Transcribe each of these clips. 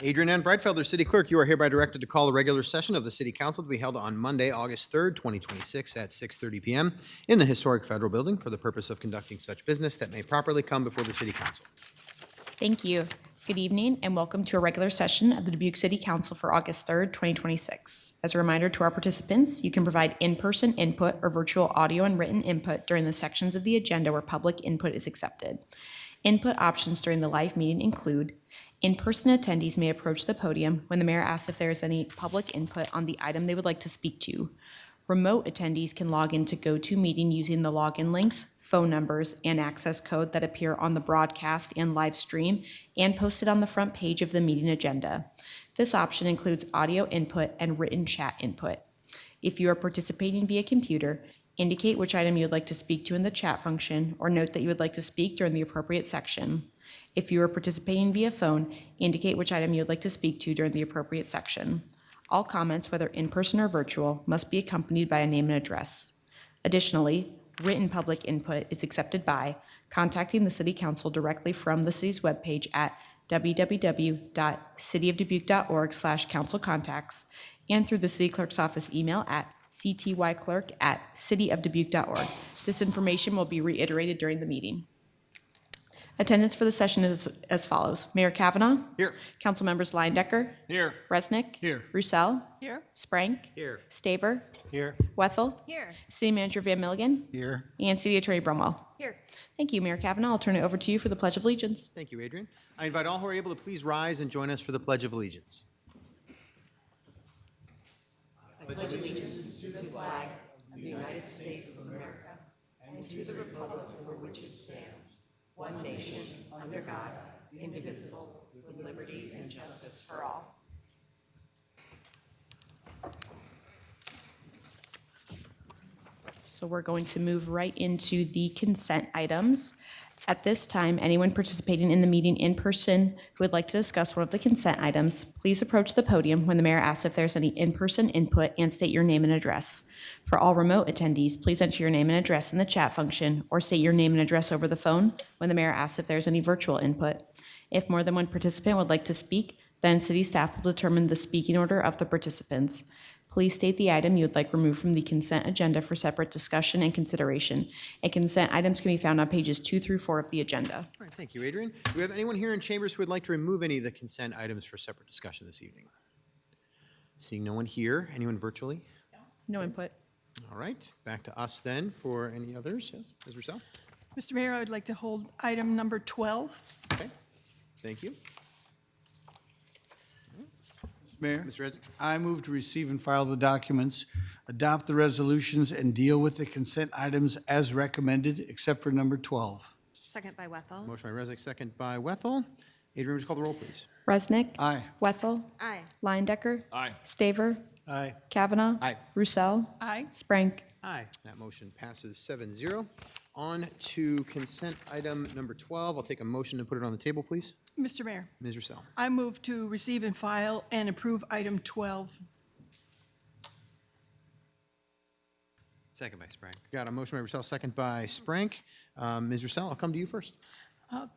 Adrian N. Breitfelder, City Clerk, you are hereby directed to call a regular session of the City Council to be held on Monday, August 3rd, 2026 at 6:30 p.m. in the historic Federal Building for the purpose of conducting such business that may properly come before the City Council. Thank you. Good evening and welcome to a regular session of the Dubuque City Council for August 3rd, 2026. As a reminder to our participants, you can provide in-person input or virtual audio and written input during the sections of the agenda where public input is accepted. Input options during the live meeting include in-person attendees may approach the podium when the mayor asks if there is any public input on the item they would like to speak to. Remote attendees can log into GoToMeeting using the login links, phone numbers, and access code that appear on the broadcast and live stream and posted on the front page of the meeting agenda. This option includes audio input and written chat input. If you are participating via computer, indicate which item you would like to speak to in the chat function or note that you would like to speak during the appropriate section. If you are participating via phone, indicate which item you would like to speak to during the appropriate section. All comments, whether in person or virtual, must be accompanied by a name and address. Additionally, written public input is accepted by contacting the City Council directly from the city's webpage at www.cityofdubuque.org/councilcontacts and through the City Clerk's office email at ctyclerk@cityofdubuque.org. This information will be reiterated during the meeting. Attendance for the session is as follows. Mayor Kavanaugh. Here. Council members Leindecker. Here. Resnick. Here. Roussel. Here. Sprank. Here. Staver. Here. Wethel. Here. City Manager Van Milligan. Here. And City Attorney Brumwell. Here. Thank you, Mayor Kavanaugh. I'll turn it over to you for the Pledge of Allegiance. Thank you, Adrian. I invite all who are able to please rise and join us for the Pledge of Allegiance. So we're going to move right into the consent items. At this time, anyone participating in the meeting in person who would like to discuss one of the consent items, please approach the podium when the mayor asks if there's any in-person input and state your name and address. For all remote attendees, please enter your name and address in the chat function or state your name and address over the phone when the mayor asks if there's any virtual input. If more than one participant would like to speak, then city staff will determine the speaking order of the participants. Please state the item you would like removed from the consent agenda for separate discussion and consideration. And consent items can be found on pages 2 through 4 of the agenda. All right, thank you, Adrian. Do we have anyone here in chambers who would like to remove any of the consent items for separate discussion this evening? Seeing no one here. Anyone virtually? No input. All right, back to us then for any others. Yes, Ms. Roussel? Mr. Mayor, I would like to hold item number 12. Okay, thank you. Mayor, Mr. Resnick? I move to receive and file the documents, adopt the resolutions, and deal with the consent items as recommended, except for number 12. Second by Wethel. Motion by Resnick, second by Wethel. Adrian, would you call the roll, please? Resnick. Aye. Wethel. Aye. Leindecker. Aye. Staver. Aye. Kavanaugh. Aye. Roussel. Aye. Sprank. Aye. That motion passes 7-0. On to consent item number 12. I'll take a motion to put it on the table, please. Mr. Mayor, Ms. Roussel? I move to receive and file and approve item 12. Second by Sprang. Got a motion by Roussel, second by Sprank. Ms. Roussel, I'll come to you first.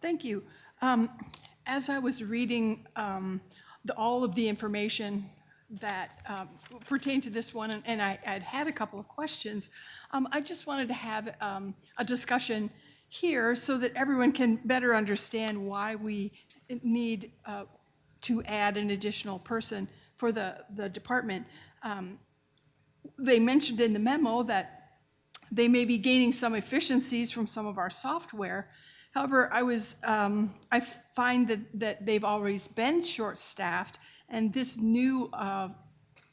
Thank you. As I was reading all of the information that pertained to this one, and I had a couple of questions, I just wanted to have a discussion here so that everyone can better understand why we need to add an additional person for the department. They mentioned in the memo that they may be gaining some efficiencies from some of our software. However, I find that they've always been short-staffed, and this new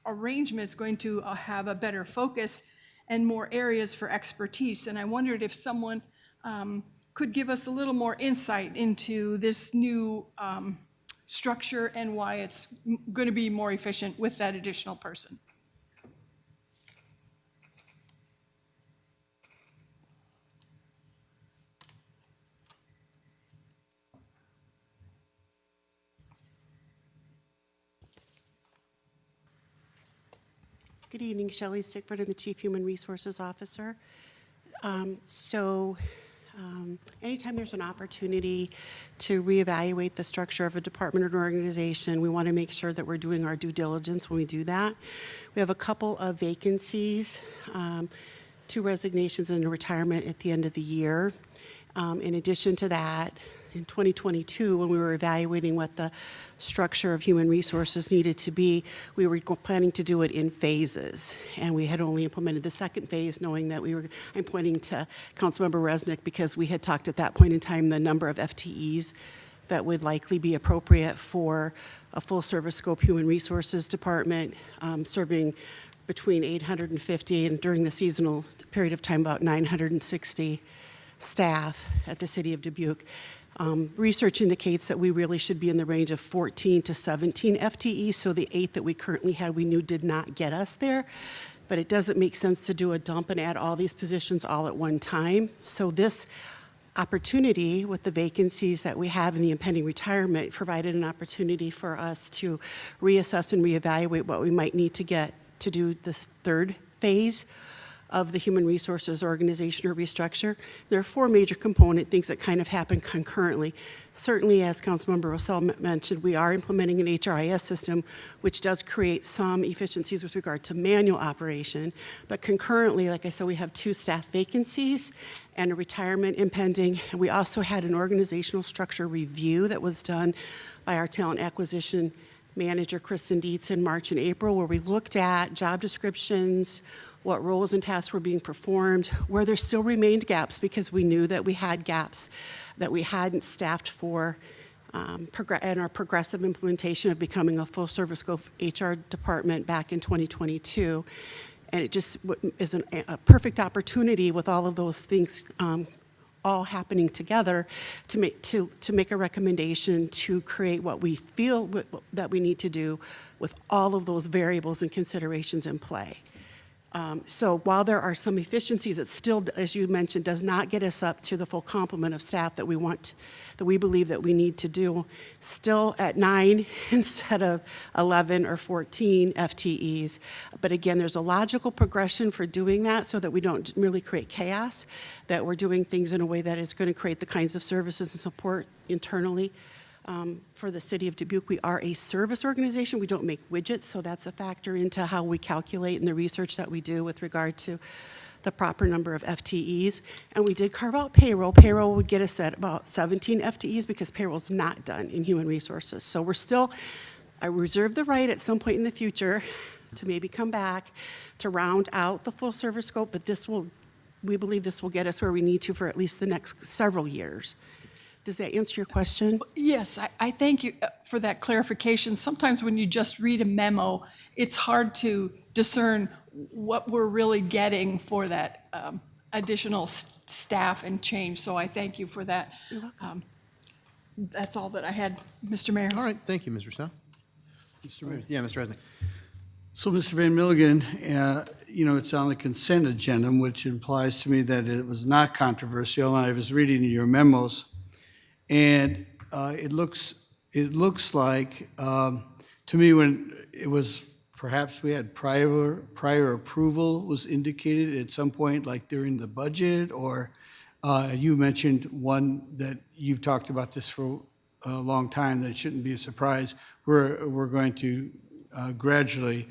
arrangement is going to have a better focus and more areas for expertise. And I wondered if someone could give us a little more insight into this new structure and why it's going to be more efficient with that additional person. Good evening, Shelley Stickford. I'm the Chief Human Resources Officer. So Anytime there's an opportunity to reevaluate the structure of a department or organization, we want to make sure that we're doing our due diligence when we do that. We have a couple of vacancies, 2 resignations and a retirement at the end of the year. In addition to that, in 2022, when we were evaluating what the structure of human resources needed to be, we were planning to do it in phases. And we had only implemented the second phase, knowing that I'm pointing to Councilmember Resnick because we had talked at that point in time the number of FTEs that would likely be appropriate for a full-service scope human resources department, serving between 850 and during the seasonal period of time, about 960 staff at the city of Dubuque. Research indicates that we really should be in the range of 14 to 17 FTEs, so the 8 that we currently had we knew did not get us there. But it doesn't make sense to do a dump and add all these positions all at one time. So this opportunity with the vacancies that we have in the impending retirement provided an opportunity for us to reassess and reevaluate what we might need to get to do this third phase of the human resources organization or restructure. There are 4 major component things that kind of happen concurrently. Certainly, as Councilmember Rossell mentioned, we are implementing an HRIS system, which does create some efficiencies with regard to manual operation. But concurrently, like I said, we have 2 staff vacancies and a retirement impending. And we also had an organizational structure review that was done by our talent acquisition manager, Kristen Dietz, in March and April, where we looked at job descriptions, what roles and tasks were being performed, where there still remained gaps because we knew that we had gaps that we hadn't staffed for, and our progressive implementation of becoming a full-service HR department back in 2022. And it just is a perfect opportunity with all of those things all happening together to make a recommendation to create what we feel that we need to do with all of those variables and considerations in play. So while there are some efficiencies, it still, as you mentioned, does not get us up to the full complement of staff that we believe that we need to do. Still at 9 instead of 11 or 14 FTEs. But again, there's a logical progression for doing that so that we don't really create chaos, that we're doing things in a way that is going to create the kinds of services and support internally. For the city of Dubuque, we are a service organization. We don't make widgets, so that's a factor into how we calculate and the research that we do with regard to the proper number of FTEs. And we did carve out payroll. Payroll would get us at about 17 FTEs because payroll's not done in human resources. So I reserve the right at some point in the future to maybe come back to round out the full service scope, but we believe this will get us where we need to for at least the next several years. Does that answer your question? Yes, I thank you for that clarification. Sometimes when you just read a memo, it's hard to discern what we're really getting for that additional staff and change. So I thank you for that. You're welcome. That's all that I had, Mr. Mayor. All right, thank you, Ms. Rousseau. Yeah, Mr. Resnick. So, Mr. Van Milligan, it's on the consent agenda, which implies to me that it was not controversial. And I was reading your memos, and it looks like to me when it was perhaps we had prior approval was indicated at some point, like during the budget, or you mentioned one that you've talked about this for a long time, that it shouldn't be a surprise. We're going to gradually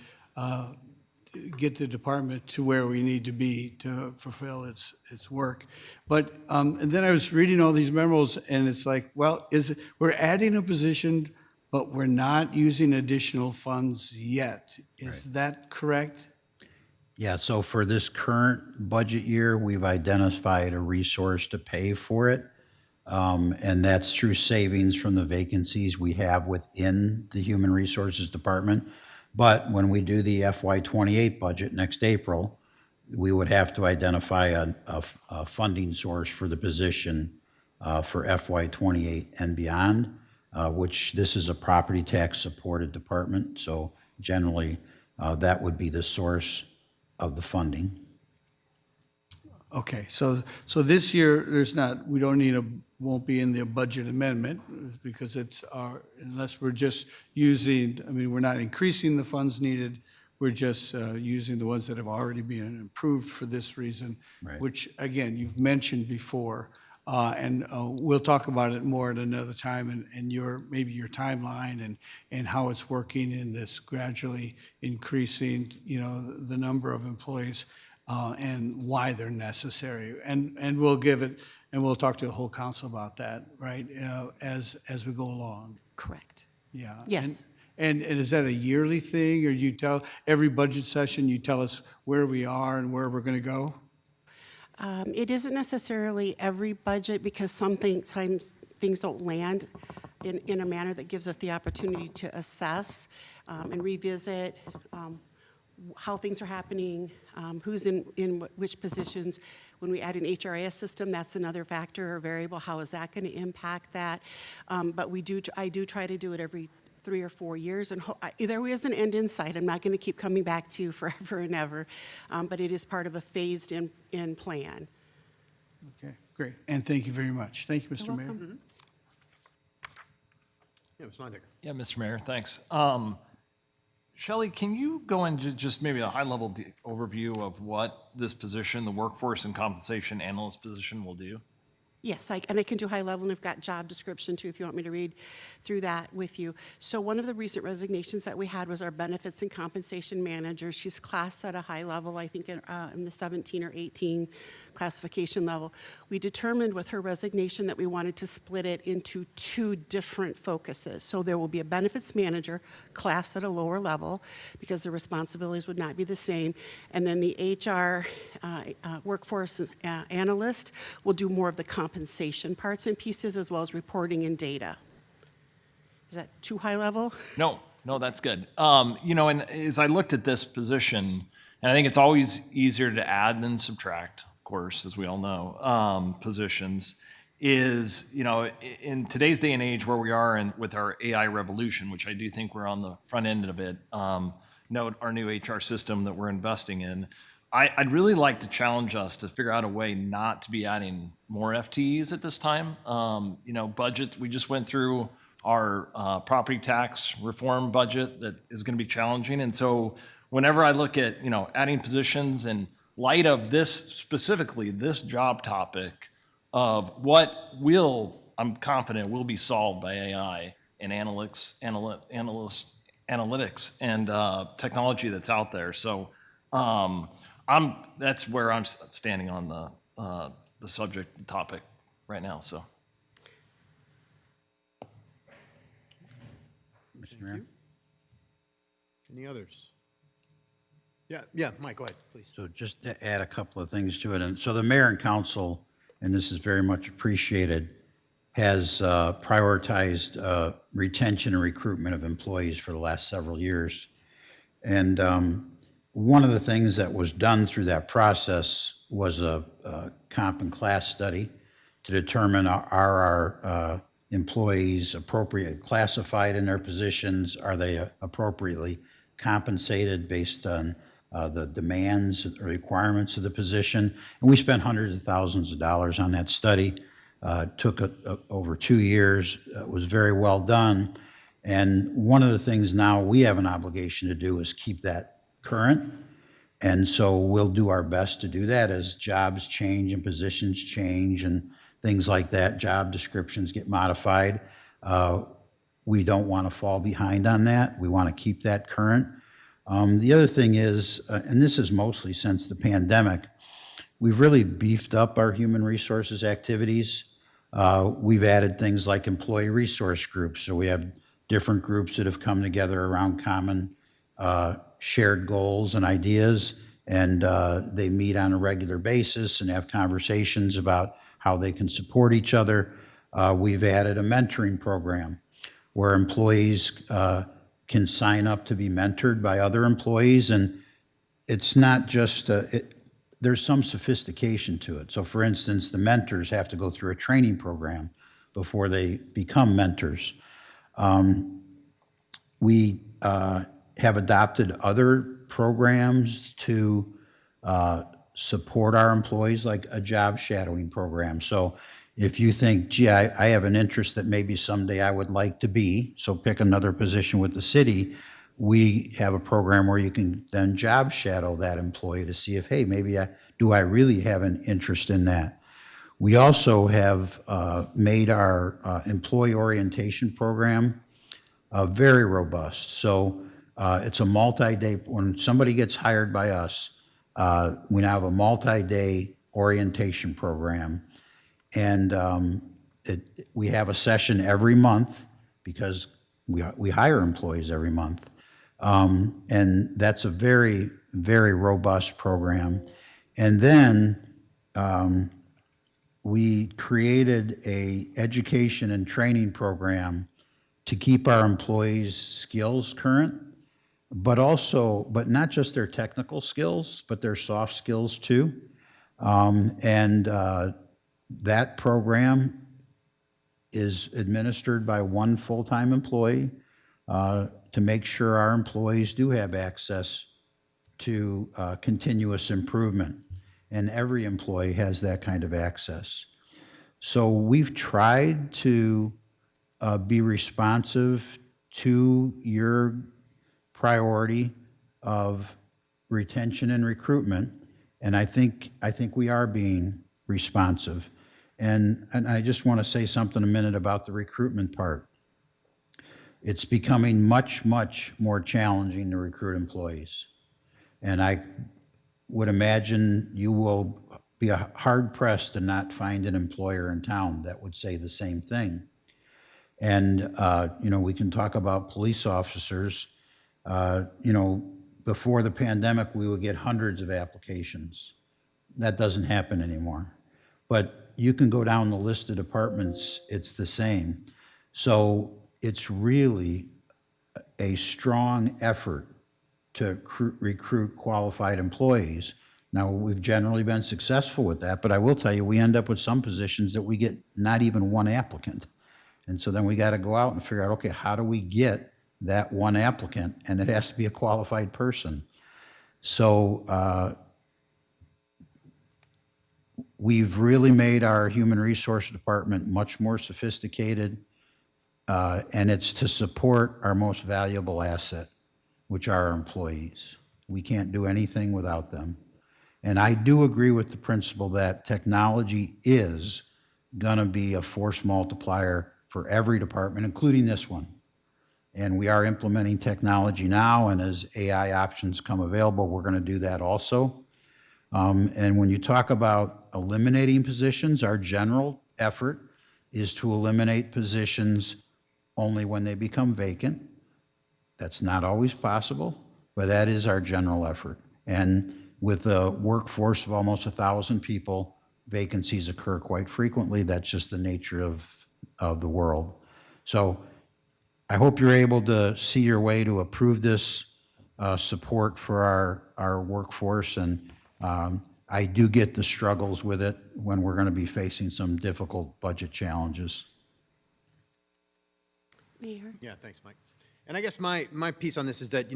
get the department to where we need to be to fulfill its work. But and then I was reading all these memos, and it's like, well, we're adding a position, but we're not using additional funds yet. Is that correct? Yeah, so for this current budget year, we've identified a resource to pay for it. And that's through savings from the vacancies we have within the Human Resources Department. But when we do the FY28 budget next April, we would have to identify a funding source for the position for FY28 and beyond, which this is a property tax supported department. So generally, that would be the source of the funding. Okay, so this year won't be in the budget amendment because unless we're just using, we're not increasing the funds needed, we're just using the ones that have already been approved for this reason, Right. which again, you've mentioned before And we'll talk about it more at another time and maybe your timeline and how it's working in this gradually increasing, the number of employees and why they're necessary. And we'll give it, and we'll talk to the whole council about that, right, as we go along. Correct. Yeah. Yes. And is that a yearly thing, or you tell, every budget session, you tell us where we are and where we're going to go? It isn't necessarily every budget because sometimes things don't land in a manner that gives us the opportunity to assess and revisit how things are happening, who's in which positions. When we add an HRIS system, that's another factor or variable. How is that going to impact that? But I do try to do it every 3 or 4 years, and there is an end in sight. I'm not going to keep coming back to you forever and ever, but it is part of a phased-in plan. Okay, great. And thank you very much. Thank you, Mr. You're Mayor. welcome. Yeah, Mr. Londecker. Yeah, Mr. Mayor, thanks. Shelley, can you go into just maybe a high-level overview of what this position, the workforce and compensation analyst position, will do? Yes, and I can do high level, and I've got job description too, if you want me to read through that with you. So one of the recent resignations that we had was our benefits and compensation manager. She's classed at a high level, I think in the 17 or 18 classification level. We determined with her resignation that we wanted to split it into 2 different focuses. So there will be a benefits manager classed at a lower level because the responsibilities would not be the same. And then the HR workforce analyst will do more of the compensation parts and pieces as well as reporting and data. Is that too high level? No, that's good. And as I looked at this position, and I think it's always easier to add than subtract, of course, as we all know, positions, is, in today's day and age where we are with our AI revolution, which I do think we're on the front end of it, note our new HR system that we're investing in, I'd really like to challenge us to figure out a way not to be adding more FTEs at this time. Budget, we just went through our property tax reform budget that is going to be challenging. And so whenever I look at, adding positions in light of specifically this job topic of I'm confident will be solved by AI and analytics and technology that's out there. So, that's where I'm standing on the subject, the topic right now, so. Mr. Mayor? Any others? Yeah, Mike, go ahead, please. So just to add a couple of things to it, and so the mayor and council, and this is very much appreciated, has prioritized retention and recruitment of employees for the last several years. And one of the things that was done through that process was a comp and class study to determine are our employees appropriately classified in their positions? Are they appropriately compensated based on the demands or requirements of the position? And we spent hundreds of thousands of dollars on that study. Took over 2 years. It was very well done. And one of the things now we have an obligation to do is keep that current. And so we'll do our best to do that as jobs change and positions change and things like that. Job descriptions get modified. We don't want to fall behind on that. We want to keep that current. The other thing is, and this is mostly since the pandemic, we've really beefed up our human resources activities. We've added things like employee resource groups. So we have different groups that have come together around common shared goals and ideas, and they meet on a regular basis and have conversations about how they can support each other. We've added a mentoring program where employees can sign up to be mentored by other employees, and it's not just, there's some sophistication to it. So for instance, the mentors have to go through a training program before they become mentors. We have adopted other programs to support our employees, like a job shadowing program. So if you think, gee, I have an interest that maybe someday I would like to be, so pick another position with the city, we have a program where you can then job shadow that employee to see if, hey, maybe do I really have an interest in that? We also have made our employee orientation program very robust. So it's a multi-day, when somebody gets hired by us, we now have a multi-day orientation program. And we have a session every month because we hire employees every month. And that's a very, very robust program. And then we created a education and training program to keep our employees' skills current, but not just their technical skills, but their soft skills too. That program is administered by one full-time employee to make sure our employees do have access to continuous improvement. And every employee has that kind of access. So we've tried to be responsive to your priority of retention and recruitment, and I think we are being responsive. And I just want to say something a minute about the recruitment part. It's becoming much, much more challenging to recruit employees. And I would imagine you will be hard-pressed to not find an employer in town that would say the same thing. And, we can talk about police officers. Before the pandemic, we would get hundreds of applications. That doesn't happen anymore. But you can go down the list of departments, it's the same. So it's really a strong effort to recruit qualified employees. Now, we've generally been successful with that, but I will tell you, we end up with some positions that we get not even one applicant. And so then we got to go out and figure out, okay, how do we get that one applicant? And it has to be a qualified person. So we've really made our human resource department much more sophisticated, and it's to support our most valuable asset, which are our employees. We can't do anything without them. And I do agree with the principle that technology is going to be a force multiplier for every department, including this one. And we are implementing technology now, and as AI options come available, we're going to do that also. And when you talk about eliminating positions, our general effort is to eliminate positions only when they become vacant. That's not always possible, but that is our general effort. And with a workforce of almost 1,000 people, vacancies occur quite frequently. That's just the nature of the world. So I hope you're able to see your way to approve this support for our workforce. And I do get the struggles with it when we're going to be facing some difficult budget challenges. Mayor? Yeah, thanks, Mike. And I guess my piece on this is that,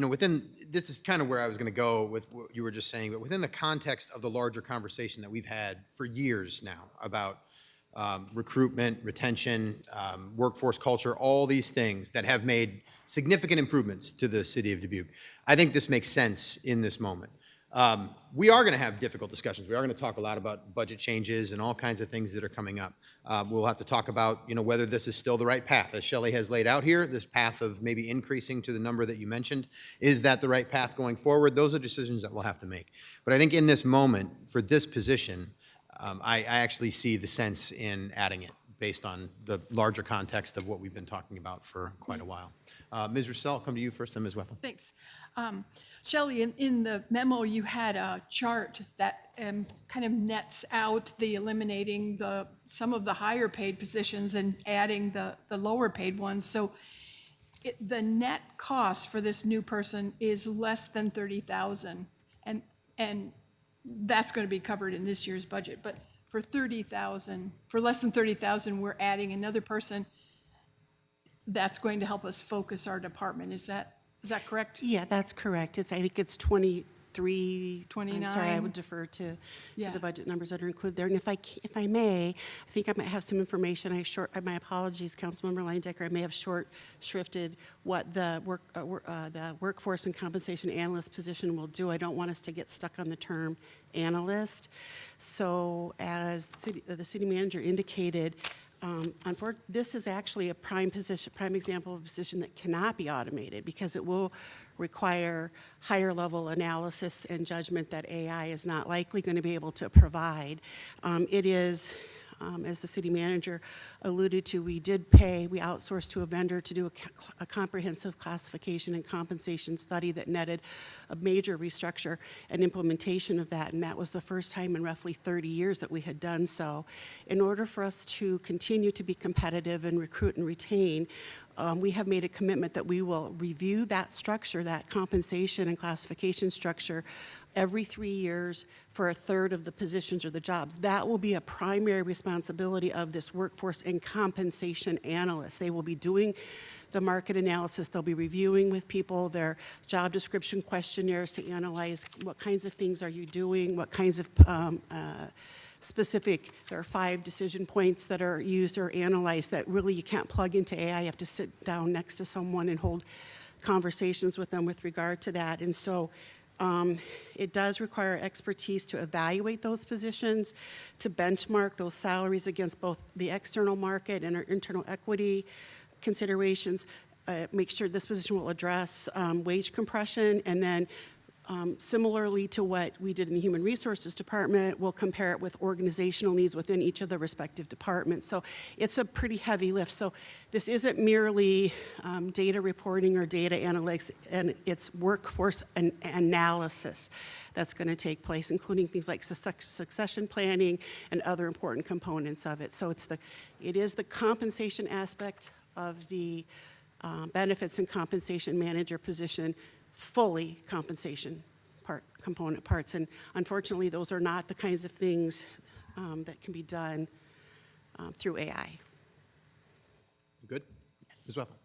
this is kind of where I was going to go with what you were just saying, but within the context of the larger conversation that we've had for years now about recruitment, retention, workforce culture, all these things that have made significant improvements to the city of Dubuque, I think this makes sense in this moment. We are going to have difficult discussions. We are going to talk a lot about budget changes and all kinds of things that are coming up. We'll have to talk about, whether this is still the right path. As Shelley has laid out here, this path of maybe increasing to the number that you mentioned, is that the right path going forward? Those are decisions that we'll have to make. But I think in this moment, for this position, I actually see the sense in adding it based on the larger context of what we've been talking about for quite a while. Ms. Russell, I'll come to you first, then Ms. Wethel. Thanks. Shelley, in the memo, you had a chart that kind of nets out the eliminating some of the higher paid positions and adding the lower paid ones. So the net cost for this new person is less than $30,000, and that's going to be covered in this year's budget. But for less than $30,000, we're adding another person that's going to help us focus our department. Is that correct? Yeah, that's correct. I think it's 20 I'm sorry, I would defer to Yeah. the budget numbers that are included there. And if I may, I think I might have some information. My apologies, Councilmember Leindecker, I may have short shrifted what the workforce and compensation analyst position will do. I don't want us to get stuck on the term analyst. So as the city manager indicated, this is actually a prime example of a position that cannot be automated because it will require higher level analysis and judgment that AI is not likely going to be able to provide. It is, as the city manager alluded to, we outsourced to a vendor to do a comprehensive classification and compensation study that netted a major restructure and implementation of that, and that was the first time in roughly 30 years that we had done so. In order for us to continue to be competitive and recruit and retain, we have made a commitment that we will review that structure, that compensation and classification structure, every 3 years for a third of the positions or the jobs. That will be a primary responsibility of this workforce and compensation analyst. They will be doing the market analysis. They'll be reviewing with people their job description questionnaires to analyze what kinds of things are you doing, what kinds of there are 5 decision points that are used or analyzed that really you can't plug into AI. You have to sit down next to someone and hold conversations with them with regard to that. And so it does require expertise to evaluate those positions, to benchmark those salaries against both the external market and our internal equity considerations, make sure this position will address wage compression, and then similarly to what we did in the Human Resources Department, we'll compare it with organizational needs within each of the respective departments. So it's a pretty heavy lift. So this isn't merely data reporting or data analytics, and it's workforce analysis that's going to take place, including things like succession planning and other important components of it. So it is the compensation aspect of the benefits and compensation manager position, fully compensation component parts. And unfortunately, those are not the kinds of things that can be done through AI. Good? Ms. Wethel?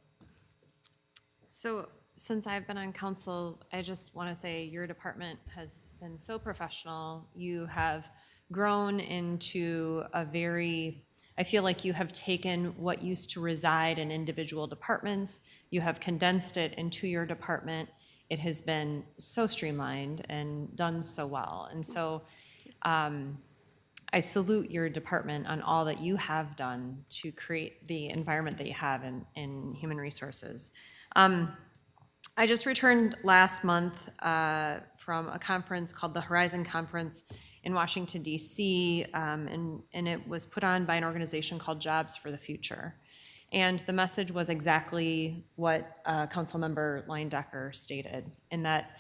So since I've been on council, I just want to say your department has been so professional. You have grown into I feel like you have taken what used to reside in individual departments, you have condensed it into your department. It has been so streamlined and done so well. And so I salute your department on all that you have done to create the environment that you have in human resources. I just returned last month from a conference called the Horizon Conference in Washington, D.C., and it was put on by an organization called Jobs for the Future. And the message was exactly what Councilmember Leindecker stated, in that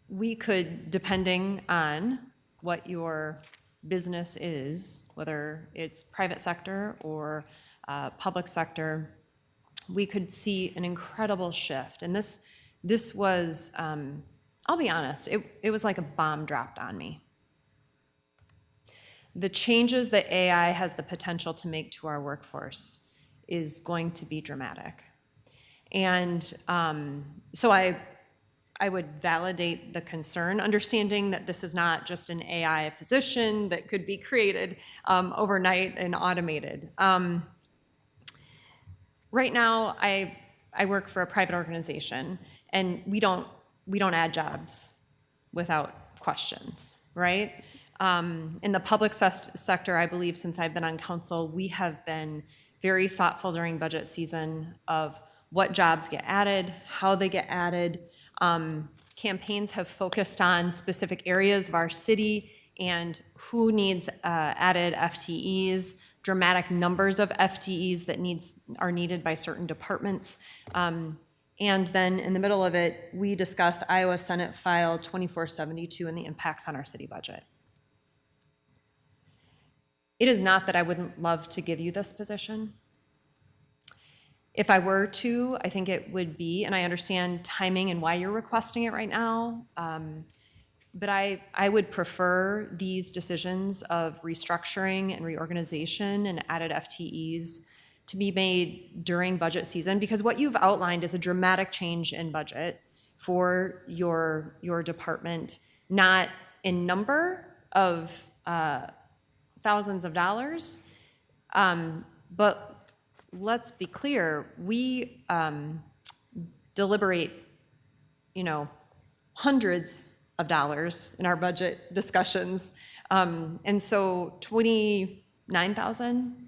we could, depending on what your business is, whether it's private sector or public sector, we could see an incredible shift. And this was, I'll be honest, it was like a bomb dropped on me. The changes that AI has the potential to make to our workforce is going to be dramatic. And so I would validate the concern, understanding that this is not just an AI position that could be created overnight and automated. Right now, I work for a private organization, and we don't add jobs without questions, right? In the public sector, I believe since I've been on council, we have been very thoughtful during budget season of what jobs get added, how they get added. Campaigns have focused on specific areas of our city and who needs added FTEs, dramatic numbers of FTEs that are needed by certain departments. And then in the middle of it, we discuss Iowa Senate File 2472 and the impacts on our city budget. It is not that I wouldn't love to give you this position. If I were to, I think it would be, and I understand timing and why you're requesting it right now, but I would prefer these decisions of restructuring and reorganization and added FTEs to be made during budget season, because what you've outlined is a dramatic change in budget for your department, not in number of thousands of dollars, but let's be clear, we deliberate, hundreds of dollars in our budget discussions. And so 29,000,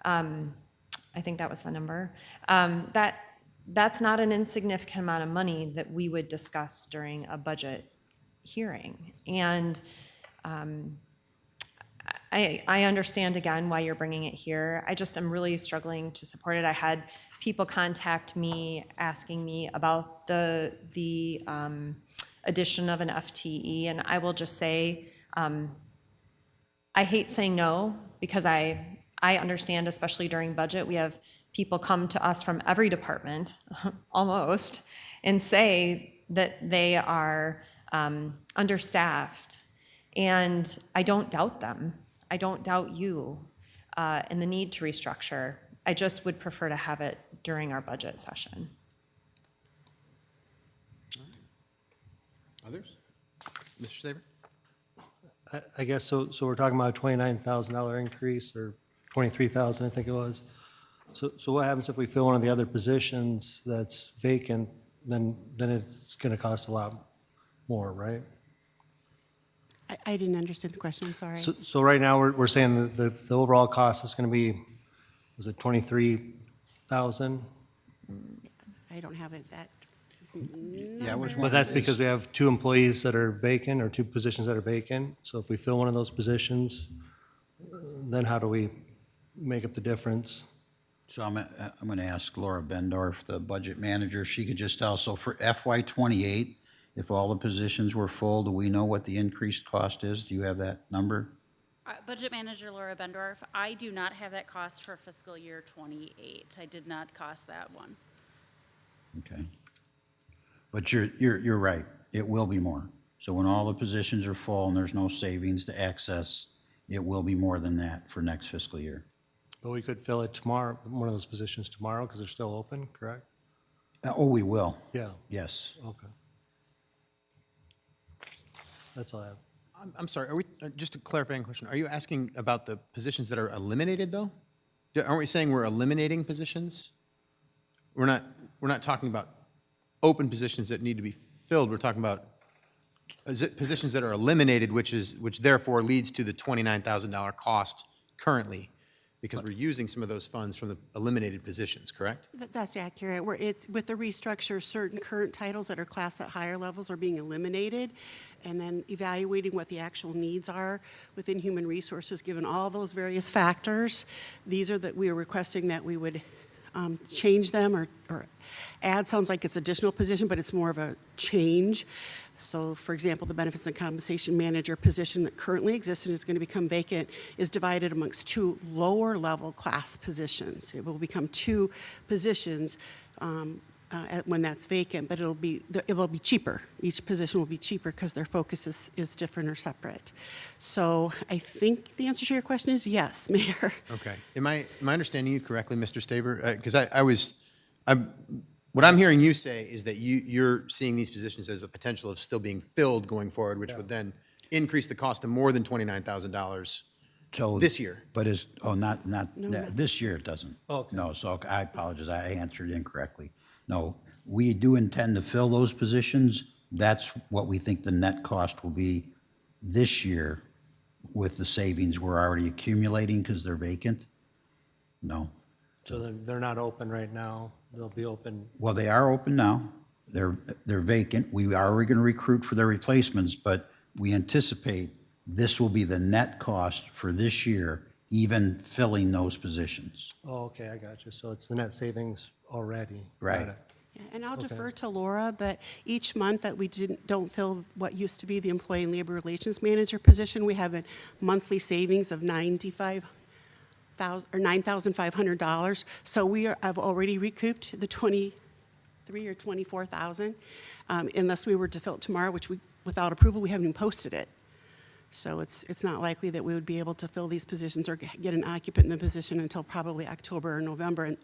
I think that was the number, that's not an insignificant amount of money that we would discuss during a budget hearing. And I understand again why you're bringing it here. I just am really struggling to support it. I had people contact me asking me about the addition of an FTE, and I will just say, I hate saying no, because I understand, especially during budget, we have people come to us from every department, almost, and say that they are understaffed. And I don't doubt them. I don't doubt you and the need to restructure. I just would prefer to have it during our budget session. Others? Mr. Saber? I guess, so we're talking about a $29,000 increase, or 23,000, I think it was. So what happens if we fill one of the other positions that's vacant, then it's going to cost a lot more, right? I didn't understand the question, I'm sorry. So right now, we're saying that the overall cost is going to be, was it 23,000? I don't have it that. Yeah, which But that's because we have 2 employees that are vacant, or 2 positions that are vacant. So if we fill one of those positions, then how do we make up the difference? So I'm going to ask Laura Bendorf, the budget manager, if she could just tell, so for FY '28, if all the positions were full, do we know what the increased cost is? Do you have that number? Budget Manager Laura Bendorf, I do not have that cost for fiscal year '28. I did not cost that one. Okay. But you're right, it will be more. So when all the positions are full and there's no savings to access, it will be more than that for next fiscal year. But we could fill it tomorrow, one of those positions tomorrow, because they're still open, correct? Oh, we will. Yeah, Yes. okay. That's all I have. I'm sorry, are we, just a clarifying question, are you asking about the positions that are eliminated, though? Aren't we saying we're eliminating positions? We're not talking about open positions that need to be filled, we're talking about positions that are eliminated, which therefore leads to the $29,000 cost currently, because we're using some of those funds from the eliminated positions, correct? That's accurate. It's with the restructure, certain current titles that are classed at higher levels are being eliminated, and then evaluating what the actual needs are within human resources, given all those various factors. These are that we are requesting that we would change them or add. Sounds like it's additional position, but it's more of a change. So, for example, the benefits and compensation manager position that currently exists and is going to become vacant is divided amongst 2 lower level class positions. It will become 2 positions when that's vacant, but it'll be cheaper. Each position will be cheaper because their focus is different or separate. So I think the answer to your question is yes, Mayor. Okay. Am I understanding you correctly, Mr. Staver? Because what I'm hearing you say is that you're seeing these positions as the potential of still being filled going forward, which would then increase the cost to more than $29,000 So this year. But this year it doesn't. Okay. No, so I apologize, I answered incorrectly. No, we do intend to fill those positions. That's what we think the net cost will be this year with the savings we're already accumulating because they're vacant. No. So they're not open right now. They'll be open. Well, they are open now. They're vacant. We are going to recruit for their replacements, but we anticipate this will be the net cost for this year, even filling those positions. Oh, okay, I got you. So it's the net savings already. Right. Got it. Yeah, and I'll defer to Laura, but each month that we don't fill what used to be the Employee and Labor Relations Manager position, we have a monthly savings of $9,500. So we have already recouped the 23 or 24,000, unless we were to fill it tomorrow, which without approval, we haven't even posted it. So it's not likely that we would be able to fill these positions or get an occupant in the position until probably October or November,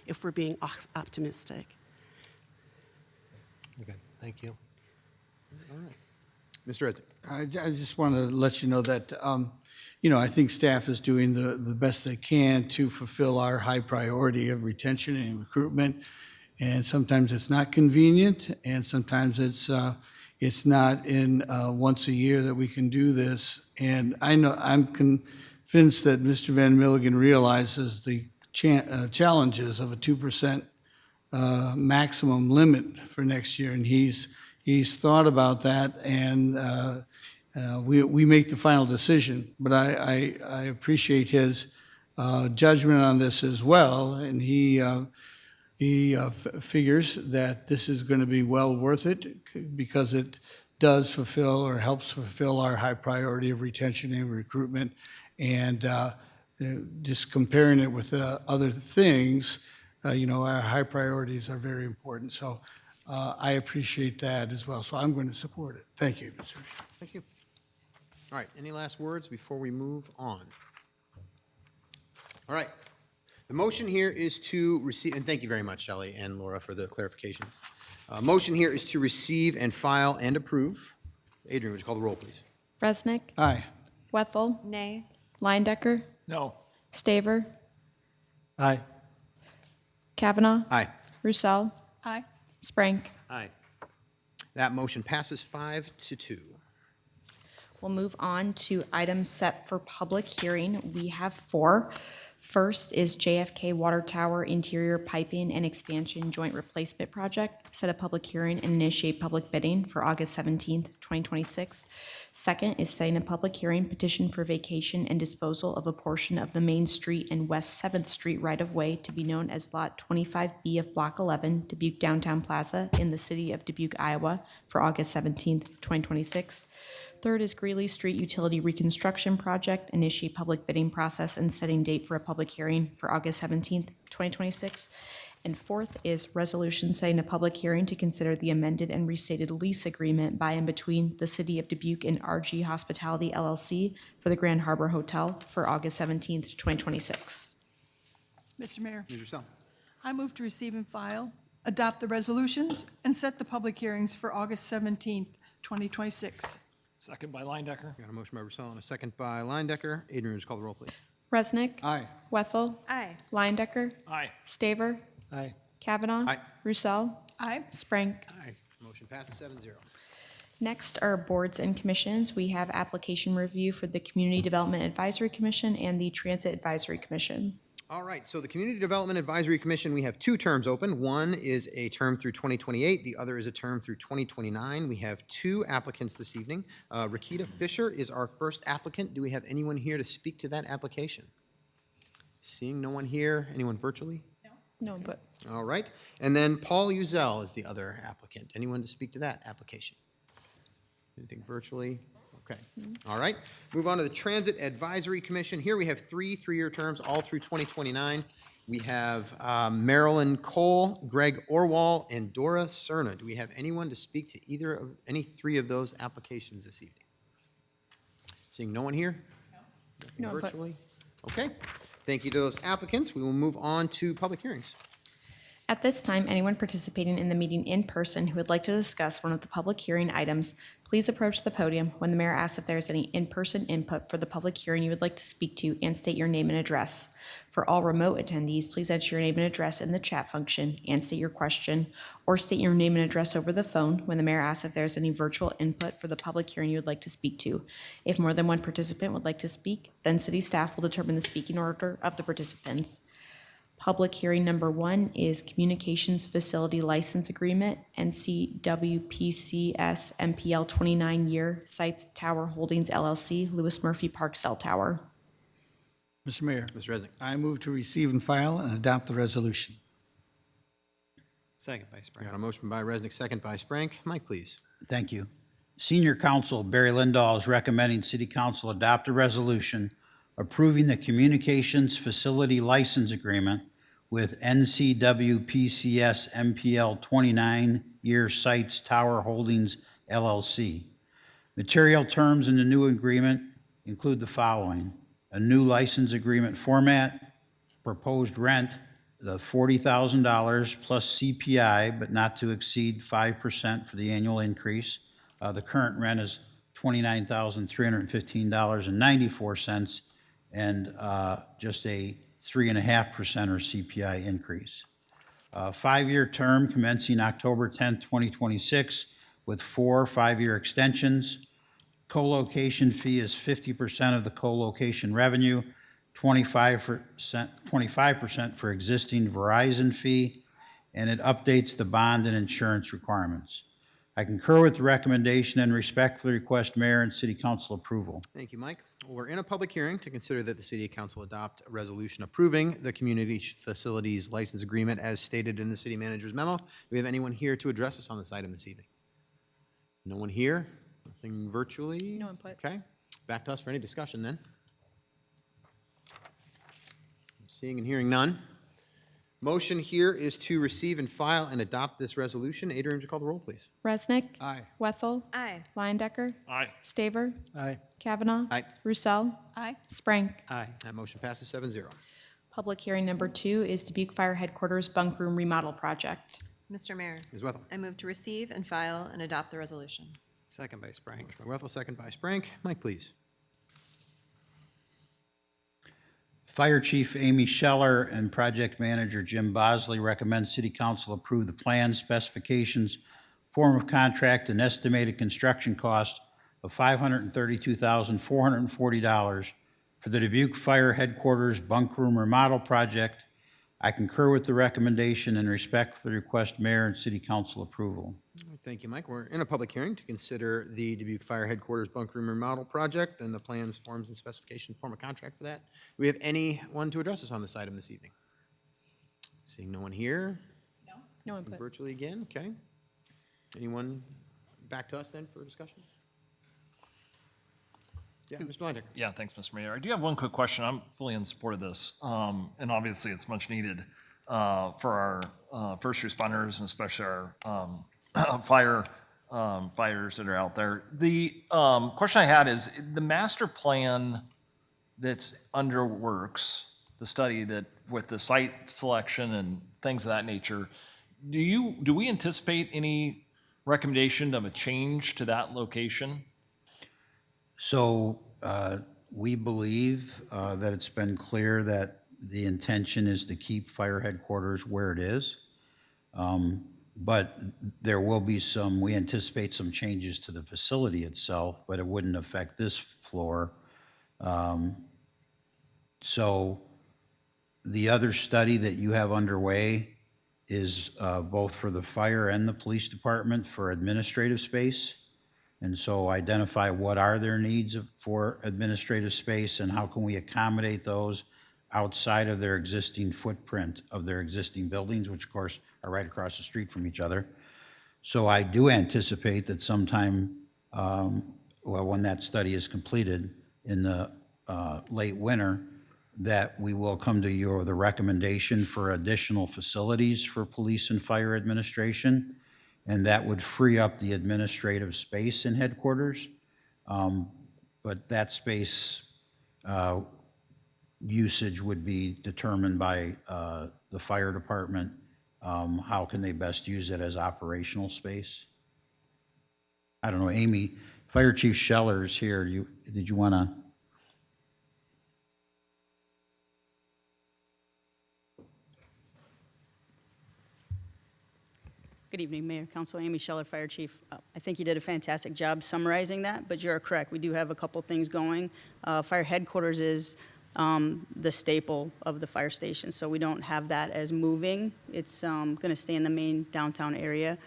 if we're being optimistic. Okay, Thank you. Mr. Resnick. I just want to let you know that, I think staff is doing the best they can to fulfill our high priority of retention and recruitment. And sometimes it's not convenient, and sometimes it's not in once a year that we can do this. And I'm convinced that Mr. Van Milligan realizes the challenges of a 2% maximum limit for next year, and he's thought about that, and we make the final decision. But I appreciate his judgment on this as well, and he figures that this is going to be well worth it because it does fulfill or helps fulfill our high priority of retention and recruitment. And just comparing it with other things, our high priorities are very important. So I appreciate that as well. So I'm going to support it. Thank you, Mr. Mayor. Thank you. All right, any last words before we move on? All right. The motion here is to receive, and thank you very much, Shelley and Laura, for the clarifications. Motion here is to receive and file and approve. Adrian, would you call the roll, please? Resnick, Aye. Wethel, Nay. Leindecker, No. Staver, Aye. Kavanaugh, Aye. Roussel, Aye. Sprank. Aye. That motion passes 5-2. We'll move on to items set for public hearing. We have 4. First is JFK Water Tower Interior Piping and Expansion Joint Replacement Project. Set a public hearing and initiate public bidding for August 17th, 2026. Second is setting a public hearing petition for vacation and disposal of a portion of the Main Street and West 7th Street right-of-way to be known as Lot 25B of Block 11, Dubuque Downtown Plaza in the city of Dubuque, Iowa for August 17th, 2026. Third is Greeley Street Utility Reconstruction Project, initiate public bidding process and setting date for a public hearing for August 17th, 2026. And fourth is resolution setting a public hearing to consider the amended and restated lease agreement by and between the City of Dubuque and RG Hospitality LLC for the Grand Harbor Hotel for August 17th, 2026. Mr. Mayor, Ms. Roussel. I move to receive and file, adopt the resolutions, and set the public hearings for August 17th, 2026. Second by Leindecker. Got a motion by Roussel and a second by Leindecker. Adrian, would you call the roll, please? Resnick. Aye. Wethel. Aye. Leindecker. Aye. Staver. Aye. Kavanaugh. Aye. Roussel. Aye. Sprank. Aye. Motion passes 7-0. Next are boards and commissions. We have application review for the Community Development Advisory Commission and the Transit Advisory Commission. All right, so the Community Development Advisory Commission, we have 2 terms open. One is a term through 2028. The other is a term through 2029. We have 2 applicants this evening. Rakita Fisher is our first applicant. Do we have anyone here to speak to that application? Seeing no one here, anyone virtually? No input. All right, and then Paul Uzel is the other applicant. Anyone to speak to that application? Anything virtually? Okay, all right. Move on to the Transit Advisory Commission. Here we have 3 3-year terms, all through 2029. We have Marilyn Cole, Greg Orwall, and Dora Cerna. Do we have anyone to speak to any 3 of those applications this evening? Seeing no one here? Nothing No input. virtually? Okay, thank you to those applicants. We will move on to public hearings. At this time, anyone participating in the meeting in person who would like to discuss one of the public hearing items, please approach the podium when the mayor asks if there is any in-person input for the public hearing you would like to speak to and state your name and address. For all remote attendees, please enter your name and address in the chat function and state your question, or state your name and address over the phone when the mayor asks if there is any virtual input for the public hearing you would like to speak to. If more than one participant would like to speak, then city staff will determine the speaking order of the participants. Public hearing number 1 is Communications Facility License Agreement, NCWPCS MPL 29-year Sites Tower Holdings LLC, Lewis Murphy Park Cell Tower. Mr. Mayor, Mr. Resnick. I move to receive and file and adopt the resolution. Second by I Sprague. got a motion by Resnick, second by Sprank. Mike, please. Thank you. Senior Counsel Barry Lindahl is recommending City Council adopt a resolution approving the Communications Facility License Agreement with NCWPCS MPL 29-year Sites Tower Holdings LLC. Material terms in the new agreement include the following: a new license agreement format, proposed rent, the $40,000 plus CPI, but not to exceed 5% for the annual increase. The current rent is $29,315.94, and just a 3.5% or CPI increase. 5-year term commencing October 10th, 2026, with 4 5-year extensions. Co-location fee is 50% of the co-location revenue, 25% for existing Verizon fee, and it updates the bond and insurance requirements. I concur with the recommendation and respectfully request mayor and city council approval. Thank you, Mike. We're in a public hearing to consider that the city council adopt a resolution approving the community facilities license agreement as stated in the city manager's memo. Do we have anyone here to address us on this item this evening? No one here? Nothing virtually? No input. Okay. Back to us for any discussion then. Seeing and hearing none. Motion here is to receive and file and adopt this resolution. Adrian, would you call the roll, please? Resnick. Aye. Wethel. Aye. Leindecker. Aye. Staver. Aye. Kavanaugh. Aye. Roussel. Aye. Sprank. Aye. That motion passes 7-0. Public hearing number 2 is Dubuque Fire Headquarters Bunk Room Remodel Project. Mr. Mayor, Ms. Wethel. I move to receive and file and adopt the resolution. Second by Sprank. Motion by Wethel, second by Sprank. Mike, please. Fire Chief Amy Scheller and Project Manager Jim Bosley recommend City Council approve the plans, specifications, form of contract, and estimated construction cost of $532,440 for the Dubuque Fire Headquarters Bunk Room Remodel Project. I concur with the recommendation and respectfully request mayor and city council approval. Thank you, Mike. We're in a public hearing to consider the Dubuque Fire Headquarters Bunk Room Remodel Project and the plans, forms, and specification form of contract for that. Do we have anyone to address us on this item this evening? Seeing no one here? No input. Virtually again, okay. Anyone back to us then for discussion? Yeah, Mr. Leindecker. Yeah, thanks, Mr. Mayor. I do have one quick question. I'm fully in support of this, and obviously it's much needed for our first responders and especially our fighters that are out there. The question I had is the master plan that's under works, the study that with the site selection and things of that nature. Do we anticipate any recommendation of a change to that location? So we believe that it's been clear that the intention is to keep fire headquarters where it is. But there will be some, we anticipate some changes to the facility itself, but it wouldn't affect this floor. So the other study that you have underway is both for the fire and the police department for administrative space. And so identify what are their needs for administrative space and how can we accommodate those outside of their existing footprint of their existing buildings, which of course are right across the street from each other. So I do anticipate that sometime, when that study is completed in the late winter, that we will come to you with a recommendation for additional facilities for police and fire administration. And that would free up the administrative space in headquarters. But that space usage would be determined by the fire department. How can they best use it as operational space? I don't know, Amy, Fire Chief Scheller is here. Did you want to? Good evening, Mayor, Council, Amy Scheller, Fire Chief. I think you did a fantastic job summarizing that, but you're correct. We do have a couple things going. Fire headquarters is the staple of the fire station, so we don't have that as moving. It's going to stay in the main downtown area.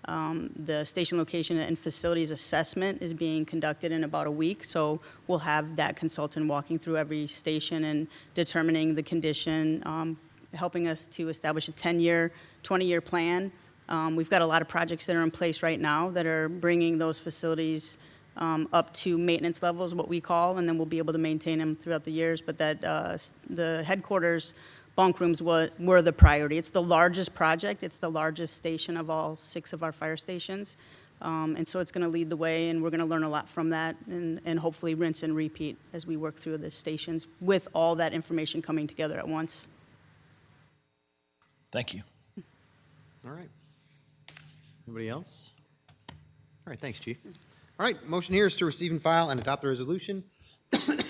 The station location and facilities assessment is being conducted in about a week, so we'll have that consultant walking through every station and determining the condition, helping us to establish a 10-year, 20-year plan. We've got a lot of projects that are in place right now that are bringing those facilities up to maintenance levels, what we call, and then we'll be able to maintain them throughout the years. But that the headquarters bunk rooms were the priority. It's the largest project. It's the largest station of all 6 of our fire stations. And so it's going to lead the way, and we're going to learn a lot from that and hopefully rinse and repeat as we work through the stations with all that information coming together at once. Thank you. All right. Anybody else? All right, thanks, Chief. All right, motion here is to receive and file and adopt the resolution.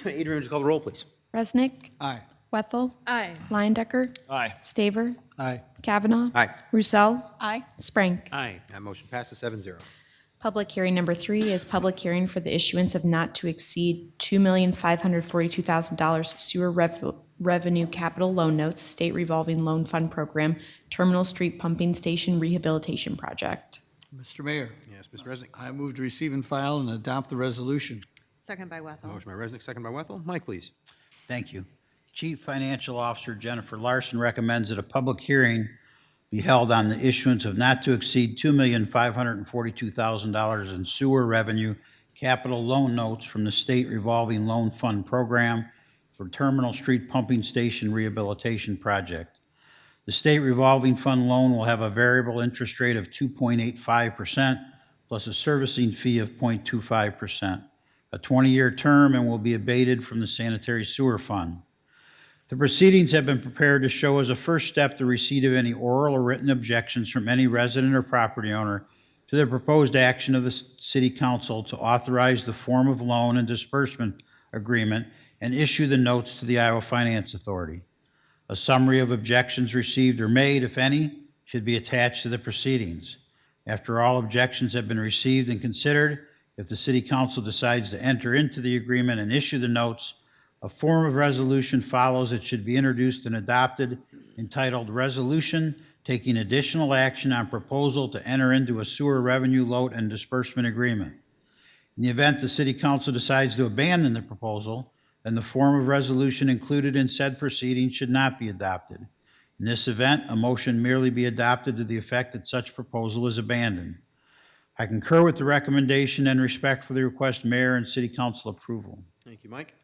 Adrian, would you call the roll, please? Resnick. Aye. Wethel. Aye. Leindecker. Aye. Staver. Aye. Kavanaugh. Aye. Roussel. Aye. Sprank. Aye. That motion passes 7-0. Public hearing number 3 is public hearing for the issuance of not to exceed $2,542,000 sewer revenue capital loan notes, state revolving loan fund program, Terminal Street Pumping Station Rehabilitation Project. Mr. Mayor, Yes, Mr. Resnick. I move to receive and file and adopt the resolution. Second by Wethel. Motion by Resnick, second by Wethel. Mike, please. Thank you. Chief Financial Officer Jennifer Larson recommends that a public hearing be held on the issuance of not to exceed $2,542,000 in sewer revenue capital loan notes from the State Revolving Loan Fund Program for Terminal Street Pumping Station Rehabilitation Project. The State Revolving Fund loan will have a variable interest rate of 2.85% plus a servicing fee of 0.25%, a 20-year term, and will be abated from the Sanitary Sewer Fund. The proceedings have been prepared to show as a first step the receipt of any oral or written objections from any resident or property owner to the proposed action of the City Council to authorize the form of loan and disbursement agreement and issue the notes to the Iowa Finance Authority. A summary of objections received or made, if any, should be attached to the proceedings. After all objections have been received and considered, if the City Council decides to enter into the agreement and issue the notes, a form of resolution follows that should be introduced and adopted entitled Resolution Taking Additional Action on Proposal to Enter into a Sewer Revenue Loan and Disbursement Agreement. In the event the City Council decides to abandon the proposal, then the form of resolution included in said proceeding should not be adopted. In this event, a motion merely be adopted to the effect that such proposal is abandoned. I concur with the recommendation and respect for the request Mayor and City Council approval. Thank you, Mike.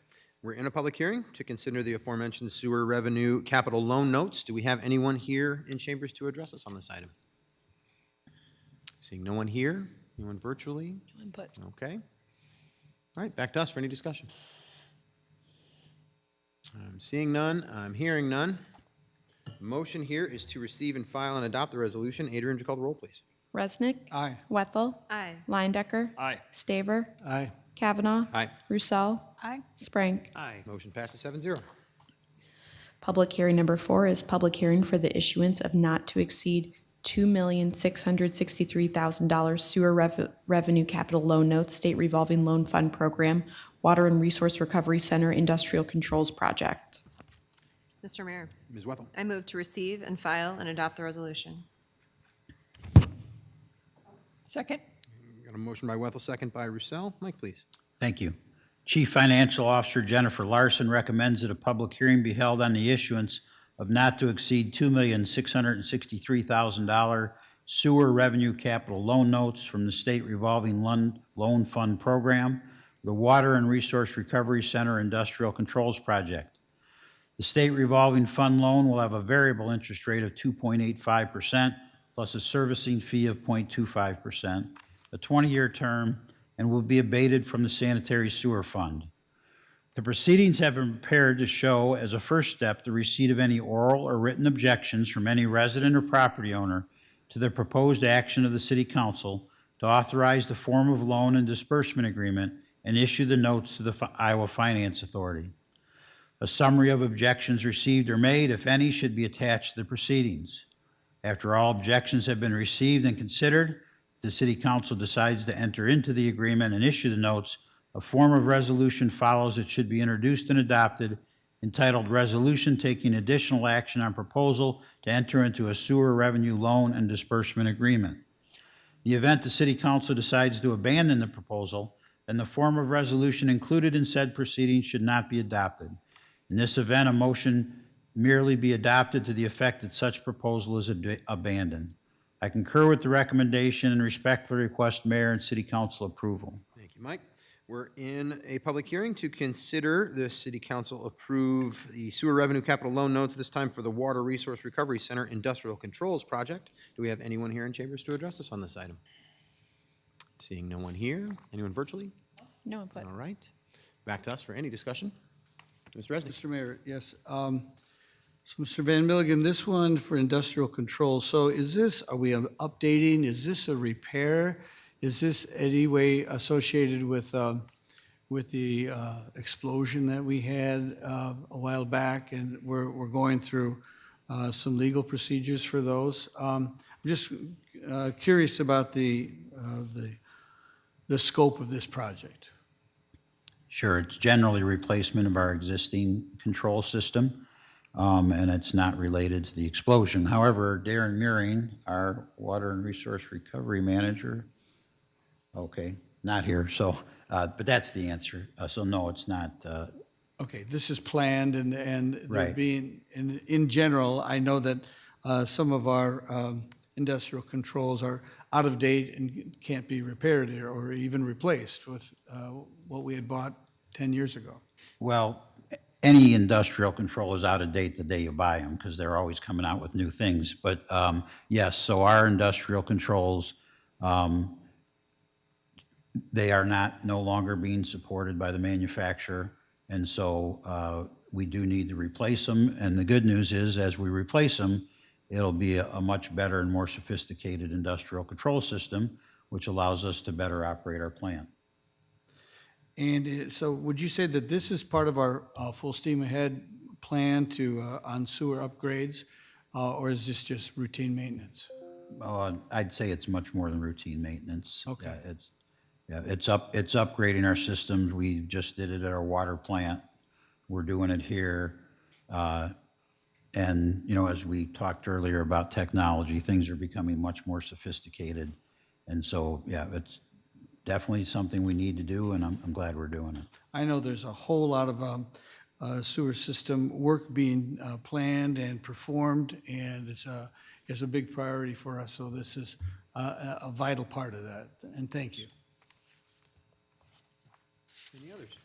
We're in a public hearing to consider the aforementioned sewer revenue capital loan notes. Do we have anyone here in chambers to address us on this item? Seeing no one here, anyone virtually? No input. Okay. All right, back to us for any discussion. I'm seeing none, I'm hearing none. The motion here is to receive and file and adopt the resolution. Adrian, would you call the roll, please? Resnick. Aye. Wethel. Aye. Leindecker. Aye. Staver. Aye. Kavanaugh. Aye. Roussel. Aye. Sprank. Aye. Motion passes 7-0. Public hearing number 4 is public hearing for the issuance of not to exceed $2,663,000 sewer revenue capital loan notes, state revolving loan fund program, Water and Resource Recovery Center Industrial Controls Project. Mr. Mayor, Ms. Wethel. I move to receive and file and adopt the resolution. Second. Got a motion by Wethel, second by Roussel. Mike, please. Thank you. Chief Financial Officer Jennifer Larson recommends that a public hearing be held on the issuance of not to exceed $2,663,000 sewer revenue capital loan notes from the State Revolving Loan Fund Program, the Water and Resource Recovery Center Industrial Controls Project. The State Revolving Fund loan will have a variable interest rate of 2.85% plus a servicing fee of 0.25%, a 20-year term, and will be abated from the Sanitary Sewer Fund. The proceedings have been prepared to show, as a first step, the receipt of any oral or written objections from any resident or property owner to the proposed action of the City Council to authorize the form of loan and disbursement agreement and issue the notes to the Iowa Finance Authority. A summary of objections received or made, if any, should be attached to the proceedings. After all objections have been received and considered, if the City Council decides to enter into the agreement and issue the notes, a form of resolution follows that should be introduced and adopted entitled Resolution Taking Additional Action on Proposal to Enter into a Sewer Revenue Loan and Disbursement Agreement. In the event the City Council decides to abandon the proposal, then the form of resolution included in said proceedings should not be adopted. In this event, a motion merely be adopted to the effect that such proposal is abandoned. I concur with the recommendation and respectfully request Mayor and City Council approval. Thank you, Mike. We're in a public hearing to consider the City Council approve the sewer revenue capital loan notes, this time for the Water Resource Recovery Center Industrial Controls Project. Do we have anyone here in chambers to address us on this item? Seeing no one here. Anyone virtually? No input. All right. Back to us for any discussion. Mr. Resnick. Mr. Mayor, yes. So, Mr. Van Milligan, this one for industrial control, so are we updating, is this a repair? Is this any way associated with the explosion that we had a while back, and we're going through some legal procedures for those? I'm just curious about the scope of this project. Sure, it's generally replacement of our existing control system, and it's not related to the explosion. However, Darren Meering, our Water and Resource Recovery Manager, okay, not here, so, but that's the answer. So no, it's not. Okay, this is planned, and there Right. being, in general, I know that some of our industrial controls are out of date and can't be repaired or even replaced with what we had bought 10 years ago. Well, any industrial control is out of date the day you buy them because they're always coming out with new things. But yes, so our industrial controls, they are no longer being supported by the manufacturer. And so we do need to replace them. And the good news is, as we replace them, it'll be a much better and more sophisticated industrial control system, which allows us to better operate our plant. And so would you say that this is part of our full steam ahead plan on sewer upgrades, or is this just routine maintenance? I'd say it's much more than routine maintenance. Okay. It's upgrading our systems. We just did it at our water plant. We're doing it here. And, as we talked earlier about technology, things are becoming much more sophisticated. And so, yeah, it's definitely something we need to do, and I'm glad we're doing it. I know there's a whole lot of sewer system work being planned and performed, and it's a big priority for us. So this is a vital part of that, and thank you. Any others?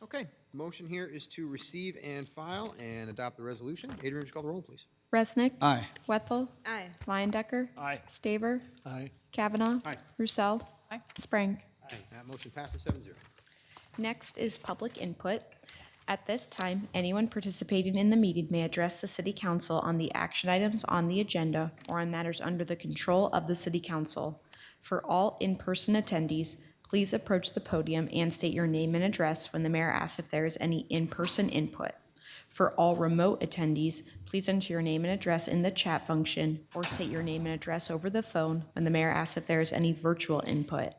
Okay, motion here is to receive and file and adopt the resolution. Adrian, would you call the roll, please? Resnick. Aye. Wethel. Aye. Liondecker. Aye. Staver. Aye. Kavanaugh. Aye. Roussel. Aye. Sprague. That motion passes 7-0. Next is public input. At this time, anyone participating in the meeting may address the city council on the action items on the agenda or on matters under the control of the city council. For all in-person attendees, please approach the podium and state your name and address when the mayor asks if there is any in-person input. For all remote attendees, please enter your name and address in the chat function or state your name and address over the phone when the mayor asks if there is any virtual input.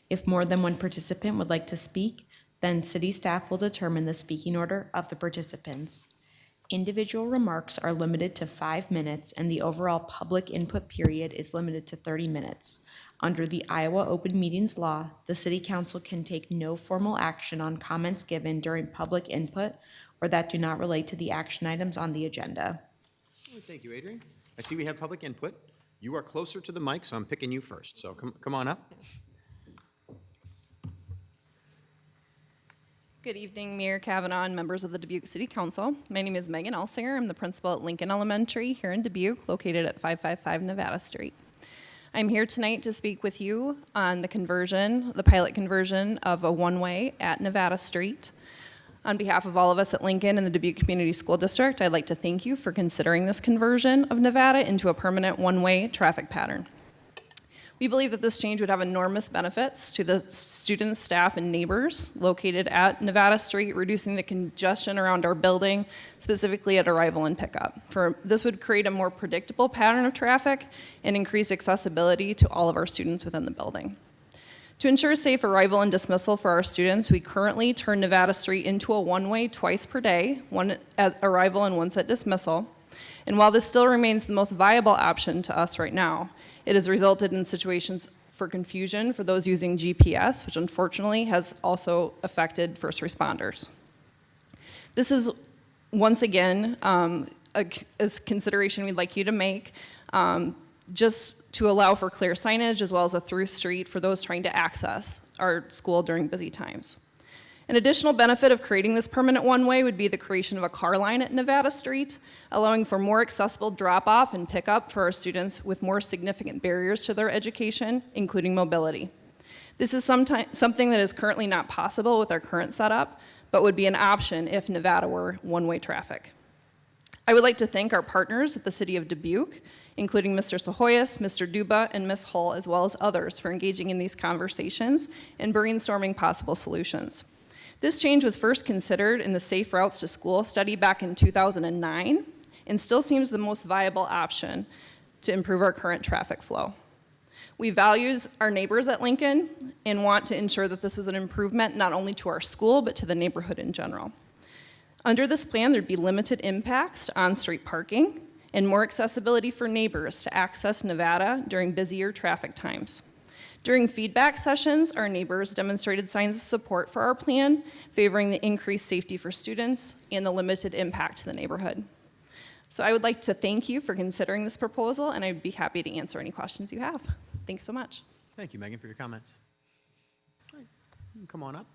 If more than one participant would like to speak, then city staff will determine the speaking order of the participants. Individual remarks are limited to 5 minutes, and the overall public input period is limited to 30 minutes. Under the Iowa Open Meetings Law, the City Council can take no formal action on comments given during public input or that do not relate to the action items on the agenda. Thank you, Adrian. I see we have public input. You are closer to the mic, so I'm picking you first. So come on up. Good evening, Mayor Kavanaugh and members of the Dubuque City Council. My name is Megan Elsinger. I'm the principal at Lincoln Elementary here in Dubuque, located at 555 Nevada Street. I'm here tonight to speak with you on the pilot conversion of a one-way at Nevada Street. On behalf of all of us at Lincoln and the Dubuque Community School District, I'd like to thank you for considering this conversion of Nevada into a permanent one-way traffic pattern. We believe that this change would have enormous benefits to the students, staff, and neighbors located at Nevada Street, reducing the congestion around our building, specifically at arrival and pickup. This would create a more predictable pattern of traffic and increase accessibility to all of our students within the building. To ensure safe arrival and dismissal for our students, we currently turn Nevada Street into a one-way twice per day, one at arrival and once at dismissal. And while this still remains the most viable option to us right now, it has resulted in situations for confusion for those using GPS, which unfortunately has also affected first responders. This is, once again, a consideration we'd like you to make, just to allow for clear signage as well as a through street for those trying to access our school during busy times. An additional benefit of creating this permanent one-way would be the creation of a car line at Nevada Street, allowing for more accessible drop-off and pickup for our students with more significant barriers to their education, including mobility. This is something that is currently not possible with our current setup, but would be an option if Nevada were one-way traffic. I would like to thank our partners at the City of Dubuque, including Mr. Sahoyas, Mr. Duba, and Ms. Hull, as well as others for engaging in these conversations and brainstorming possible solutions. This change was first considered in the Safe Routes to School study back in 2009 and still seems the most viable option to improve our current traffic flow. We value our neighbors at Lincoln and want to ensure that this was an improvement not only to our school, but to the neighborhood in general. Under this plan, there'd be limited impacts to on-street parking and more accessibility for neighbors to access Nevada during busier traffic times. During feedback sessions, our neighbors demonstrated signs of support for our plan, favoring the increased safety for students and the limited impact to the neighborhood. So I would like to thank you for considering this proposal, and I'd be happy to answer any questions you have. Thanks so much. Thank you, Megan, for your comments. All right, you can come on up.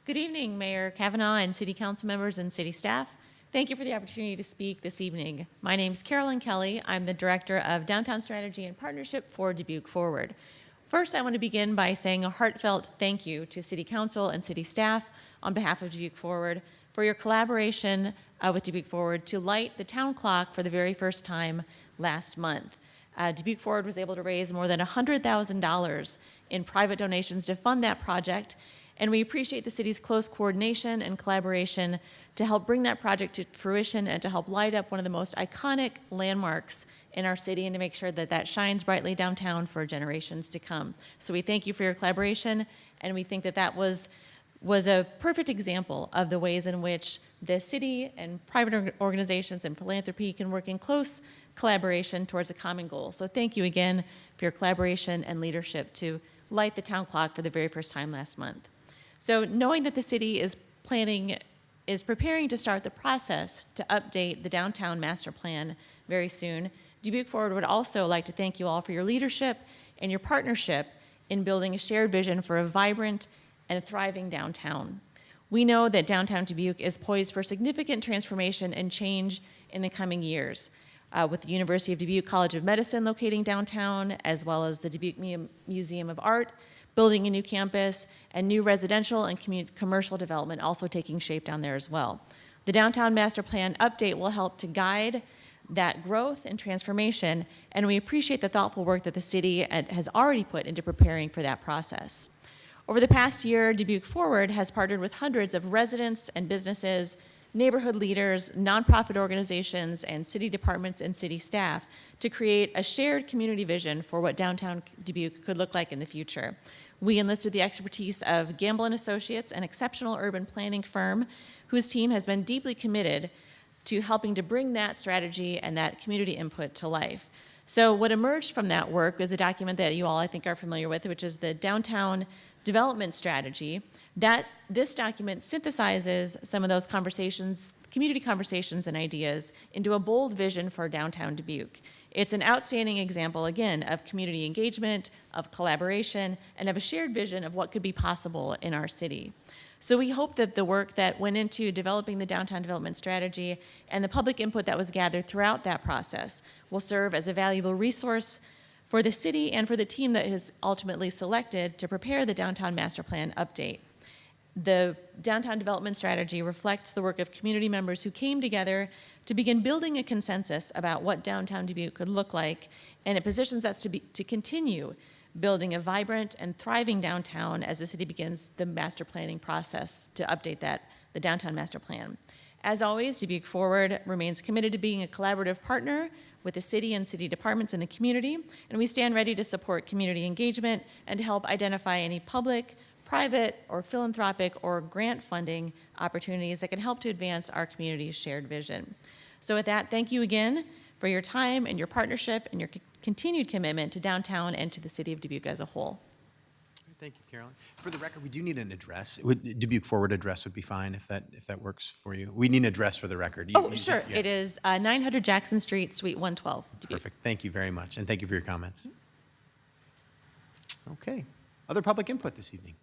Good evening, Mayor Kavanaugh and City Council members and city staff. Thank you for the opportunity to speak this evening. My name is Carolyn Kelly. I'm the Director of Downtown Strategy and Partnership for Dubuque Forward. First, I want to begin by saying a heartfelt thank you to City Council and city staff on behalf of Dubuque Forward for your collaboration with Dubuque Forward to light the town clock for the very first time last month. Dubuque Forward was able to raise more than $100,000 in private donations to fund that project, and we appreciate the city's close coordination and collaboration to help bring that project to fruition and to help light up one of the most iconic landmarks in our city and to make sure that that shines brightly downtown for generations to come. So we thank you for your collaboration, and we think that that was a perfect example of the ways in which the city and private organizations and philanthropy can work in close collaboration towards a common goal. So thank you again for your collaboration and leadership to light the town clock for the very first time last month. So knowing that the city is preparing to start the process to update the downtown master plan very soon, Dubuque Forward would also like to thank you all for your leadership and your partnership in building a shared vision for a vibrant and thriving downtown. We know that downtown Dubuque is poised for significant transformation and change in the coming years, with the University of Dubuque College of Medicine locating downtown, as well as the Dubuque Museum of Art, building a new campus, and new residential and commercial development also taking shape down there as well. The Downtown Master Plan update will help to guide that growth and transformation, and we appreciate the thoughtful work that the city has already put into preparing for that process. Over the past year, Dubuque Forward has partnered with hundreds of residents and businesses, neighborhood leaders, nonprofit organizations, and city departments and city staff to create a shared community vision for what downtown Dubuque could look like in the future. We enlisted the expertise of Gamble & Associates, an exceptional urban planning firm whose team has been deeply committed to helping to bring that strategy and that community input to life. So what emerged from that work is a document that you all, I think, are familiar with, which is the Downtown Development Strategy. This document synthesizes some of those conversations, community conversations and ideas into a bold vision for downtown Dubuque. It's an outstanding example, again, of community engagement, of collaboration, and of a shared vision of what could be possible in our city. So we hope that the work that went into developing the downtown development strategy and the public input that was gathered throughout that process will serve as a valuable resource for the city and for the team that is ultimately selected to prepare the Downtown Master Plan update. The Downtown Development Strategy reflects the work of community members who came together to begin building a consensus about what downtown Dubuque could look like, and it positions us to continue building a vibrant and thriving downtown as the city begins the master planning process to update the Downtown Master Plan. As always, Dubuque Forward remains committed to being a collaborative partner with the city and city departments in the community, and we stand ready to support community engagement and to help identify any public, private, or philanthropic or grant funding opportunities that can help to advance our community's shared vision. So with that, thank you again for your time and your partnership and your continued commitment to downtown and to the city of Dubuque as a whole. Thank you, Carolyn. For the record, we do need an address. Dubuque Forward address would be fine if that works for you. We need an address for the record. Sure. Yeah. It is 900 Jackson Street, Suite 112, Dubuque. Perfect. Thank you very much, and thank you for your comments. Okay. Other public input this evening?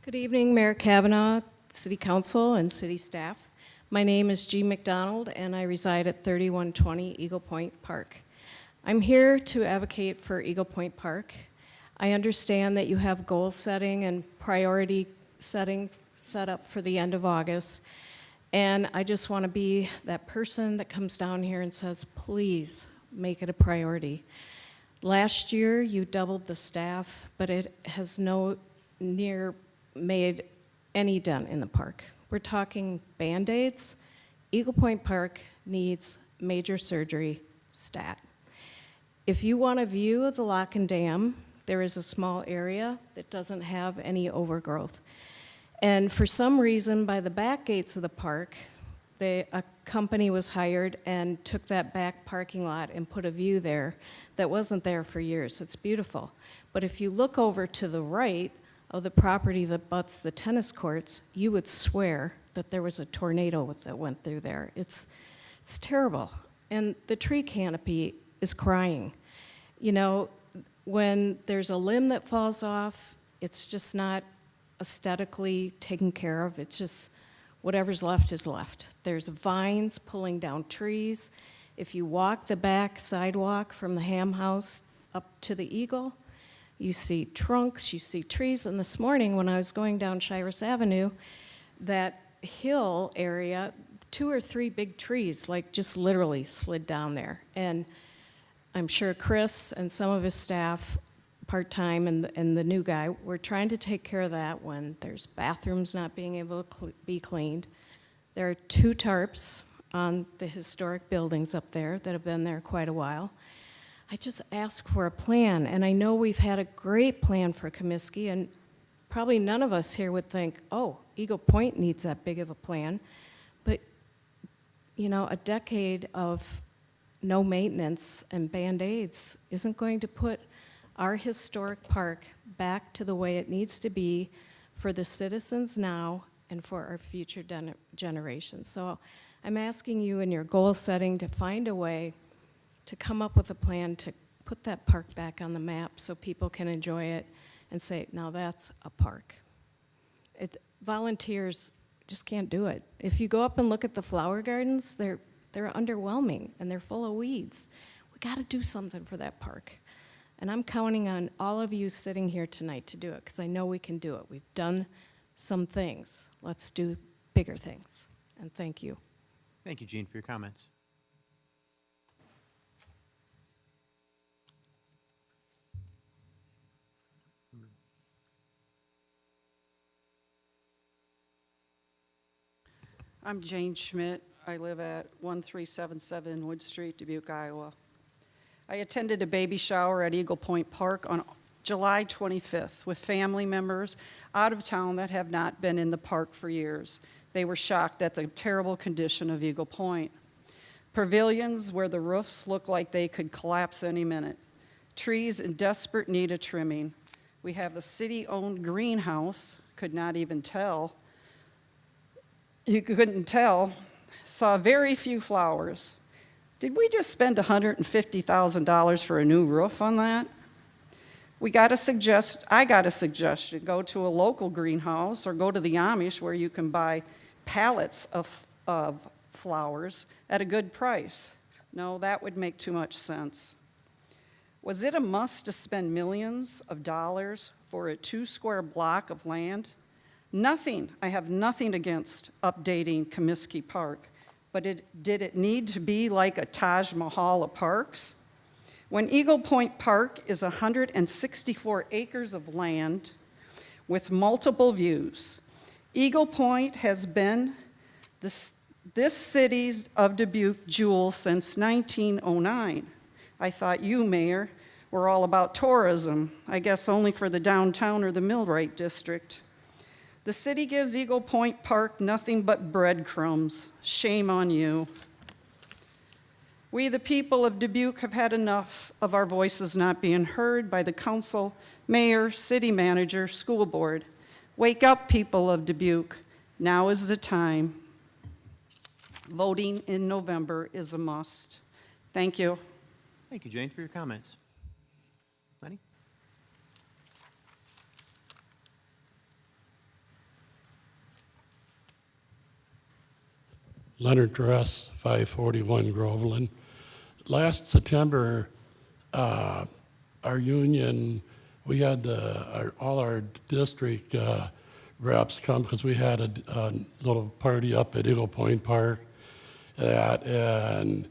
Good evening, Mayor Kavanaugh, City Council, and City staff. My name is Jean McDonald, and I reside at 3120 Eagle Point Park. I'm here to advocate for Eagle Point Park. I understand that you have goal setting and priority setting set up for the end of August. And I just want to be that person that comes down here and says, please make it a priority. Last year, you doubled the staff, but it has no near made any dent in the park. We're talking Band-Aids. Eagle Point Park needs major surgery stat. If you want a view of the lock and dam, there is a small area that doesn't have any overgrowth. And for some reason, by the back gates of the park, a company was hired and took that back parking lot and put a view there that wasn't there for years. It's beautiful. But if you look over to the right of the property that butts the tennis courts, you would swear that there was a tornado that went through there. It's terrible. And the tree canopy is crying. You know, when there's a limb that falls off, it's just not aesthetically taken care of. It's just whatever's left is left. There's vines pulling down trees. If you walk the back sidewalk from the Ham House up to the Eagle, you see trunks, you see trees. And this morning when I was going down Shiras Avenue, that hill area, 2 or 3 big trees, like just literally slid down there. And I'm sure Chris and some of his staff, part-time, and the new guy, were trying to take care of that when there's bathrooms not being able to be cleaned. There are 2 tarps on the historic buildings up there that have been there quite a while. I just ask for a plan, and I know we've had a great plan for Comiskey, and probably none of us here would think, oh, Eagle Point needs that big of a plan. But, you know, a decade of no maintenance and Band-Aids isn't going to put our historic park back to the way it needs to be for the citizens now and for our future generations. So I'm asking you in your goal setting to find a way to come up with a plan to put that park back on the map so people can enjoy it and say, now that's a park. Volunteers just can't do it. If you go up and look at the flower gardens, they're underwhelming and they're full of weeds. We got to do something for that park. And I'm counting on all of you sitting here tonight to do it, because I know we can do it. We've done some things. Let's do bigger things. And thank you. Thank you, Jean, for your comments. I'm Jane Schmidt. I live at 1377 Wood Street, Dubuque, Iowa. I attended a baby shower at Eagle Point Park on July 25th with family members out of town that have not been in the park for years. They were shocked at the terrible condition of Eagle Point. Pavilions where the roofs look like they could collapse any minute. Trees in desperate need of trimming. We have a city-owned greenhouse, could not even tell. You couldn't tell. Saw very few flowers. Did we just spend $150,000 for a new roof on that? I got a suggestion. Go to a local greenhouse or go to the Amish where you can buy pallets of flowers at a good price. No, that would make too much sense. Was it a must to spend millions of dollars for a 2-square block of land? Nothing. I have nothing against updating Comiskey Park. But did it need to be like a Taj Mahal of parks? When Eagle Point Park is 164 acres of land with multiple views, Eagle Point has been this city's of Dubuque jewel since 1909. I thought you, Mayor, were all about tourism, I guess only for the downtown or the Millwright district. The city gives Eagle Point Park nothing but breadcrumbs. Shame on you. We, the people of Dubuque, have had enough of our voices not being heard by the council, mayor, city manager, school board. Wake up, people of Dubuque. Now is the time. Voting in November is a must. Thank you. Thank you, Jane, for your comments. Lenny? Leonard Dress, 541 Groveland. Last September, our union, we had all our district reps come because we had a little party up at Eagle Point Park, and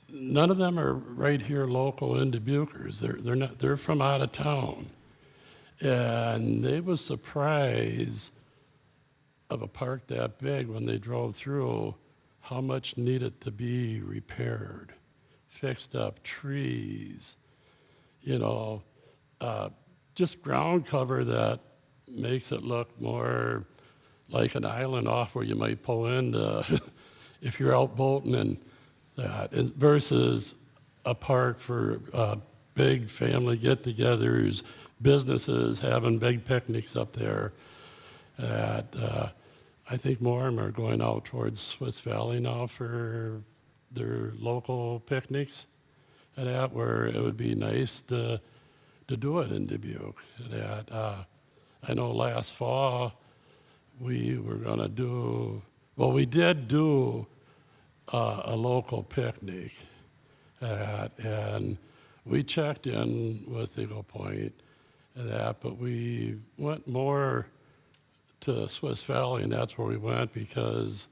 none of them are right here local in Dubuquers. They're not. They're from out of town, and they was surprised of a park that big when they drove through how much needed to be repaired, fixed up, trees, just ground cover that makes it look more like an island off where you might pull into if you're out boating and that, versus a park for big family get-togethers, businesses having big picnics up there. I think more of them are going out towards Swiss Valley now for their local picnics, and that where it would be nice to do it in Dubuque. I know last fall we were going to do, well, we did do a local picnic, and we checked in with Eagle Point and that, but we went more to Swiss Valley, and that's where we went because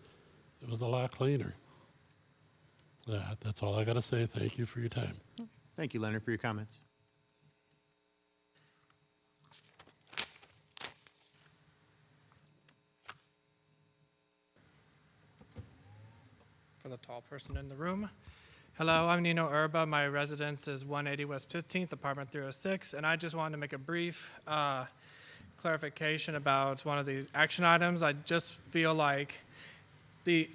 it was a lot cleaner. That's all I got to say. Thank you for your time. Thank you, Leonard, for your comments. For the tall person in the room. Hello, I'm Nino Urba. My residence is 180 West 15th, apartment 306, and I just wanted to make a brief clarification about one of the action items. I just feel like the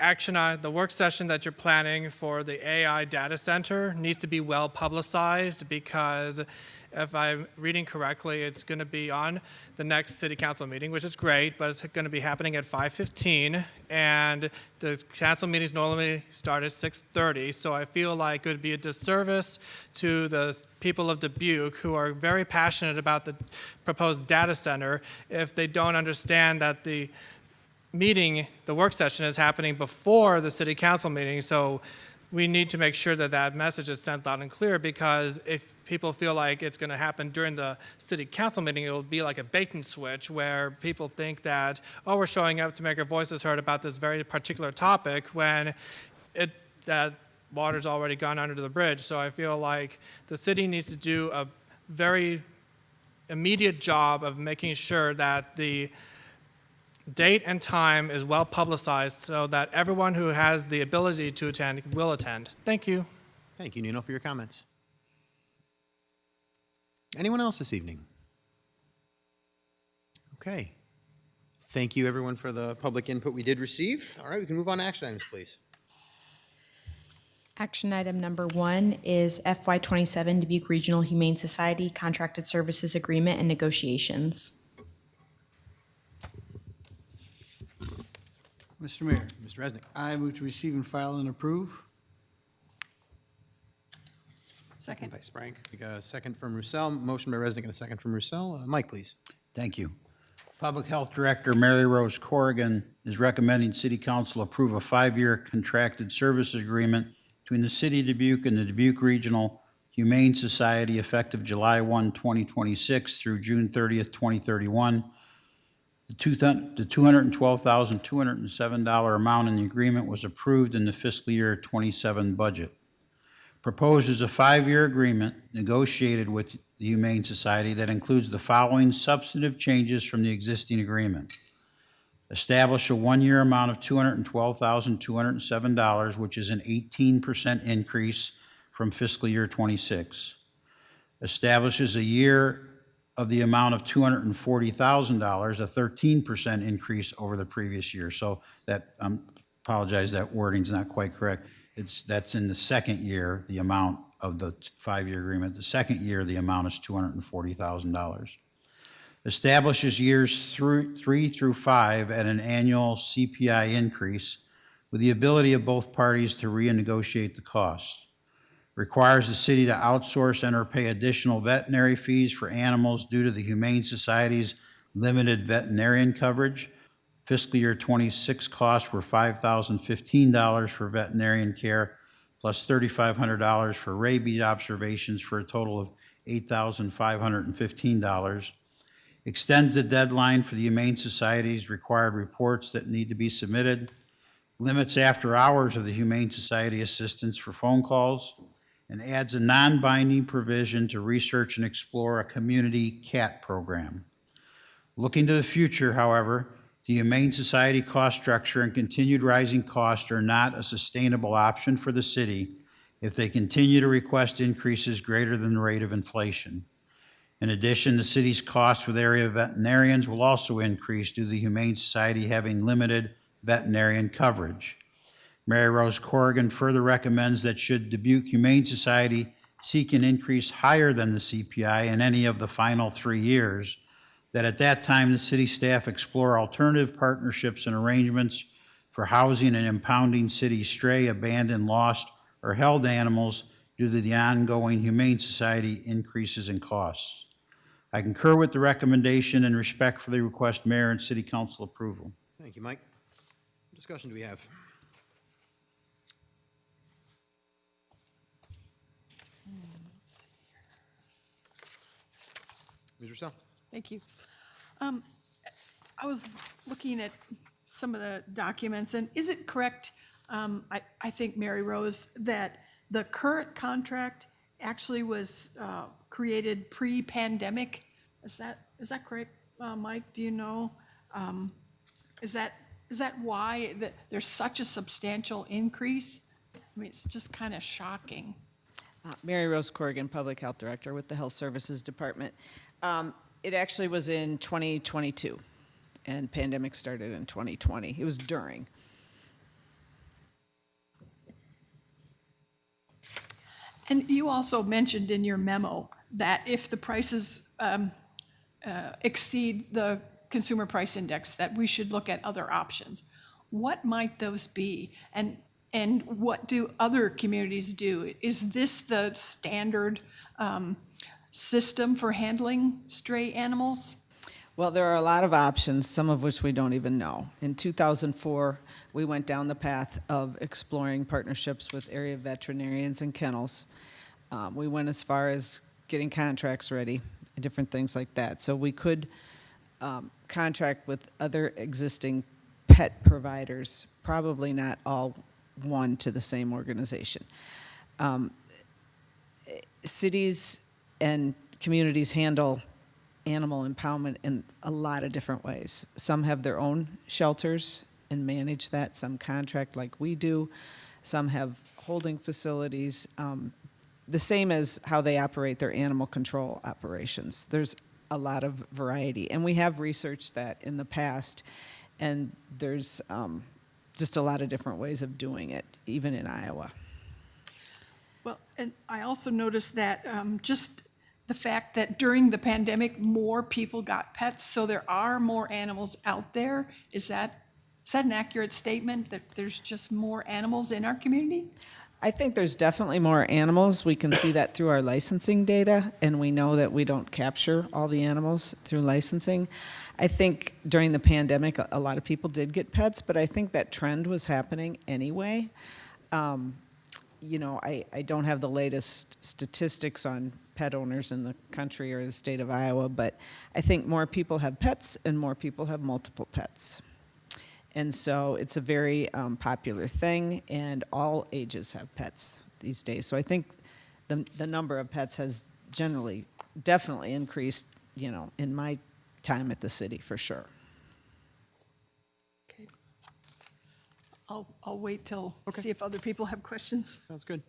work session that you're planning for the AI data center needs to be well publicized, because if I'm reading correctly, it's going to be on the next city council meeting, which is great, but it's going to be happening at 5:15, and the council meetings normally start at 6:30, so I feel like it would be a disservice to the people of Dubuque who are very passionate about the proposed data center if they don't understand that the work session is happening before the city council meeting. So we need to make sure that that message is sent loud and clear, because if people feel like it's going to happen during the city council meeting, it will be like a bait and switch where people think that, oh, we're showing up to make our voices heard about this very particular topic when that water's already gone under the bridge. So I feel like the city needs to do a very immediate job of making sure that the date and time is well publicized so that everyone who has the ability to attend will attend. Thank you. Thank you, Nino, for your comments. Anyone else this evening? Okay. Thank you, everyone, for the public input we did receive. All right, we can move on to action items, please. Action item number 1 is FY27 Dubuque Regional Humane Society Contracted Services Agreement and Negotiations. Mr. Mayor. Mr. Resnick. I move to receive and file and approve. Second by Sprague. We got a second from Roussel. Motion by Resnick and a second from Roussel. Mike, please. Thank you. Public Health Director Mary Rose Corrigan is recommending City Council approve a 5-year contracted services agreement between the City of Dubuque and the Dubuque Regional Humane Society effective July 1, 2026 through June 30th, 2031. The $212,207 amount in the agreement was approved in the fiscal year 27 budget. Proposed is a 5-year agreement negotiated with the Humane Society that includes the following substantive changes from the existing agreement. Establish a 1-year amount of $212,207, which is an 18% increase from fiscal year 26. Establishes a year of the amount of $240,000, a 13% increase over the previous year. So that, apologize, that wording's not quite correct. That's in the second year, the amount of the 5-year agreement. The second year, the amount is $240,000. Establishes years 3 through 5 at an annual CPI increase with the ability of both parties to renegotiate the cost. Requires the city to outsource and or pay additional veterinary fees for animals due to the Humane Society's limited veterinarian coverage. Fiscal year 26 costs were $5,015 for veterinarian care, plus $3,500 for rabies observations for a total of $8,515. Extends the deadline for the Humane Society's required reports that need to be submitted. Limits after hours of the Humane Society assistance for phone calls, and adds a non-binding provision to research and explore a community cat program. Looking to the future, however, the Humane Society cost structure and continued rising costs are not a sustainable option for the city if they continue to request increases greater than the rate of inflation. In addition, the city's costs with area veterinarians will also increase due to the Humane Society having limited veterinarian coverage. Mary Rose Corrigan further recommends that should Dubuque Humane Society seek an increase higher than the CPI in any of the final 3 years, that at that time the city staff explore alternative partnerships and arrangements for housing and impounding city stray, abandoned, lost, or held animals due to the ongoing Humane Society increases in costs. I concur with the recommendation and respectfully request Mayor and City Council approval. Thank you, Mike. What discussion do we have? Ms. Russell? Thank you. I was looking at some of the documents, and is it correct, I think, Mary Rose, that the current contract actually was created pre-pandemic? Is that correct, Mike? Do you know? Is that why there's such a substantial increase? I mean, it's just kind of shocking. Mary Rose Corrigan, Public Health Director with the Health Services Department. It actually was in 2022, and pandemic started in 2020. It was during. And you also mentioned in your memo that if the prices exceed the consumer price index, that we should look at other options. What might those be? And what do other communities do? Is this the standard system for handling stray animals? Well, there are a lot of options, some of which we don't even know. In 2004, we went down the path of exploring partnerships with area veterinarians and kennels. We went as far as getting contracts ready, different things like that. So we could contract with other existing pet providers, probably not all one to the same organization. Cities and communities handle animal impoundment in a lot of different ways. Some have their own shelters and manage that. Some contract like we do. Some have holding facilities. The same as how they operate their animal control operations. There's a lot of variety. And we have researched that in the past. And there's just a lot of different ways of doing it, even in Iowa. Well, and I also noticed that just the fact that during the pandemic, more people got pets, so there are more animals out there. Is that an accurate statement, that there's just more animals in our community? I think there's definitely more animals. We can see that through our licensing data, and we know that we don't capture all the animals through licensing. I think during the pandemic, a lot of people did get pets, but I think that trend was happening anyway. You know, I don't have the latest statistics on pet owners in the country or the state of Iowa, but I think more people have pets and more people have multiple pets. And so it's a very popular thing, and all ages have pets these days. So I think the number of pets has definitely increased, you know, in my time at the city, for sure. Okay. I'll wait till, see if other people have questions. Sounds good.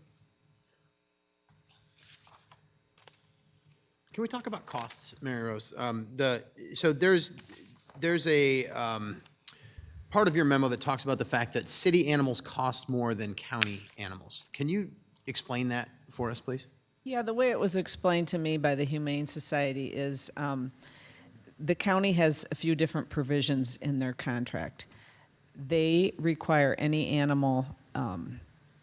Can we talk about costs, Mary Rose? So there's a part of your memo that talks about the fact that city animals cost more than county animals. Can you explain that for us, please? Yeah, the way it was explained to me by the Humane Society is the county has a few different provisions in their contract. They require any animal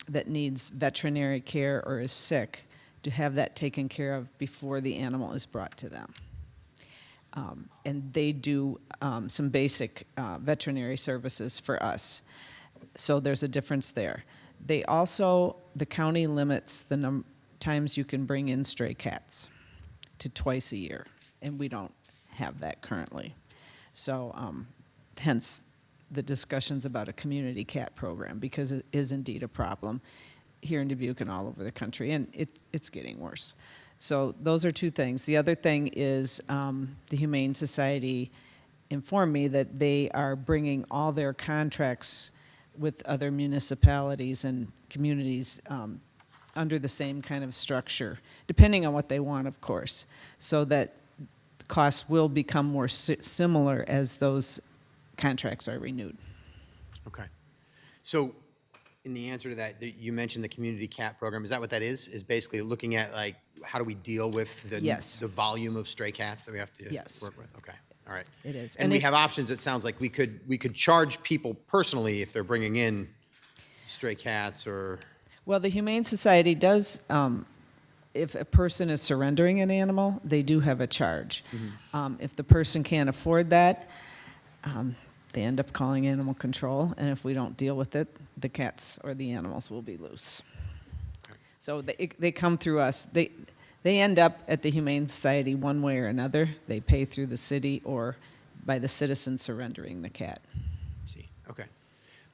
that needs veterinary care or is sick to have that taken care of before the animal is brought to them. And they do some basic veterinary services for us. So there's a difference there. They also, the county limits the times you can bring in stray cats to twice a year, and we don't have that currently. So hence the discussions about a community cat program, because it is indeed a problem here in Dubuque and all over the country, and it's getting worse. So those are two things. The other thing is the Humane Society informed me that they are bringing all their contracts with other municipalities and communities under the same kind of structure, depending on what they want, of course, so that costs will become more similar as those contracts are renewed. Okay. So in the answer to that, you mentioned the community cat program. Is that what that is? Is basically looking at like, how do we deal with the, Yes. the volume of stray cats that we have to Yes. work with? Okay. All right. It is. And And we if- have options. It sounds like we could charge people personally if they're bringing in stray cats or. Well, the Humane Society does, if a person is surrendering an animal, they do have a charge. If the person can't afford that, they end up calling animal control, and if we don't deal with it, the cats or the animals will be loose. So they come through us. They end up at the Humane Society one way or another. They pay through the city or by the citizen surrendering the cat. See, okay.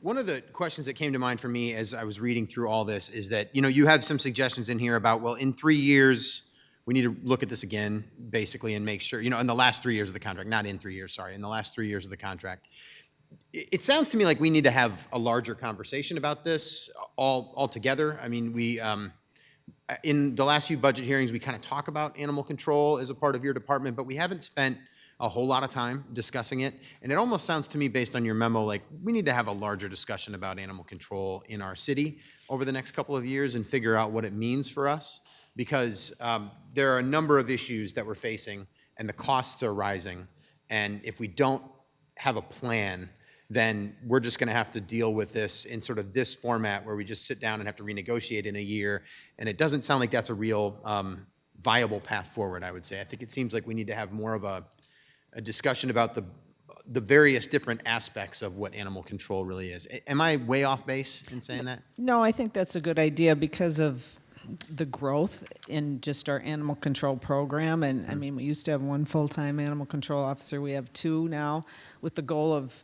One of the questions that came to mind for me as I was reading through all this is that, you have some suggestions in here about, well, in 3 years, we need to look at this again, basically, and make sure, in the last 3 years of the contract, not in 3 years, sorry, in the last 3 years of the contract. It sounds to me like we need to have a larger conversation about this all together. I mean, in the last few budget hearings, we kind of talk about animal control as a part of your department, but we haven't spent a whole lot of time discussing it. And it almost sounds to me, based on your memo, like we need to have a larger discussion about animal control in our city over the next couple of years and figure out what it means for us. Because there are a number of issues that we're facing and the costs are rising. And if we don't have a plan, then we're just going to have to deal with this in sort of this format where we just sit down and have to renegotiate in a year. And it doesn't sound like that's a real viable path forward, I would say. I think it seems like we need to have more of a discussion about the various different aspects of what animal control really is. Am I way off base in saying that? No, I think that's a good idea because of the growth in just our animal control program. And I mean, we used to have one full-time animal control officer. We have two now, with the goal of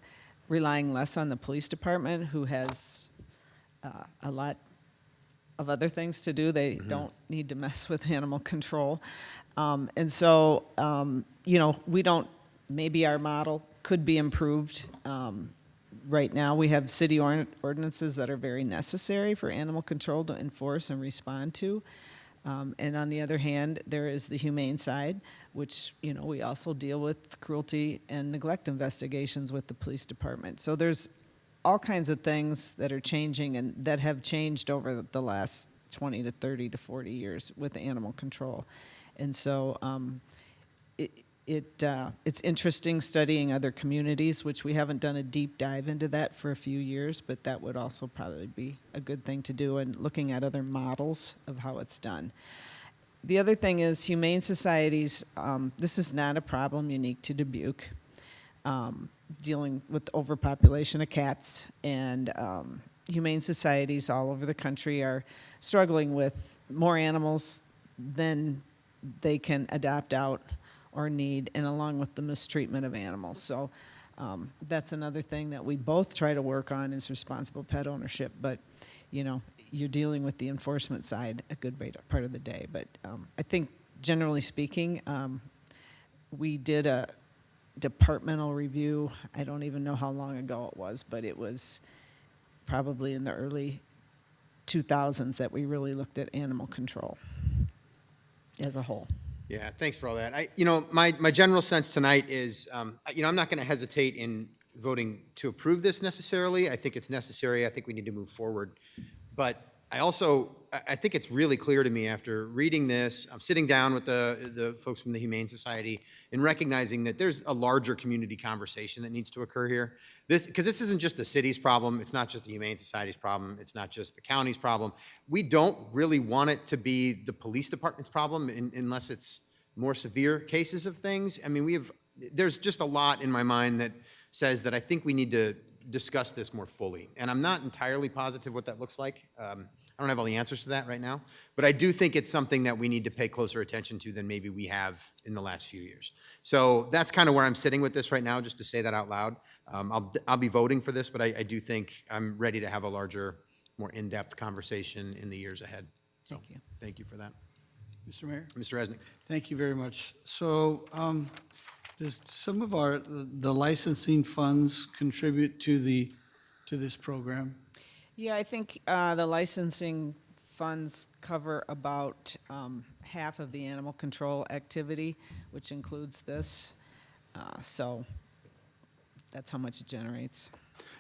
relying less on the police department, who has a lot of other things to do. They don't need to mess with animal control. And so, we don't, maybe our model could be improved. Right now, we have city ordinances that are very necessary for animal control to enforce and respond to. And on the other hand, there is the humane side, which, we also deal with cruelty and neglect investigations with the police department. So there's all kinds of things that are changing and that have changed over the last 20 to 30 to 40 years with animal control. And so it's interesting studying other communities, which we haven't done a deep dive into that for a few years, but that would also probably be a good thing to do, and looking at other models of how it's done. The other thing is humane societies, this is not a problem unique to Dubuque, dealing with overpopulation of cats, and humane societies all over the country are struggling with more animals than they can adopt out or need, and along with the mistreatment of animals. So that's another thing that we both try to work on, is responsible pet ownership. But, you're dealing with the enforcement side a good part of the day. But I think, generally speaking, we did a departmental review. I don't even know how long ago it was, but it was probably in the early 2000s that we really looked at animal control as a whole. Yeah, thanks for all that. My general sense tonight is, I'm not going to hesitate in voting to approve this necessarily. I think it's necessary. I think we need to move forward. But I think it's really clear to me after reading this, I'm sitting down with the folks from the Humane Society and recognizing that there's a larger community conversation that needs to occur here. Because this isn't just the city's problem. It's not just the Humane Society's problem. It's not just the county's problem. We don't really want it to be the police department's problem unless it's more severe cases of things. I mean, there's just a lot in my mind that says that I think we need to discuss this more fully. And I'm not entirely positive what that looks like. I don't have all the answers to that right now, but I do think it's something that we need to pay closer attention to than maybe we have in the last few years. So that's kind of where I'm sitting with this right now, just to say that out loud. I'll be voting for this, but I do think I'm ready to have a larger, more in-depth conversation in the years ahead. So, Thank you. Thank you for that. Mr. Mayor? Mr. Resnick. Thank you very much. So, does some of the licensing funds contribute to this program? Yeah, I think the licensing funds cover about half of the animal control activity, which includes this. So that's how much it generates.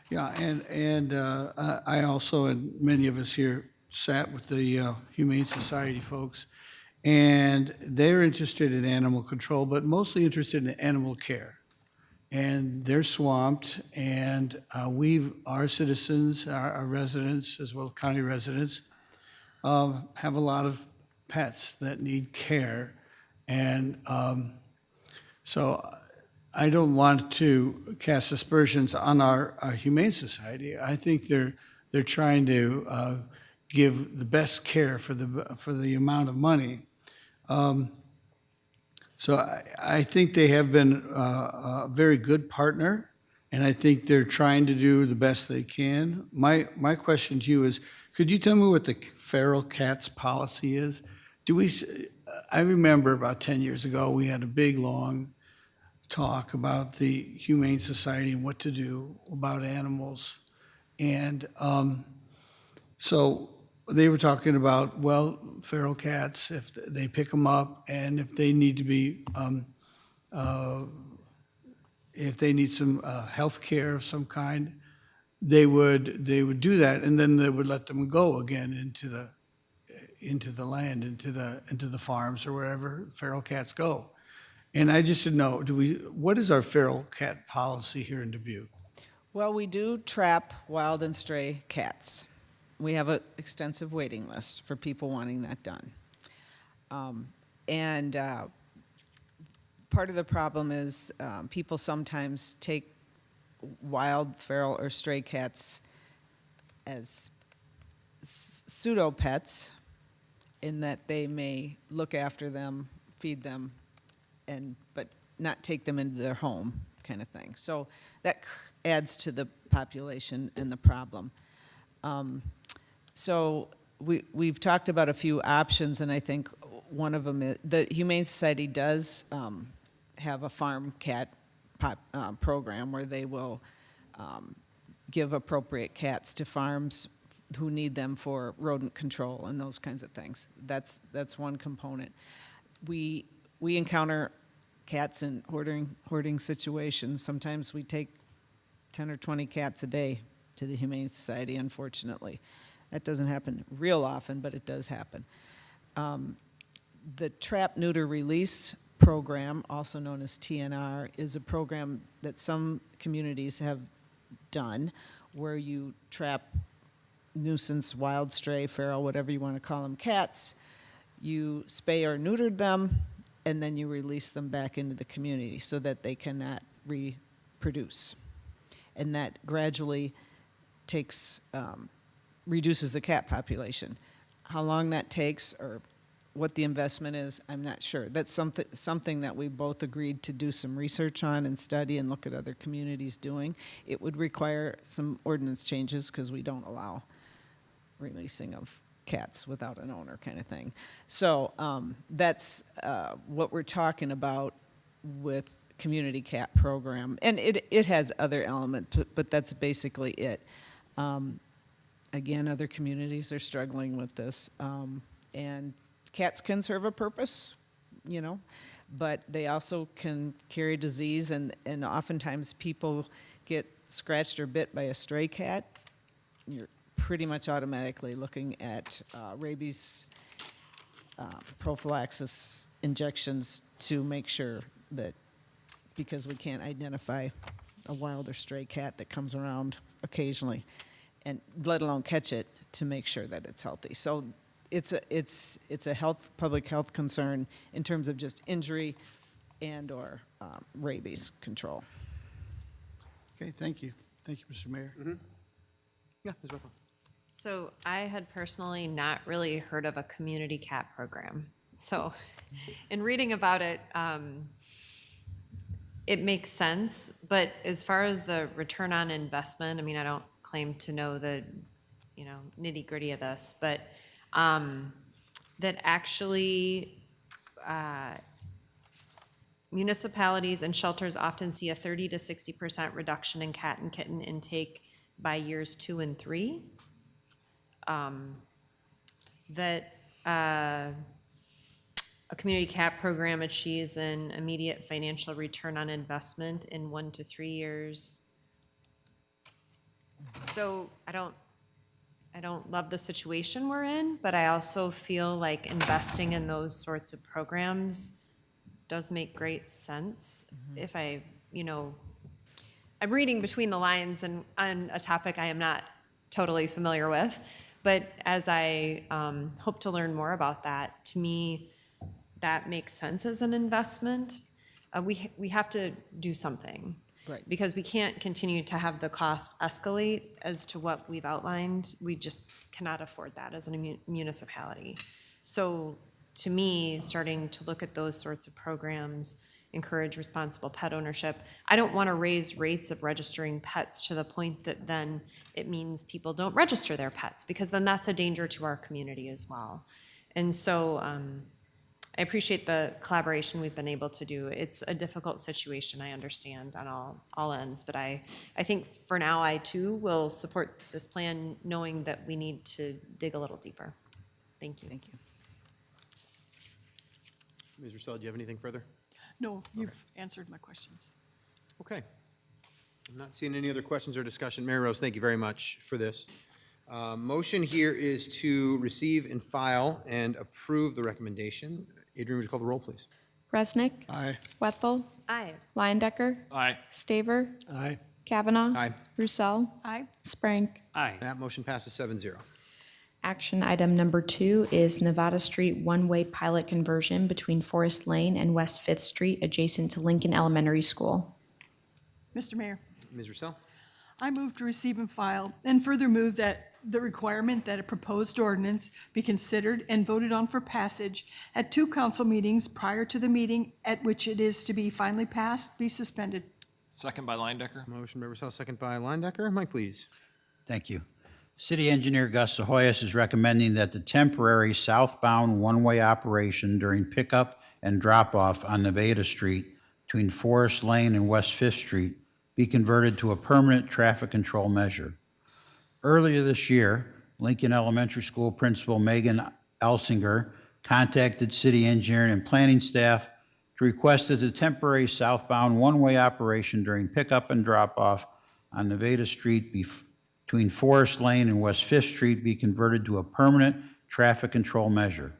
Yeah, and I also, and many of us here, sat with the Humane Society folks, and they're interested in animal control, but mostly interested in animal care. And they're swamped, and our citizens, our residents, as well as county residents, have a lot of pets that need care. And so I don't want to cast aspersions on our Humane Society. I think they're trying to give the best care for the amount of money. So I think they have been a very good partner, and I think they're trying to do the best they can. My question to you is, could you tell me what the feral cats policy is? I remember about 10 years ago, we had a big, long talk about the Humane Society and what to do about animals. And so they were talking about, well, feral cats, if they pick them up and if they need to be, if they need some health care of some kind, they would do that, and then they would let them go again into the land, into the farms or wherever feral cats go. And I just didn't know, what is our feral cat policy here in Dubuque? Well, we do trap wild and stray cats. We have an extensive waiting list for people wanting that done. And part of the problem is people sometimes take wild, feral, or stray cats as pseudo pets, in that they may look after them, feed them, but not take them into their home, kind of thing. So that adds to the population and the problem. So we've talked about a few options, and I think one of them is, the Humane Society does have a farm cat program where they will give appropriate cats to farms who need them for rodent control and those kinds of things. That's one component. We encounter cats in hoarding situations. Sometimes we take 10 or 20 cats a day to the Humane Society, unfortunately. That doesn't happen real often, but it does happen. The Trap, Neuter, Release program, also known as TNR, is a program that some communities have done where you trap nuisance, wild, stray, feral, whatever you want to call them, cats. You spay or neutered them, and then you release them back into the community so that they cannot reproduce. And that gradually reduces the cat population. How long that takes or what the investment is, I'm not sure. That's something that we both agreed to do some research on and study and look at other communities doing. It would require some ordinance changes because we don't allow releasing of cats without an owner, kind of thing. So that's what we're talking about with community cat program. And it has other elements, but that's basically it. Again, other communities are struggling with this. And cats can serve a purpose, but they also can carry disease, and oftentimes people get scratched or bit by a stray cat. You're pretty much automatically looking at rabies prophylaxis injections to make sure that, because we can't identify a wild or stray cat that comes around occasionally, and let alone catch it, to make sure that it's healthy. So it's a public health concern in terms of just injury and or rabies control. Okay, thank you. Thank you, Mr. Mayor. Yeah, Ms. Bethel. So I had personally not really heard of a community cap program. So in reading about it, it makes sense. But as far as the return on investment, I mean, I don't claim to know the, nitty gritty of this, but that actually municipalities and shelters often see a 30 to 60% reduction in cat and kitten intake by years 2 and 3. That a community cap program achieves an immediate financial return on investment in 1 to 3 years. So I don't love the situation we're in, but I also feel like investing in those sorts of programs does make great sense. If I'm reading between the lines and on a topic I am not totally familiar with, but as I hope to learn more about that, to me, that makes sense as an investment. We have to do something. Right. Because we can't continue to have the cost escalate as to what we've outlined. We just cannot afford that as a municipality. So to me, starting to look at those sorts of programs, encourage responsible pet ownership. I don't want to raise rates of registering pets to the point that then it means people don't register their pets, because then that's a danger to our community as well. And so I appreciate the collaboration we've been able to do. It's a difficult situation, I understand, on all ends, but I think for now, I too will support this plan, knowing that we need to dig a little deeper. Thank you. Thank you. Ms. Russell, do you have anything further? No, you've answered my questions. Okay. I'm not seeing any other questions or discussion. Mary Rose, thank you very much for this. Motion here is to receive and file and approve the recommendation. Adrian, would you call the roll, please? Resnick. Aye. Wethel. Aye. Leindecker. Aye. Staver. Aye. Kavanaugh. Aye. Roussel. Aye. Sprank. Aye. That motion passes 7-0. Action item number 2 is Nevada Street one-way pilot conversion between Forest Lane and West 5th Street adjacent to Lincoln Elementary School. Mr. Mayor, Ms. Russell? I move to receive and file, and further move that the requirement that a proposed ordinance be considered and voted on for passage at 2 council meetings prior to the meeting at which it is to be finally passed be suspended. Second by Leindecker. Motion by Russell, second by Leindecker. Mike, please. Thank you. City Engineer Gus Sahoyas is recommending that the temporary southbound one-way operation during pickup and drop-off on Nevada Street between Forest Lane and West 5th Street be converted to a permanent traffic control measure. Earlier this year, Lincoln Elementary School Principal Megan Elsinger contacted City Engineering and Planning staff to request that the temporary southbound one-way operation during pickup and drop-off on Nevada Street between Forest Lane and West 5th Street be converted to a permanent traffic control measure.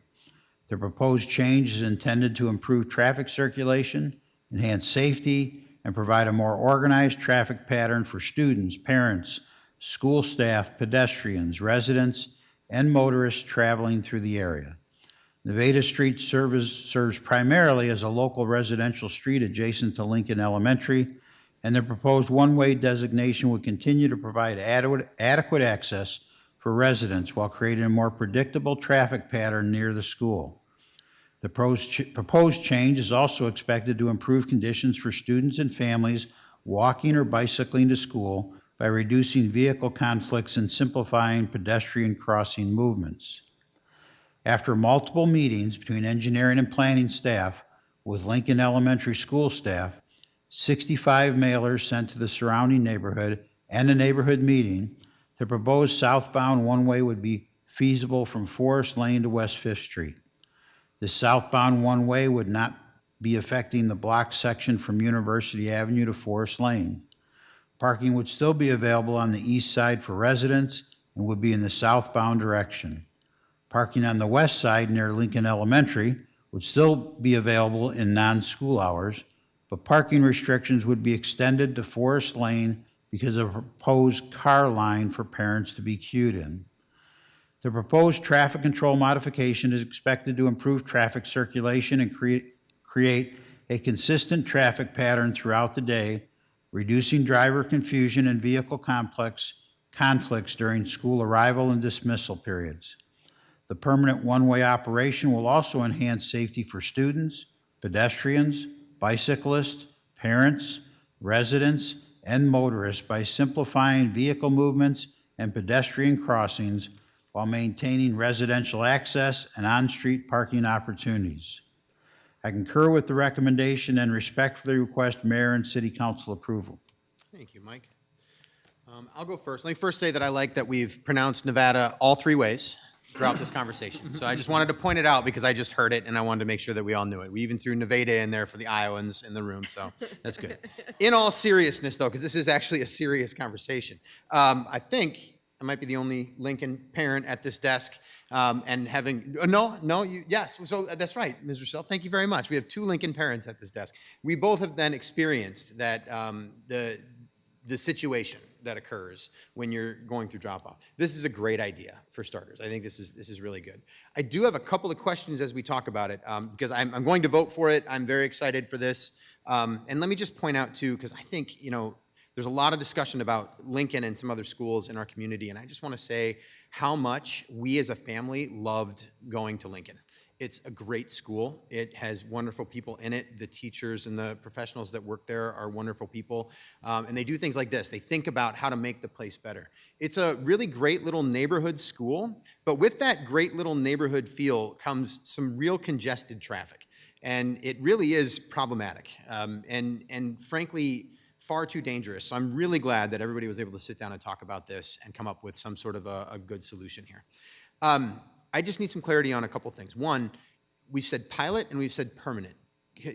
The proposed change is intended to improve traffic circulation, enhance safety, and provide a more organized traffic pattern for students, parents, school staff, pedestrians, residents, and motorists traveling through the area. Nevada Street serves primarily as a local residential street adjacent to Lincoln Elementary, and the proposed one-way designation would continue to provide adequate access for residents while creating a more predictable traffic pattern near the school. The proposed change is also expected to improve conditions for students and families walking or bicycling to school by reducing vehicle conflicts and simplifying pedestrian crossing movements. After multiple meetings between engineering and planning staff with Lincoln Elementary School staff, 65 mailers sent to the surrounding neighborhood, and a neighborhood meeting, the proposed southbound one-way would be feasible from Forest Lane to West 5th Street. The southbound one-way would not be affecting the block section from University Avenue to Forest Lane. Parking would still be available on the east side for residents and would be in the southbound direction. Parking on the west side near Lincoln Elementary would still be available in non-school hours, but parking restrictions would be extended to Forest Lane because of a proposed car line for parents to be queued in. The proposed traffic control modification is expected to improve traffic circulation and create a consistent traffic pattern throughout the day reducing driver confusion and vehicle conflicts during school arrival and dismissal periods. The permanent one-way operation will also enhance safety for students, pedestrians, bicyclists, parents, residents, and motorists by simplifying vehicle movements and pedestrian crossings while maintaining residential access and on-street parking opportunities. I concur with the recommendation and respectfully request Mayor and City Council approval. Thank you, Mike. I'll go first. Let me first say that I like that we've pronounced Nevada all three ways throughout this conversation. So I just wanted to point it out because I just heard it and I wanted to make sure that we all knew it. We even threw Nevada in there for the Iowans in the room, so that's good. In all seriousness, though, because this is actually a serious conversation, I think I might be the only Lincoln parent at this desk, and having, yes, so that's right, Ms. Rossell, thank you very much. We have two Lincoln parents at this desk. We both have then experienced that, the situation that occurs when you're going through drop-off. This is a great idea for starters. I think this is really good. I do have a couple of questions as we talk about it, because I'm going to vote for it. I'm very excited for this. And let me just point out too, because I think, there's a lot of discussion about Lincoln and some other schools in our community, and I just want to say how much we as a family loved going to Lincoln. It's a great school. It has wonderful people in it. The teachers and the professionals that work there are wonderful people, and they do things like this. They think about how to make the place better. It's a really great little neighborhood school, but with that great little neighborhood feel comes some real congested traffic, and it really is problematic, and frankly, far too dangerous. So I'm really glad that everybody was able to sit down and talk about this and come up with some sort of a good solution here. I just need some clarity on a couple things. One, we've said pilot and we've said permanent.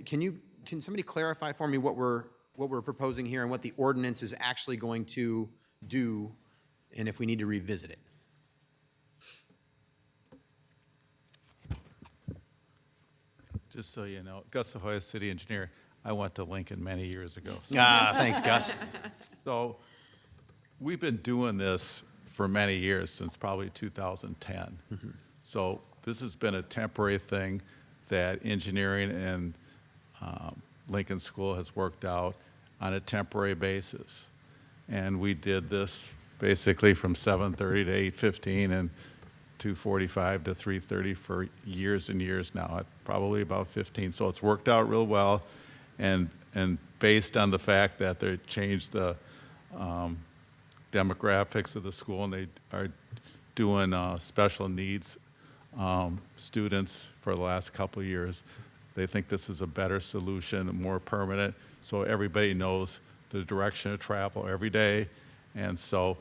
Can somebody clarify for me what we're proposing here and what the ordinance is actually going to do, and if we need to revisit it? Just so you know, Gus Ahoy, city engineer. I went to Lincoln many years ago. Thanks, Gus. So we've been doing this for many years, since probably 2010. Mm-hmm. So this has been a temporary thing that engineering and Lincoln School has worked out on a temporary basis. And we did this basically from 7:30 to 8:15 and 2:45 to 3:30 for years and years now, probably about 15. So it's worked out real well. And based on the fact that they changed the demographics of the school and they are doing special needs students for the last couple of years, they think this is a better solution, more permanent, so everybody knows the direction of travel every day. And so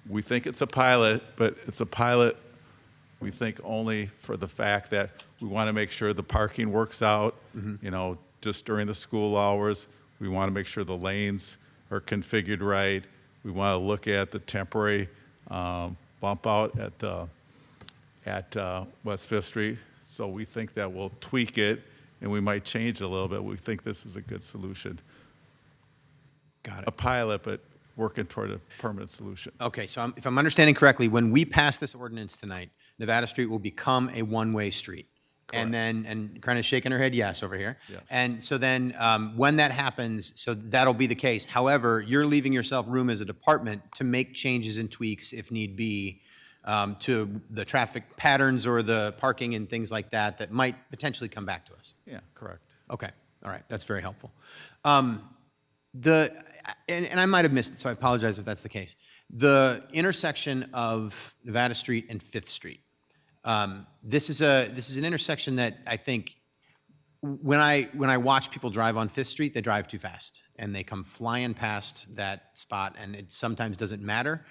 we think it's a pilot, but it's a pilot, we think, only for the fact that we want to make sure the parking works out, just during the school hours. We want to make sure the lanes are configured right. We want to look at the temporary bump out at West Fifth Street. So we think that we'll tweak it, and we might change it a little bit. We think this is a good solution. Got it. A pilot, but working toward a permanent solution. Okay, so if I'm understanding correctly, when we pass this ordinance tonight, Nevada Street will become a one-way street. Correct. And kind of shaking her head yes over here. Yes. And so then when that happens, so that'll be the case. However, you're leaving yourself room as a department to make changes and tweaks if need be to the traffic patterns or the parking and things like that might potentially come back to us. Yeah, correct. Okay, all right, that's very helpful. And I might have missed it, so I apologize if that's the case. The intersection of Nevada Street and Fifth Street. This is an intersection that I think when I watch people drive on Fifth Street, they drive too fast and they come flying past that spot, and it sometimes doesn't matter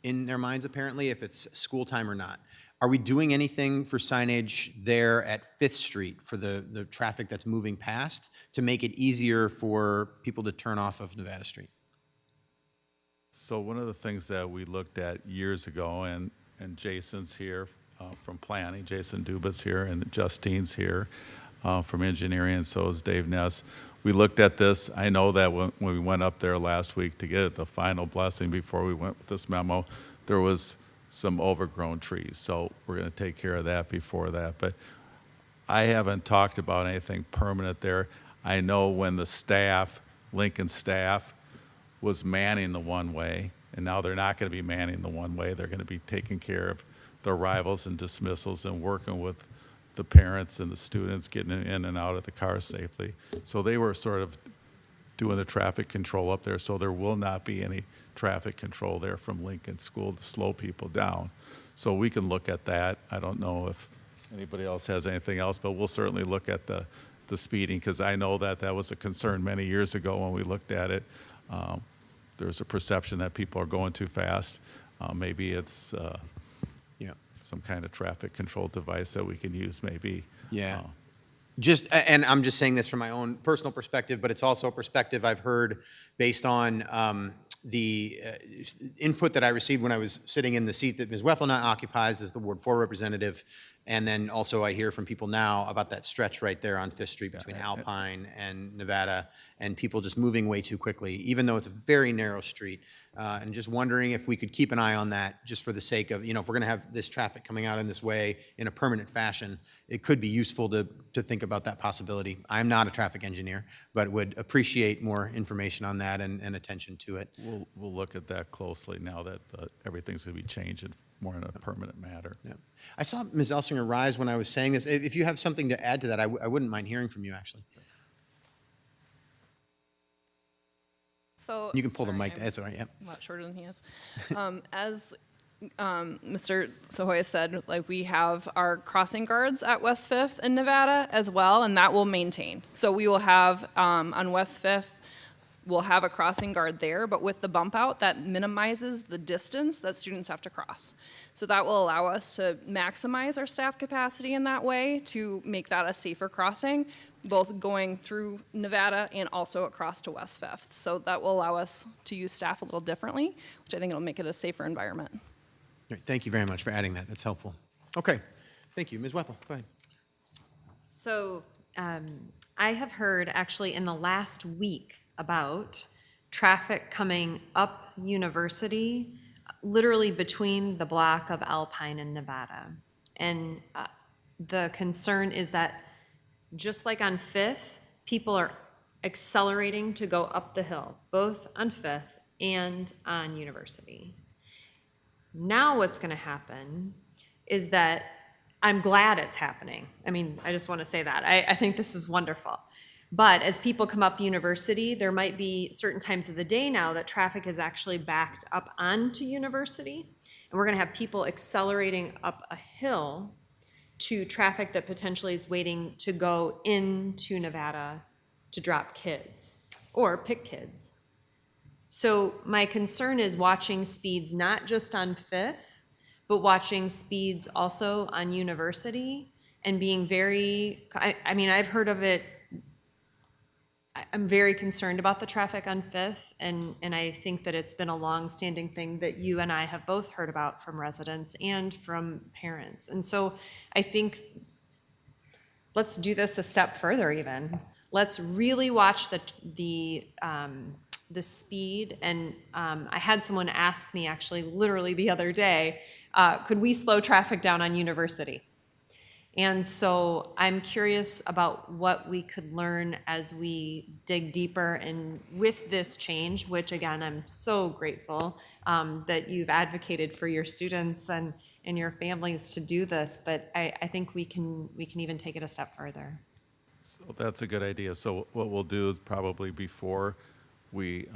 in their minds apparently if it's school time or not. Are we doing anything for signage there at Fifth Street for the traffic that's moving past to make it easier for people to turn off of Nevada Street? So one of the things that we looked at years ago, and Jason's here from planning, Jason Dubas here, and Justine's here from engineering, and so is Dave Ness. We looked at this. I know that when we went up there last week to get the final blessing before we went with this memo, there was some overgrown trees. So we're going to take care of that before that. But I haven't talked about anything permanent there. I know when the staff, Lincoln staff, was manning the one-way, and now they're not going to be manning the one-way. They're going to be taking care of the arrivals and dismissals and working with the parents and the students getting in and out of the car safely. So they were sort of doing the traffic control up there, so there will not be any traffic control there from Lincoln School to slow people down. So we can look at that. I don't know if anybody else has anything else, but we'll certainly look at the speeding, because I know that that was a concern many years ago when we looked at it. There's a perception that people are going too fast. Maybe it's some kind of traffic control device that we can use maybe. Yeah. And I'm just saying this from my own personal perspective, but it's also a perspective I've heard based on the input that I received when I was sitting in the seat that Ms. Wethelnut occupies as the Ward 4 representative. And then also I hear from people now about that stretch right there on 5th Street between Alpine and Nevada, and people just moving way too quickly, even though it's a very narrow street. And just wondering if we could keep an eye on that, just for the sake of, if we're going to have this traffic coming out in this way in a permanent fashion, it could be useful to think about that possibility. I'm not a traffic engineer, but would appreciate more information on that and attention to it. We'll look at that closely now that everything's going to be changing more in a permanent matter. Yeah. I saw Ms. Elsinger rise when I was saying this. If you have something to add to that, I wouldn't mind hearing from you, actually. So You can pull the mic. That's all right, yeah. I'm a lot shorter than he is. As Mr. Sahoya said, we have our crossing guards at West 5th in Nevada as well, and that will maintain. So we will have, on West 5th, we'll have a crossing guard there, but with the bump out, that minimizes the distance that students have to cross. So that will allow us to maximize our staff capacity in that way to make that a safer crossing, both going through Nevada and also across to West 5th. So that will allow us to use staff a little differently, which I think will make it a safer environment. Great. Thank you very much for adding that. That's helpful. Okay. Thank you. Ms. Wethel, go ahead. So I have heard actually in the last week about traffic coming up University, literally between the block of Alpine and Nevada. And the concern is that just like on 5th, people are accelerating to go up the hill, both on 5th and on University. Now what's going to happen is that I'm glad it's happening. I mean, I just want to say that. I think this is wonderful. But as people come up University, there might be certain times of the day now that traffic is actually backed up onto University. And we're going to have people accelerating up a hill to traffic that potentially is waiting to go into Nevada to drop kids or pick kids. So my concern is watching speeds not just on 5th, but watching speeds also on University and being very, I mean, I've heard of it. I'm very concerned about the traffic on 5th, and I think that it's been a long-standing thing that you and I have both heard about from residents and from parents. And so I think let's do this a step further even. Let's really watch the speed. And I had someone ask me actually literally the other day, could we slow traffic down on University? And so I'm curious about what we could learn as we dig deeper and with this change, which again, I'm so grateful that you've advocated for your students and your families to do this, but I think we can even take it a step further. So that's a good idea. So what we'll do is probably before we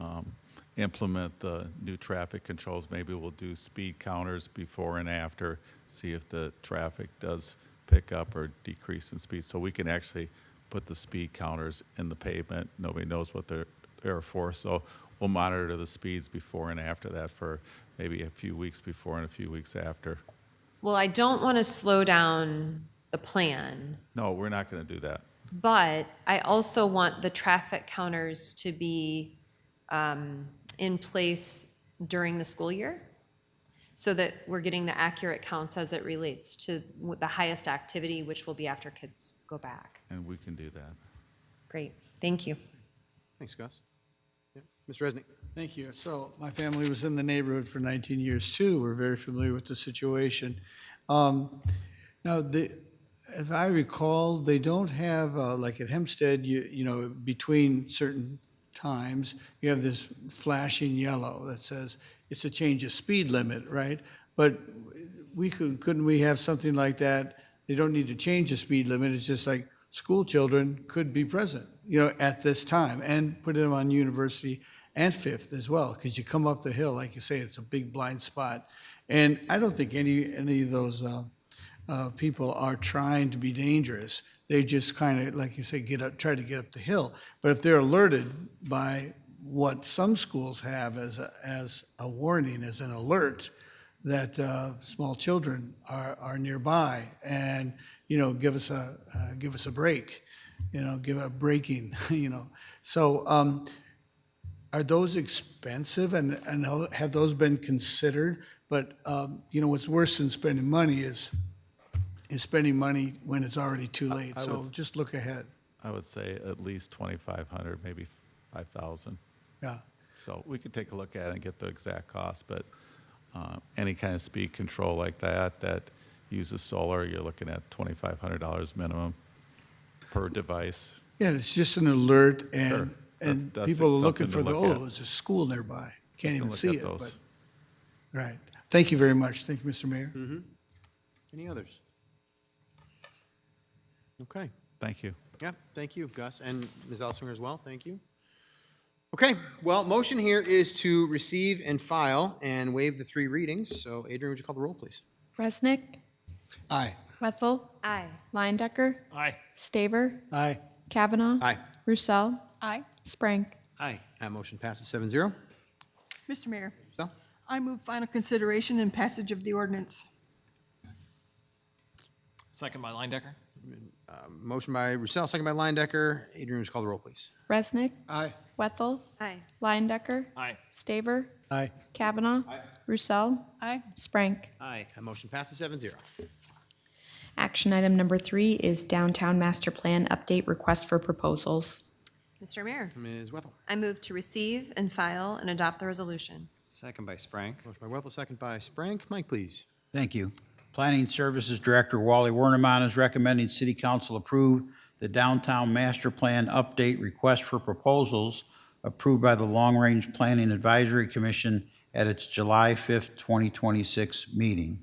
implement the new traffic controls, maybe we'll do speed counters before and after, see if the traffic does pick up or decrease in speed, so we can actually put the speed counters in the pavement. Nobody knows what they're for, so we'll monitor the speeds before and after that for maybe a few weeks before and a few weeks after. Well, I don't want to slow down the plan. No, we're not going to do that. But I also want the traffic counters to be in place during the school year so that we're getting the accurate counts as it relates to the highest activity, which will be after kids go back. And we can do that. Great. Thank you. Thanks, Gus. Yeah. Mr. Resnick. Thank you. So my family was in the neighborhood for 19 years too. We're very familiar with the situation. Now, as I recall, they don't have, like at Hempstead, you know, between certain times, you have this flashing yellow that says it's a change of speed limit, right? But couldn't we have something like that? They don't need to change the speed limit, it's just like school children could be present, at this time, and put them on University and Fifth as well, because you come up the hill, like you say, it's a big blind spot. And I don't think any of those people are trying to be dangerous. They just kind of, like you say, try to get up the hill. But if they're alerted by what some schools have as a warning, as an alert, that small children are nearby, and give us a break, give a braking, So are those expensive, and have those been considered? But what's worse than spending money is spending money when it's already too late. So just look ahead. I would say at least 2,500, maybe 5,000. Yeah. So we could take a look at it and get the exact cost, but any kind of speed control like that uses solar, you're looking at $2,500 minimum per device. Yeah, it's just an alert, and Sure. and That's people are something looking to for look at. there's a school nearby. Can't even look see at it, those. but, right. Thank you very much. Thank you, Mr. Mayor. Any others? Okay. Thank you. Yeah, thank you, Gus, and Ms. Elsinger as well, thank you. Okay, well, motion here is to receive and file and waive the 3 readings. So Adrian, would you call the roll, please? Resnick, Aye. Wethel, Aye. Leindecker, Aye. Staver, Aye. Kavanaugh. Aye. Roussel, Aye. Sprank. Aye. That motion passes 7-0. Mr. Mayor, So, I move final consideration and passage of the ordinance. Second by Leindecker. motion by Roussel, second by Leindecker. Adrian, would you call the roll, please? Resnick, Aye. Wethel, Aye. Leindecker, Aye. Staver, Aye. Kavanaugh. Roussel, Aye. Sprank. Aye. That motion passes 7-0. Action item number 3 is Downtown Master Plan Update Request for Proposals. Mr. Mayor, Ms. Wethel. I move to receive and file and adopt the resolution. Second by Sprank. Motion by Wethel, second by Sprank. Mike, please. Thank you. Planning Services Director Wally Werneman is recommending City Council approve the Downtown Master Plan Update Request for Proposals approved by the Long Range Planning Advisory Commission at its July 5th, 2026 meeting.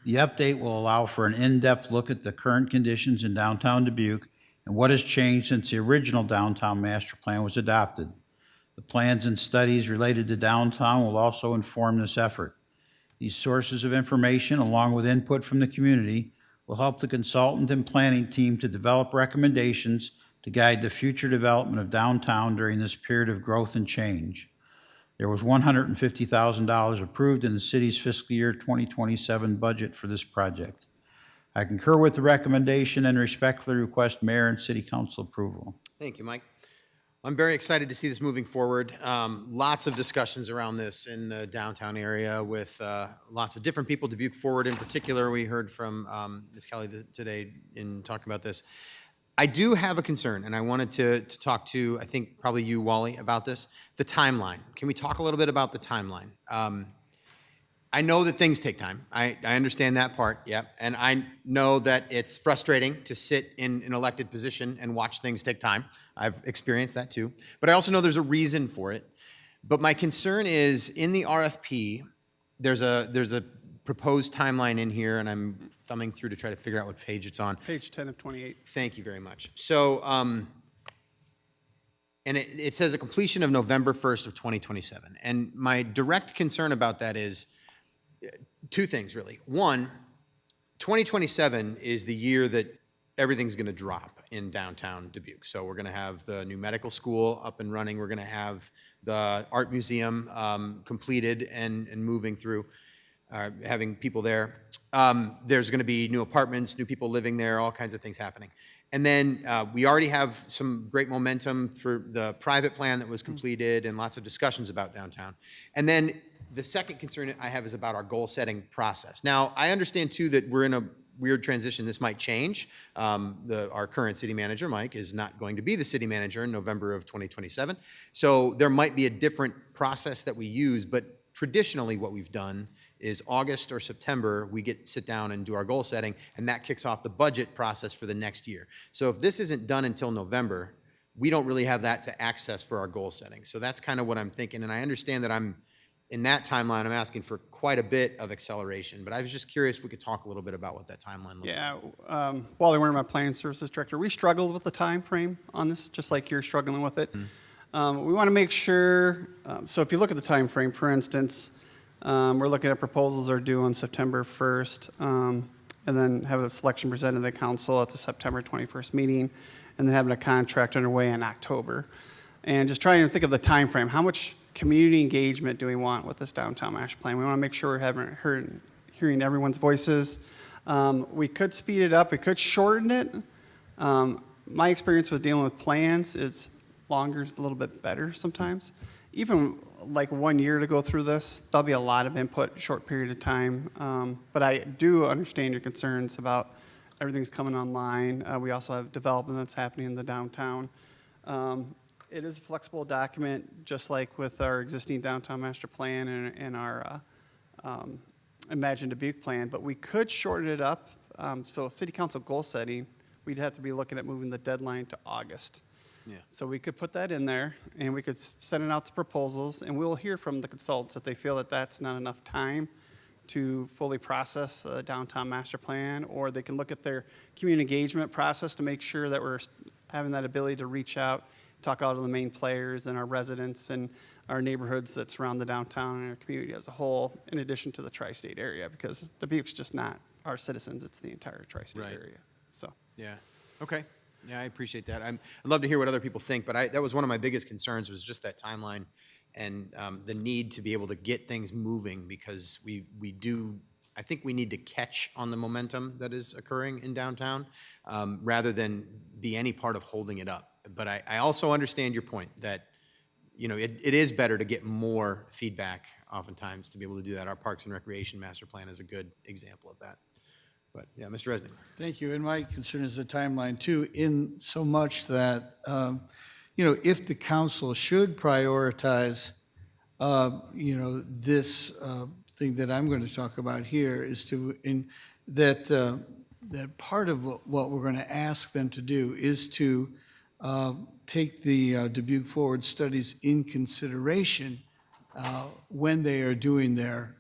The update will allow for an in-depth look at the current conditions in downtown Dubuque and what has changed since the original downtown master plan was adopted. The plans and studies related to downtown will also inform this effort. These sources of information, along with input from the community, will help the consultant and planning team to develop recommendations to guide the future development of downtown during this period of growth and change. There was $150,000 approved in the city's fiscal year 2027 budget for this project. I concur with the recommendation and respectfully request mayor and city council approval. Thank you, Mike. I'm very excited to see this moving forward. Lots of discussions around this in the downtown area with lots of different people. Dubuque Forward in particular, we heard from Ms. Kelly today in talking about this. I do have a concern, and I wanted to talk to, I think, probably you, Wally, about this, the timeline. Can we talk a little bit about the timeline? I know that things take time. I understand that part, yeah. And I know that it's frustrating to sit in an elected position and watch things take time. I've experienced that too. But I also know there's a reason for it. But my concern is in the RFP, there's a proposed timeline in here, and I'm thumbing through to try to figure out what page it's on. Page 10 of 28. Thank you very much. So, and it says a completion of November 1st of 2027. And my direct concern about that is two things, really. One, 2027 is the year that everything's going to drop in downtown Dubuque. So we're going to have the new medical school up and running. We're going to have the art museum completed and moving through, having people there. There's going to be new apartments, new people living there, all kinds of things happening. And then we already have some great momentum for the private plan that was completed and lots of discussions about downtown. And then the second concern I have is about our goal-setting process. Now, I understand, too, that we're in a weird transition. This might change. Our current city manager, Mike, is not going to be the city manager in November of 2027. So there might be a different process that we use, but traditionally what we've done is August or September, we sit down and do our goal setting, and that kicks off the budget process for the next year. So if this isn't done until November, we don't really have that to access for our goal setting. So that's kind of what I'm thinking. And I understand that in that timeline, I'm asking for quite a bit of acceleration, but I was just curious if we could talk a little bit about what that timeline looks like. Yeah, while they weren't my planning services director, we struggled with the time frame on this, just like you're struggling with it. We want to make sure, so if you look at the time frame, for instance, we're looking at proposals are due on September 1st, and then have a selection presented to the council at the September 21st meeting, and then having a contract underway in October. And just trying to think of the time frame. How much community engagement do we want with this downtown master plan? We want to make sure we're hearing everyone's voices. We could speed it up. We could shorten it. My experience with dealing with plans is longer is a little bit better sometimes. Even like 1 year to go through this, there'll be a lot of input, short period of time. But I do understand your concerns about everything's coming online. We also have development that's happening in the downtown. It is a flexible document, just like with our existing downtown master plan and our Imagine Dubuque plan, but we could shorten it up. So city council goal setting, we'd have to be looking at moving the deadline to August. Yeah. So we could put that in there, and we could send it out to proposals, and we'll hear from the consultants if they feel that that's not enough time to fully process a downtown master plan, or they can look at their community engagement process to make sure that we're having that ability to reach out, talk out to the main players and our residents and our neighborhoods that surround the downtown and our community as a whole, in addition to the tri-state area, because Dubuque's just not our citizens, it's the entire tri-state area. So. Yeah, okay. Yeah, I appreciate that. I'd love to hear what other people think, but that was one of my biggest concerns was just that timeline and the need to be able to get things moving, because I think we need to catch on the momentum that is occurring in downtown rather than be any part of holding it up. But I also understand your point that, it is better to get more feedback oftentimes to be able to do that. Our Parks and Recreation Master Plan is a good example of that. But yeah, Mr. Resnick. Thank you. And my concern is the timeline too, in so much that, if the council should prioritize, this thing that I'm going to talk about here is that part of what we're going to ask them to do is to take the Dubuque Forward studies in consideration when they are doing their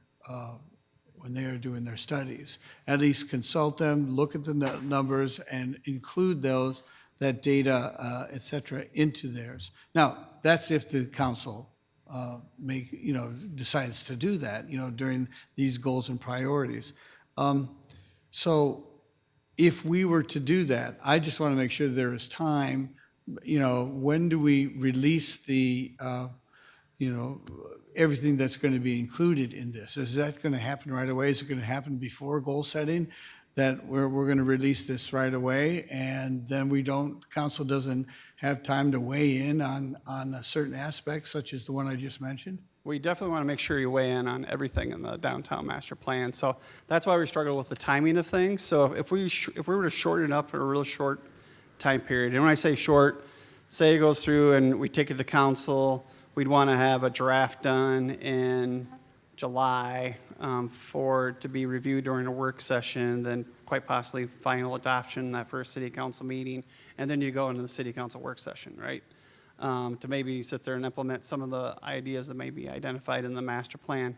studies. At least consult them, look at the numbers, and include that data, et cetera, into theirs. Now, that's if the council decides to do that, during these goals and priorities. So if we were to do that, I just want to make sure there is time, when do we release the, everything that's going to be included in this? Is that going to happen right away? Is it going to happen before goal setting, that we're going to release this right away, and then council doesn't have time to weigh in on certain aspects, such as the one I just mentioned? We definitely want to make sure you weigh in on everything in the downtown master plan. So that's why we struggle with the timing of things. So if we were to shorten it up in a real short time period, and when I say short, say it goes through and we take it to council, we'd want to have a draft done in July for it to be reviewed during a work session, then quite possibly final adoption in that first city council meeting, and then you go into the city council work session, right? To maybe sit there and implement some of the ideas that may be identified in the master plan.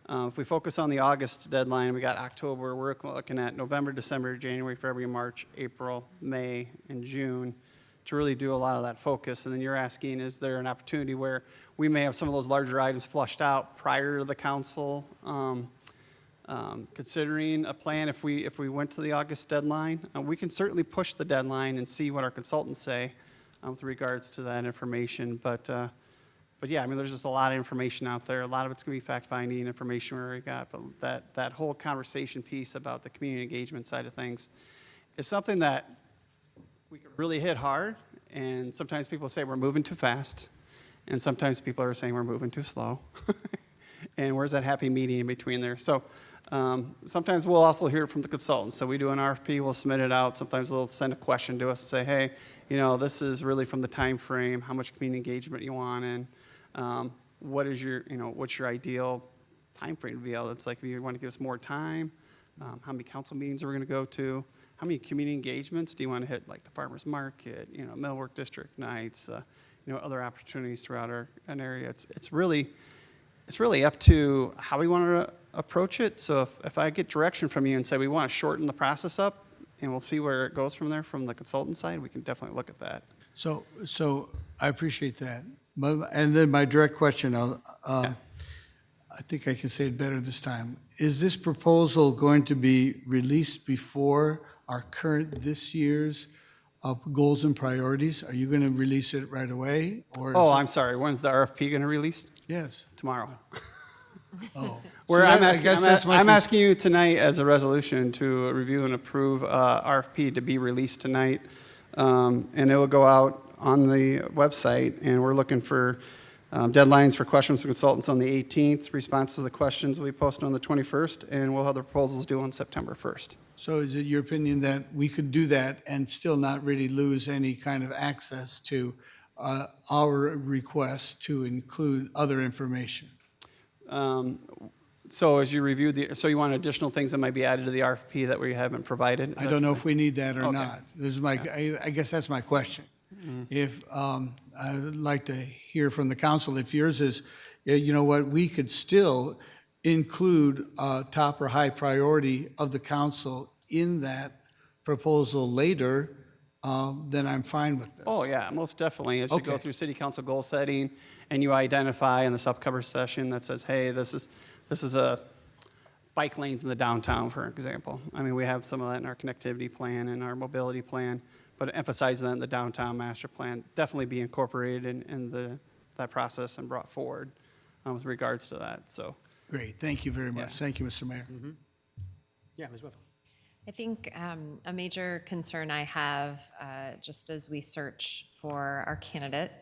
If we focus on the August deadline, we got October, we're looking at November, December, January, February, March, April, May, and June to really do a lot of that focus. And then you're asking, is there an opportunity where we may have some of those larger items flushed out prior to the council considering a plan if we went to the August deadline? We can certainly push the deadline and see what our consultants say with regards to that information. But yeah, there's just a lot of information out there. A lot of it's going to be fact-finding information we already got. But that whole conversation piece about the community engagement side of things is something that we could really hit hard. And sometimes people say we're moving too fast. And sometimes people are saying we're moving too slow. And where's that happy medium in between there? So sometimes we'll also hear it from the consultants. So we do an RFP, we'll submit it out. Sometimes they'll send a question to us and say, hey, this is really from the time frame, how much community engagement you want, and what's your ideal time frame to be able? It's like, if you want to give us more time, how many council meetings are we going to go to, how how many community engagements do you want to hit, like the farmer's market, Millwork District nights, other opportunities throughout an area. It's really up to how we want to approach it. So if I get direction from you and say we want to shorten the process up, and we'll see where it goes from there from the consultant side, we can definitely look at that. So I appreciate that. And then my direct question, I think I can say it better this time. Is this proposal going to be released before our current, this year's goals and priorities? Are you going to release it right away? Or I'm sorry. When's the RFP going to release? Yes. Tomorrow. Oh. Where So I'm asking you tonight as a resolution to review and approve RFP to be released tonight. And it will go out on the website, and we're looking for deadlines for questions from consultants on the 18th. Responses to the questions will be posted on the 21st, and we'll have the proposals due on September 1st. So is it your opinion that we could do that and still not really lose any kind of access to our request to include other information? So as you review so you want additional things that might be added to the RFP that we haven't provided? I don't know if we need that or Okay. not. This is I guess that's my question. If, I'd like to hear from the council, if yours is, you know what, we could still include top or high priority of the council in that proposal later, then I'm fine with this. Oh, yeah, most definitely. As you go Okay. through city council goal setting and you identify in the subcover session that says, hey, this is a bike lanes in the downtown, for example. I mean, we have some of that in our connectivity plan and our mobility plan, but emphasize that in the downtown master plan, definitely be incorporated in that process and brought forward with regards to that, so. Great, thank you very much. Yeah. Thank you, Mr. Mayor. Yeah, Ms. Wethel. I think a major concern I have, just as we search for our candidate,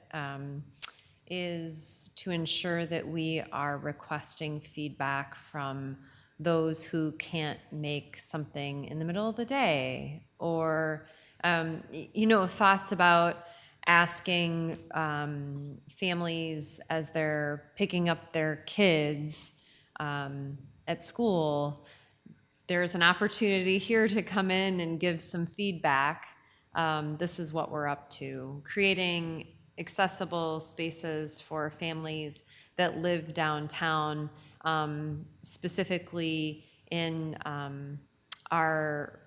is to ensure that we are requesting feedback from those who can't make something in the middle of the day, or thoughts about asking families as they're picking up their kids at school. There's an opportunity here to come in and give some feedback. This is what we're up to, creating accessible spaces for families that live downtown, specifically in our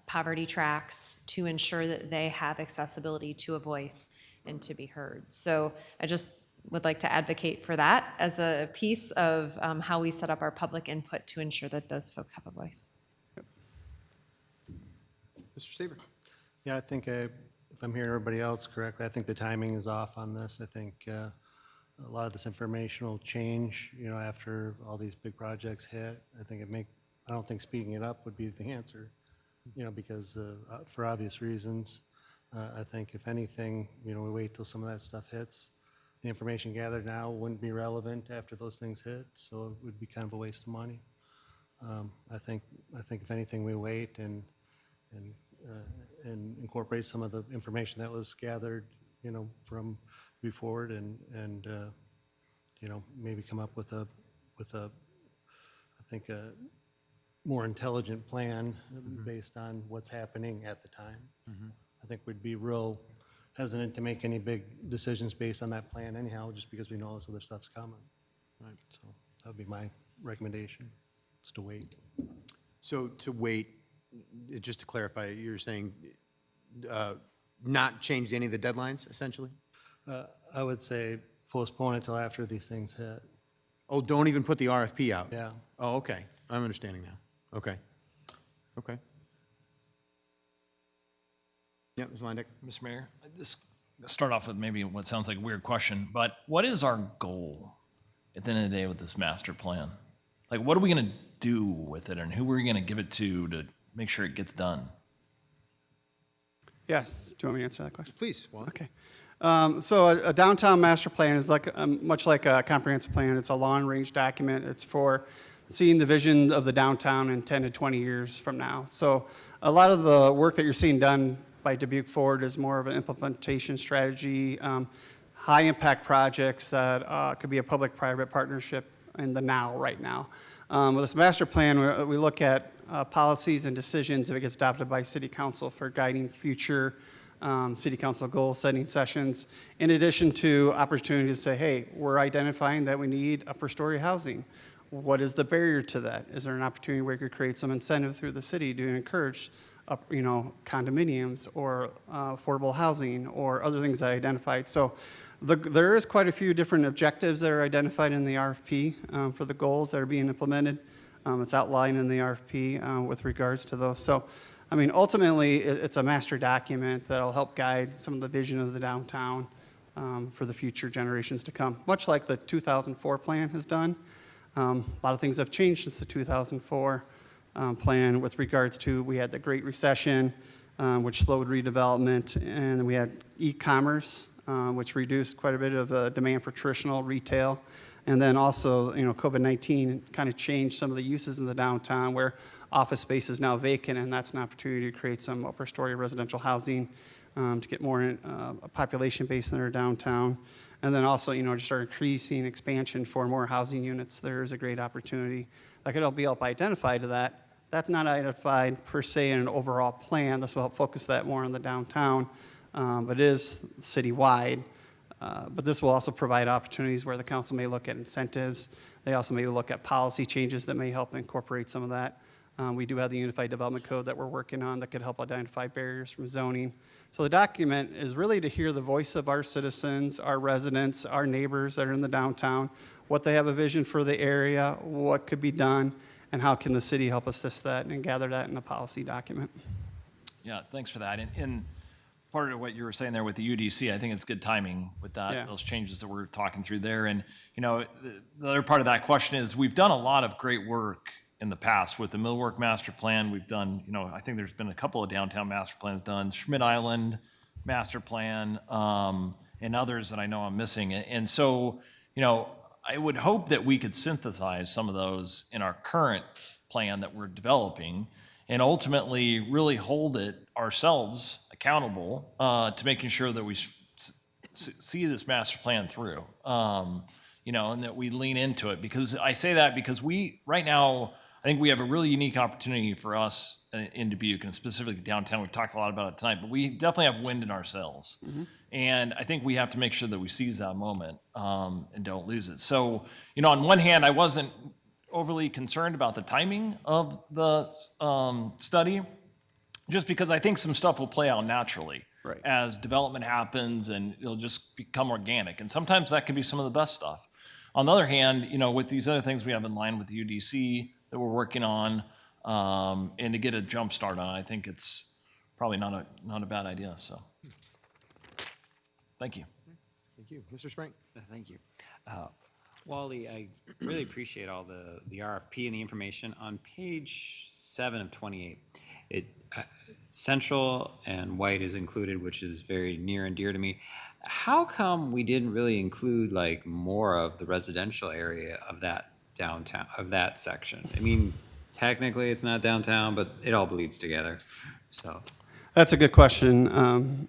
poverty tracks, to ensure that they have accessibility to a voice and to be heard. So I just would like to advocate for that as a piece of how we set up our public input to ensure that those folks have a voice. Mr. Saber. Yeah, I think if I'm hearing everybody else correctly, I think the timing is off on this. I think a lot of this information will change, after all these big projects hit. I don't think speeding it up would be the answer, because for obvious reasons. I think if anything, we wait till some of that stuff hits. The information gathered now wouldn't be relevant after those things hit, so it would be kind of a waste of money. I think if anything, we wait and incorporate some of the information that was gathered, from before, and maybe come up with a more intelligent plan based on what's happening at the time. I think we'd be real hesitant to make any big decisions based on that plan anyhow, just because we know this other stuff's coming. Right. So that would be my recommendation, is to wait. So to wait, just to clarify, you're saying not change any of the deadlines, essentially? I would say postpone it till after these things hit. Oh, don't even put the RFP out? Yeah. Oh, okay. I'm understanding now. Okay. Okay. Yeah, Ms. Lindick. Mr. Mayor, let's start off with maybe what sounds like a weird question, but what is our goal at the end of the day with this master plan? Like, what are we going to do with it, and who are we going to give it to make sure it gets done? Yes, do you want me to answer that question? Please, Wally. Okay. So a downtown master plan is like much like a comprehensive plan. It's a long-range document. It's for seeing the vision of the downtown in 10 to 20 years from now. So a lot of the work that you're seeing done by Dubuque Forward is more of an implementation strategy, high-impact projects that could be a public-private partnership in the now, right now. With this master plan, we look at policies and decisions if it gets adopted by city council for guiding future city council goal-setting sessions, in addition to opportunities to say, hey, we're identifying that we need upper-story housing. What is the barrier to that? Is there an opportunity where we could create some incentive through the city to encourage condominiums or affordable housing or other things that I identified? So there is quite a few different objectives that are identified in the RFP for the goals that are being implemented. It's outlined in the RFP with regards to those. So, I mean, ultimately, it's a master document that'll help guide some of the vision of the downtown for the future generations to come, much like the 2004 plan has done. A lot of things have changed since the 2004 plan with regards to, we had the Great Recession, which slowed redevelopment, and we had e-commerce, which reduced quite a bit of demand for traditional retail. And then also, COVID-19 kind of changed some of the uses in the downtown where office space is now vacant, and that's an opportunity to create some upper story residential housing to get more population base in our downtown. And then also, just our increasing expansion for more housing units. There's a great opportunity that could be help identify to that. That's not identified per se in an overall plan. This will help focus that more on the downtown, but it is citywide. But this will also provide opportunities where the council may look at incentives. They also may look at policy changes that may help incorporate some of that. We do have the Unified Development Code that we're working on that could help identify barriers from zoning. So the document is really to hear the voice of our citizens, our residents, our neighbors that are in the downtown, what they have a vision for the area, what could be done, and how can the city help assist that and gather that in a policy document. Yeah, thanks for that. And part of what you were saying there with the UDC, I think it's good timing with that, Yeah. those changes that we're talking through there. And, the other part of that question is we've done a lot of great work in the past with the Millwork Master Plan. We've done, I think there's been a couple of downtown master plans done, Schmidt Island Master Plan, and others that I know I'm missing. And so, I would hope that we could synthesize some of those in our current plan that we're developing and ultimately really hold it ourselves accountable to making sure that we see this master plan through, and that we lean into it. Because I say that because right now, I think we have a really unique opportunity for us in Dubuque, and specifically downtown. We've talked a lot about it tonight, but we definitely have wind in our sails. Mm-hmm. And I think we have to make sure that we seize that moment and don't lose it. So, on one hand, I wasn't overly concerned about the timing of the study, just because I think some stuff will play out naturally as development happens, and it'll just become organic. And sometimes that can be some of the best stuff. On the other hand, with these other things we have in line with the UDC that we're working on, and to get a jump start on, I think it's probably not a bad idea. So, thank you. Thank you, Mr. Sprank. Thank you. Wally, I really appreciate all the RFP and the information. On page 7 of 28, Central and White is included, which is very near and dear to me. How come we didn't really include more of the residential area of that downtown, of that section? I mean, technically it's not downtown, but it all bleeds together. So That's a good question.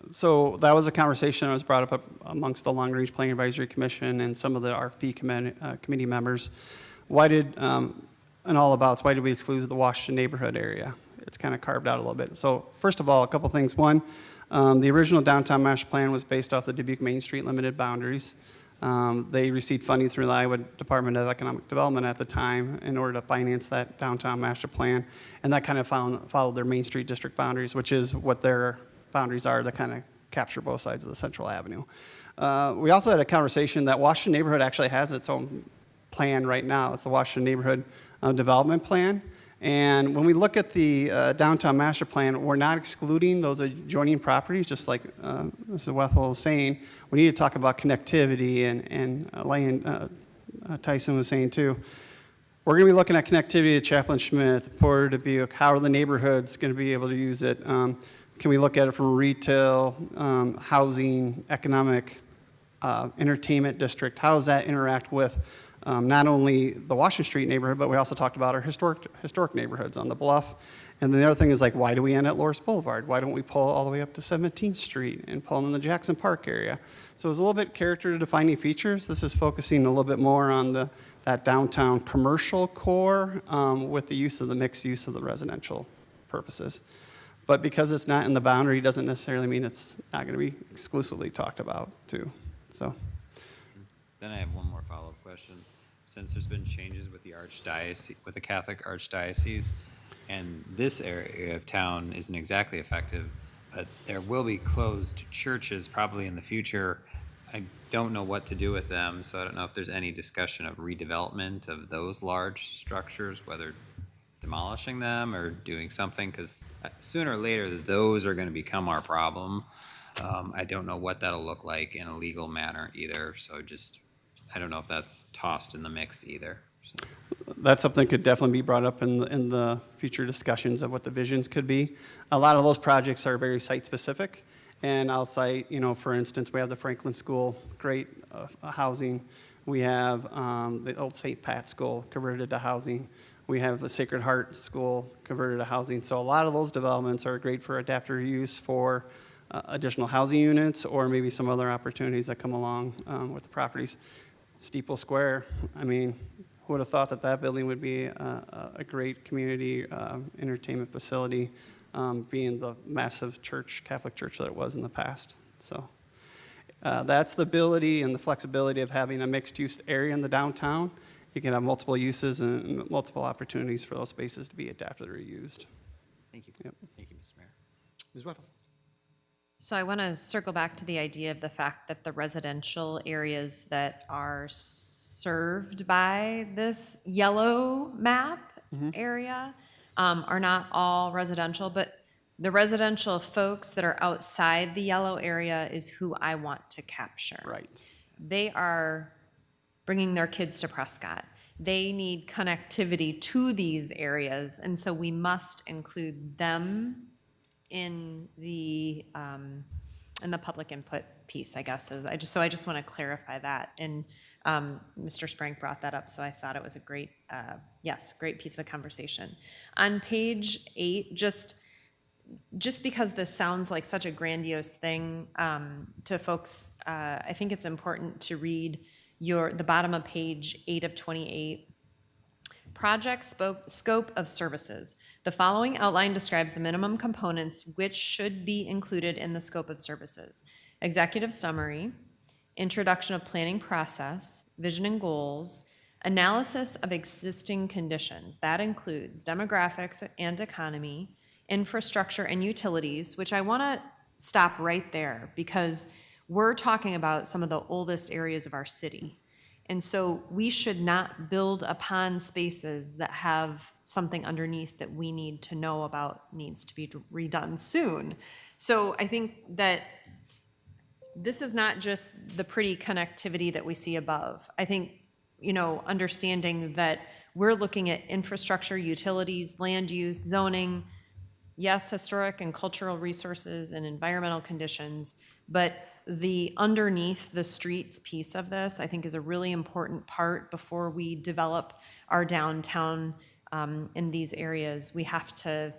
So that was a conversation that was brought up amongst the Long Range Planning Advisory Commission and some of the RFP committee members. Why did, and all about, why did we exclude the Washington neighborhood area? It's kind of carved out a little bit. So first of all, a couple things. One, the original downtown master plan was based off the Dubuque Main Street limited boundaries. They received funding through the Iowa Department of Economic Development at the time in order to finance that downtown master plan. And that kind of followed their Main Street district boundaries, which is what their boundaries are that kind of capture both sides of the Central Avenue. We also had a conversation that Washington neighborhood actually has its own plan right now. It's the Washington Neighborhood Development Plan. And when we look at the downtown master plan, we're not excluding those adjoining properties, just like Mrs. Wethel was saying. We need to talk about connectivity, and Tyson was saying too. We're going to be looking at connectivity to Chaplain Schmidt, Porter, Dubuque. How are the neighborhoods going to be able to use it? Can we look at it from retail, housing, economic, entertainment district? How does that interact with not only the Washington Street neighborhood, but we also talked about our historic neighborhoods on the Bluff And then the other thing is like, why do we end at Loris Boulevard? Why don't we pull all the way up to 17th Street and pull in the Jackson Park area? So it's a little bit character defining features. This is focusing a little bit more on that downtown commercial core with the use of the mixed use of the residential purposes. But because it's not in the boundary doesn't necessarily mean it's not going to be exclusively talked about too. So. Then I have one more follow-up question. Since there's been changes with the archdiocese, with the Catholic archdiocese, and this area of town isn't exactly effective, but there will be closed churches probably in the future. I don't know what to do with them, so I don't know if there's any discussion of redevelopment of those large structures, whether demolishing them or doing something, because sooner or later those are going to become our problem. I don't know what that'll look like in a legal manner either, so just, I don't know if that's tossed in the mix either. So. That's something that could definitely be brought up in the future discussions of what the visions could be. A lot of those projects are very site-specific, and I'll cite, for instance, we have the Franklin School, great housing. We have the old St. Pat School converted to housing. We have the Sacred Heart School converted to housing. So a lot of those developments are great for adaptive use for additional housing units or maybe some other opportunities that come along with the properties. Steeple Square, I mean, who would have thought that building would be a great community entertainment facility, being the massive Catholic church that it was in the past. So that's the ability and the flexibility of having a mixed-use area in the downtown. You can have multiple uses and multiple opportunities for those spaces to be adapted or reused. Thank you. Yep. Thank you, Mr. Mayor. Ms. Wethel. So I want to circle back to the idea of the fact that the residential areas that are served by this yellow map area are not all residential, but the residential folks that are outside the yellow area is who I want to capture. Right. They are bringing their kids to Prescott. They need connectivity to these areas, and so we must include them in the public input piece, I guess. I just want to clarify that. And Mr. Sprank brought that up, so I thought it was a great, great piece of the conversation. On page 8, just because this sounds like such a grandiose thing to folks, I think it's important to read the bottom of page 8 of 28. Project scope of services. The following outline describes the minimum components which should be included in the scope of services. Executive summary, introduction of planning process, vision and goals, analysis of existing conditions. That includes demographics and economy, infrastructure and utilities, which I want to stop right there because we're talking about some of the oldest areas of our city. And so we should not build upon spaces that have something underneath that we need to know about needs to be redone soon. So I think that this is not just the pretty connectivity that we see above. I think, understanding that we're looking at infrastructure, utilities, land use, zoning, yes, historic and cultural resources and environmental conditions, but the underneath the streets piece of this, I think, is a really important part before we develop our downtown in these areas. We have to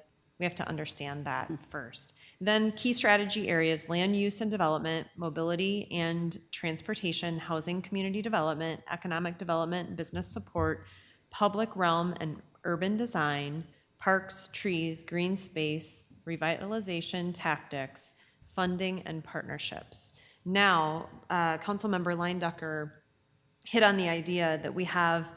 understand that first. Then key strategy areas: land use and development, mobility and transportation, housing, community development, economic development, business support, public realm and urban design, parks, trees, green space, revitalization tactics, funding, and partnerships. Now, Councilmember Leindecker hit on the idea that we have,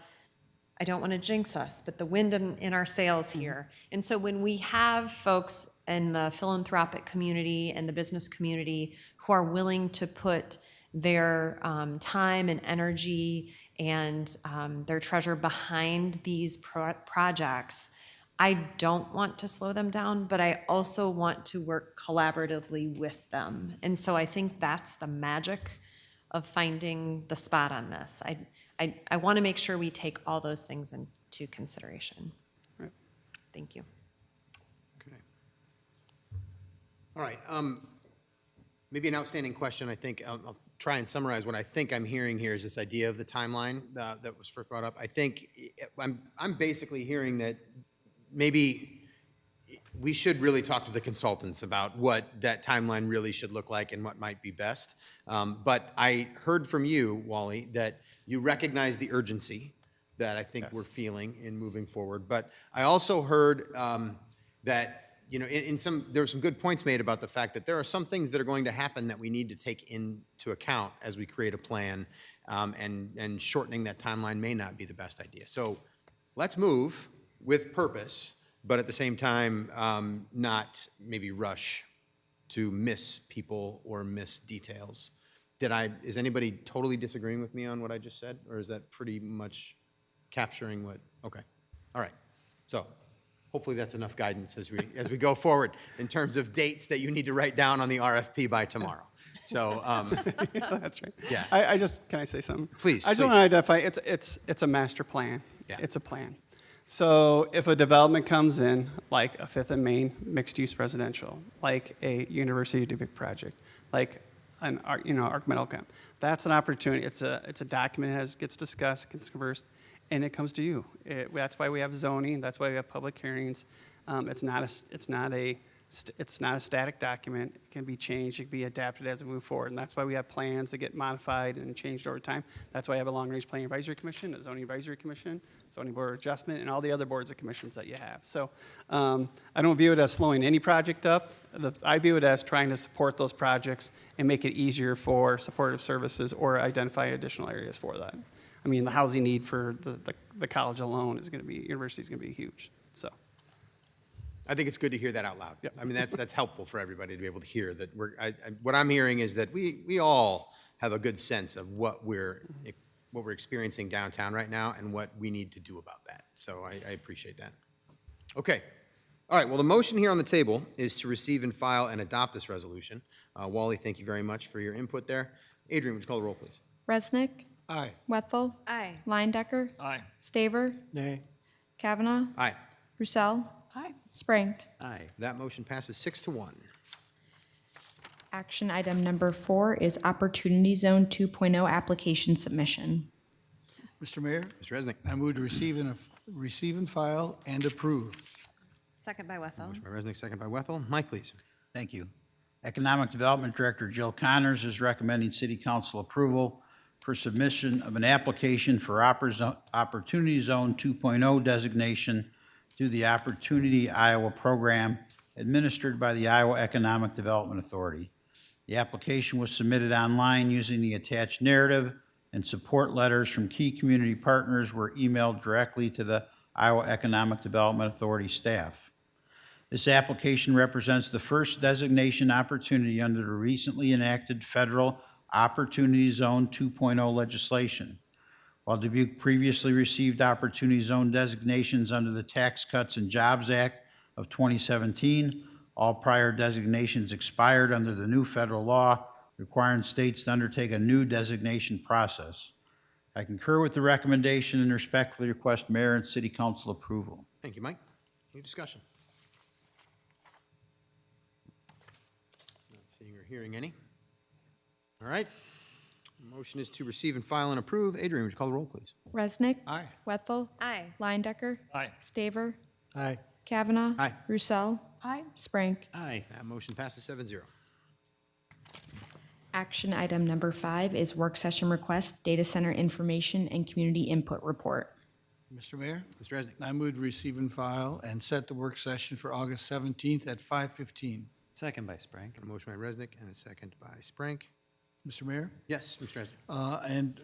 I don't want to jinx us, but the wind in our sails here. And so when we have folks in the philanthropic community and the business community who are willing to put their time and energy and their treasure behind these projects, I don't want to slow them down, but I also want to work collaboratively with them. And so I think that's the magic of finding the spot on this. I want to make sure we take all those things into consideration. Right. Thank you. Okay. All right. Maybe an outstanding question. I think I'll try and summarize what I think I'm hearing here is this idea of the timeline that was first brought up. I think I'm basically hearing that maybe we should really talk to the consultants about what that timeline really should look like and what might be best. But I heard from you, Wally, that you recognize the urgency that I think we're feeling in moving forward. But I also heard that, you know, there were some good points made about the fact that there are some things that are going to happen that we need to take into account as we create a plan, and shortening that timeline may not be the best idea. So let's move with purpose, but at the same time, not maybe rush to miss people or miss details. Is anybody totally disagreeing with me on what I just said, or is that pretty much capturing what, okay, all right. So hopefully that's enough guidance as we go forward in terms of dates that you need to write down on the RFP by tomorrow. So, That's right. Yeah. Can I say something? Please, I just please. want to identify, it's a master plan. Yeah. It's a plan. So if a development comes in, like a 5th and Main mixed-use residential, like a University of Dubuque project, like an Arc Metal Camp, that's an opportunity. It's a document that gets discussed, gets conversed, and it comes to you. That's why we have zoning. That's why we have public hearings. It's not a static document. It can be changed. It can be adapted as we move forward. And that's why we have plans that get modified and changed over time. That's why I have a long-range planning advisory commission, a zoning advisory commission, zoning board of adjustment, and all the other boards and commissions that you have. So I don't view it as slowing any project up. I view it as trying to support those projects and make it easier for supportive services or identify additional areas for that. I mean, the housing need for the college alone is going to be, university is going to be huge. So. I think it's good to hear that out loud. Yep. I mean, that's helpful for everybody to be able to hear that. What I'm hearing is that we all have a good sense of what we're experiencing downtown right now and what we need to do about that. So I appreciate that. Okay. All right. Well, the motion here on the table is to receive and file and adopt this resolution. Wally, thank you very much for your input there. Adrian, would you call the roll, please? Resnick. Aye. Wethel. Aye. Lindecker. Aye. Staver. Nay. Kavanaugh. Aye. Roussel. Aye. Sprank. Aye. That motion passes 6-1. Action item number 4 is Opportunity Zone 2.0 application submission. Mr. Mayor, Mr. Resnick. I move to receive and file and approve. Second by Wethel. Motion by Resnick, second by Wethel. Mike, please. Thank you. Economic Development Director Jill Connors is recommending City Council approval for submission of an application for Opportunity Zone 2.0 designation through the Opportunity Iowa program administered by the Iowa Economic Development Authority. The application was submitted online using the attached narrative, and support letters from key community partners were emailed directly to the Iowa Economic Development Authority staff. This application represents the first designation opportunity under the recently enacted federal Opportunity Zone 2.0 legislation. While Dubuque previously received Opportunity Zone designations under the Tax Cuts and Jobs Act of 2017, all prior designations expired under the new federal law requiring states to undertake a new designation process. I concur with the recommendation and respectfully request Mayor and City Council approval. Thank you, Mike. Any discussion? Not seeing or hearing any. All right. The motion is to receive and file and approve. Adrian, would you call the roll, please? Resnick. Aye. Wethel. Aye. Lindecker. Aye. Staver. Aye. Kavanaugh. Aye. Roussel. Aye. Sprank. Aye. That motion passes 7-0. Action item number 5 is work session request, data center information and community input report. Mr. Mayor, Mr. Resnick. I move to receive and file and set the work session for August 17th at 5:15. Second by Sprank. A motion by Resnick and a second by Sprank. Mr. Mayor? Yes, Mr. Resnick. And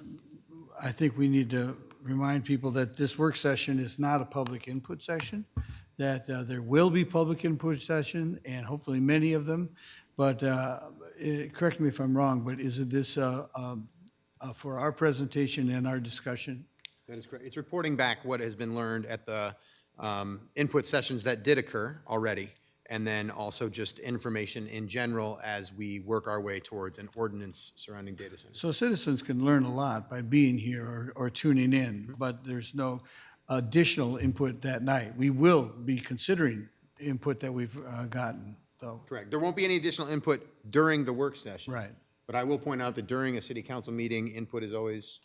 I think we need to remind people that this work session is not a public input session, that there will be public input session, and hopefully many of them. But correct me if I'm wrong, but is it this for our presentation and our discussion? That is correct. It's reporting back what has been learned at the input sessions that did occur already, and then also just information in general as we work our way towards an ordinance surrounding data centers. So citizens can learn a lot by being here or tuning in, but there's no additional input that night. We will be considering input that we've gotten, though. Correct. There won't be any additional input during the work session. Right. But I will point out that during a city council meeting, input is always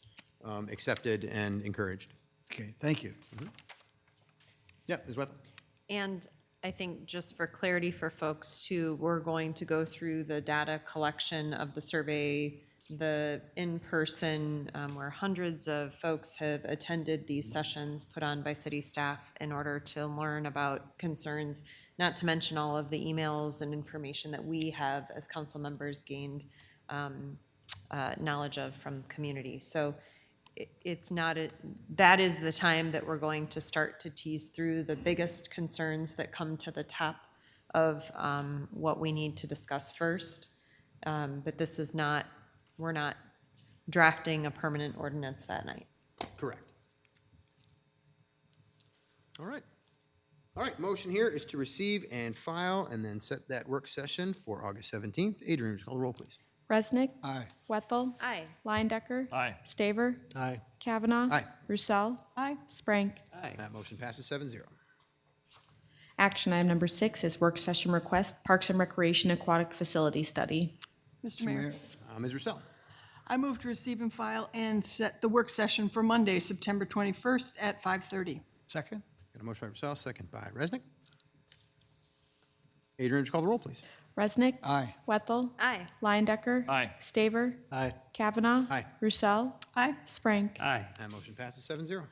accepted and encouraged. Okay, thank you. Yeah, Ms. Wethel. And I think just for clarity for folks too, we're going to go through the data collection of the survey, the in-person, where hundreds of folks have attended these sessions put on by city staff in order to learn about concerns, not to mention all of the emails and information that we have as council members gained knowledge of from community. So it's not, that is the time that we're going to start to tease through the biggest concerns that come to the top of what we need to discuss first. But this is not, we're not drafting a permanent ordinance that night. Correct. All right. All right, motion here is to receive and file and then set that work session for August 17th. Adrian, would you call the roll, please? Resnick. Aye. Wethel. Aye. Leindecker. Aye. Staver. Aye. Kavanaugh. Aye. Roussel. Aye. Sprank. Aye. That motion passes 7-0. Action item number 6 is work session request, Parks and Recreation Aquatic Facility Study. Mr. Mayor, Ms. Roussel. I move to receive and file and set the work session for Monday, September 21st at 5:30. Second? Got a motion by Roussel, second by Resnick. Adrian, would you call the roll, please? Resnick. Aye. Wethel. Aye. Leindecker. Aye. Staver. Aye. Kavanaugh. Aye. Roussel. Aye. Sprank. Aye. That motion passes 7-0.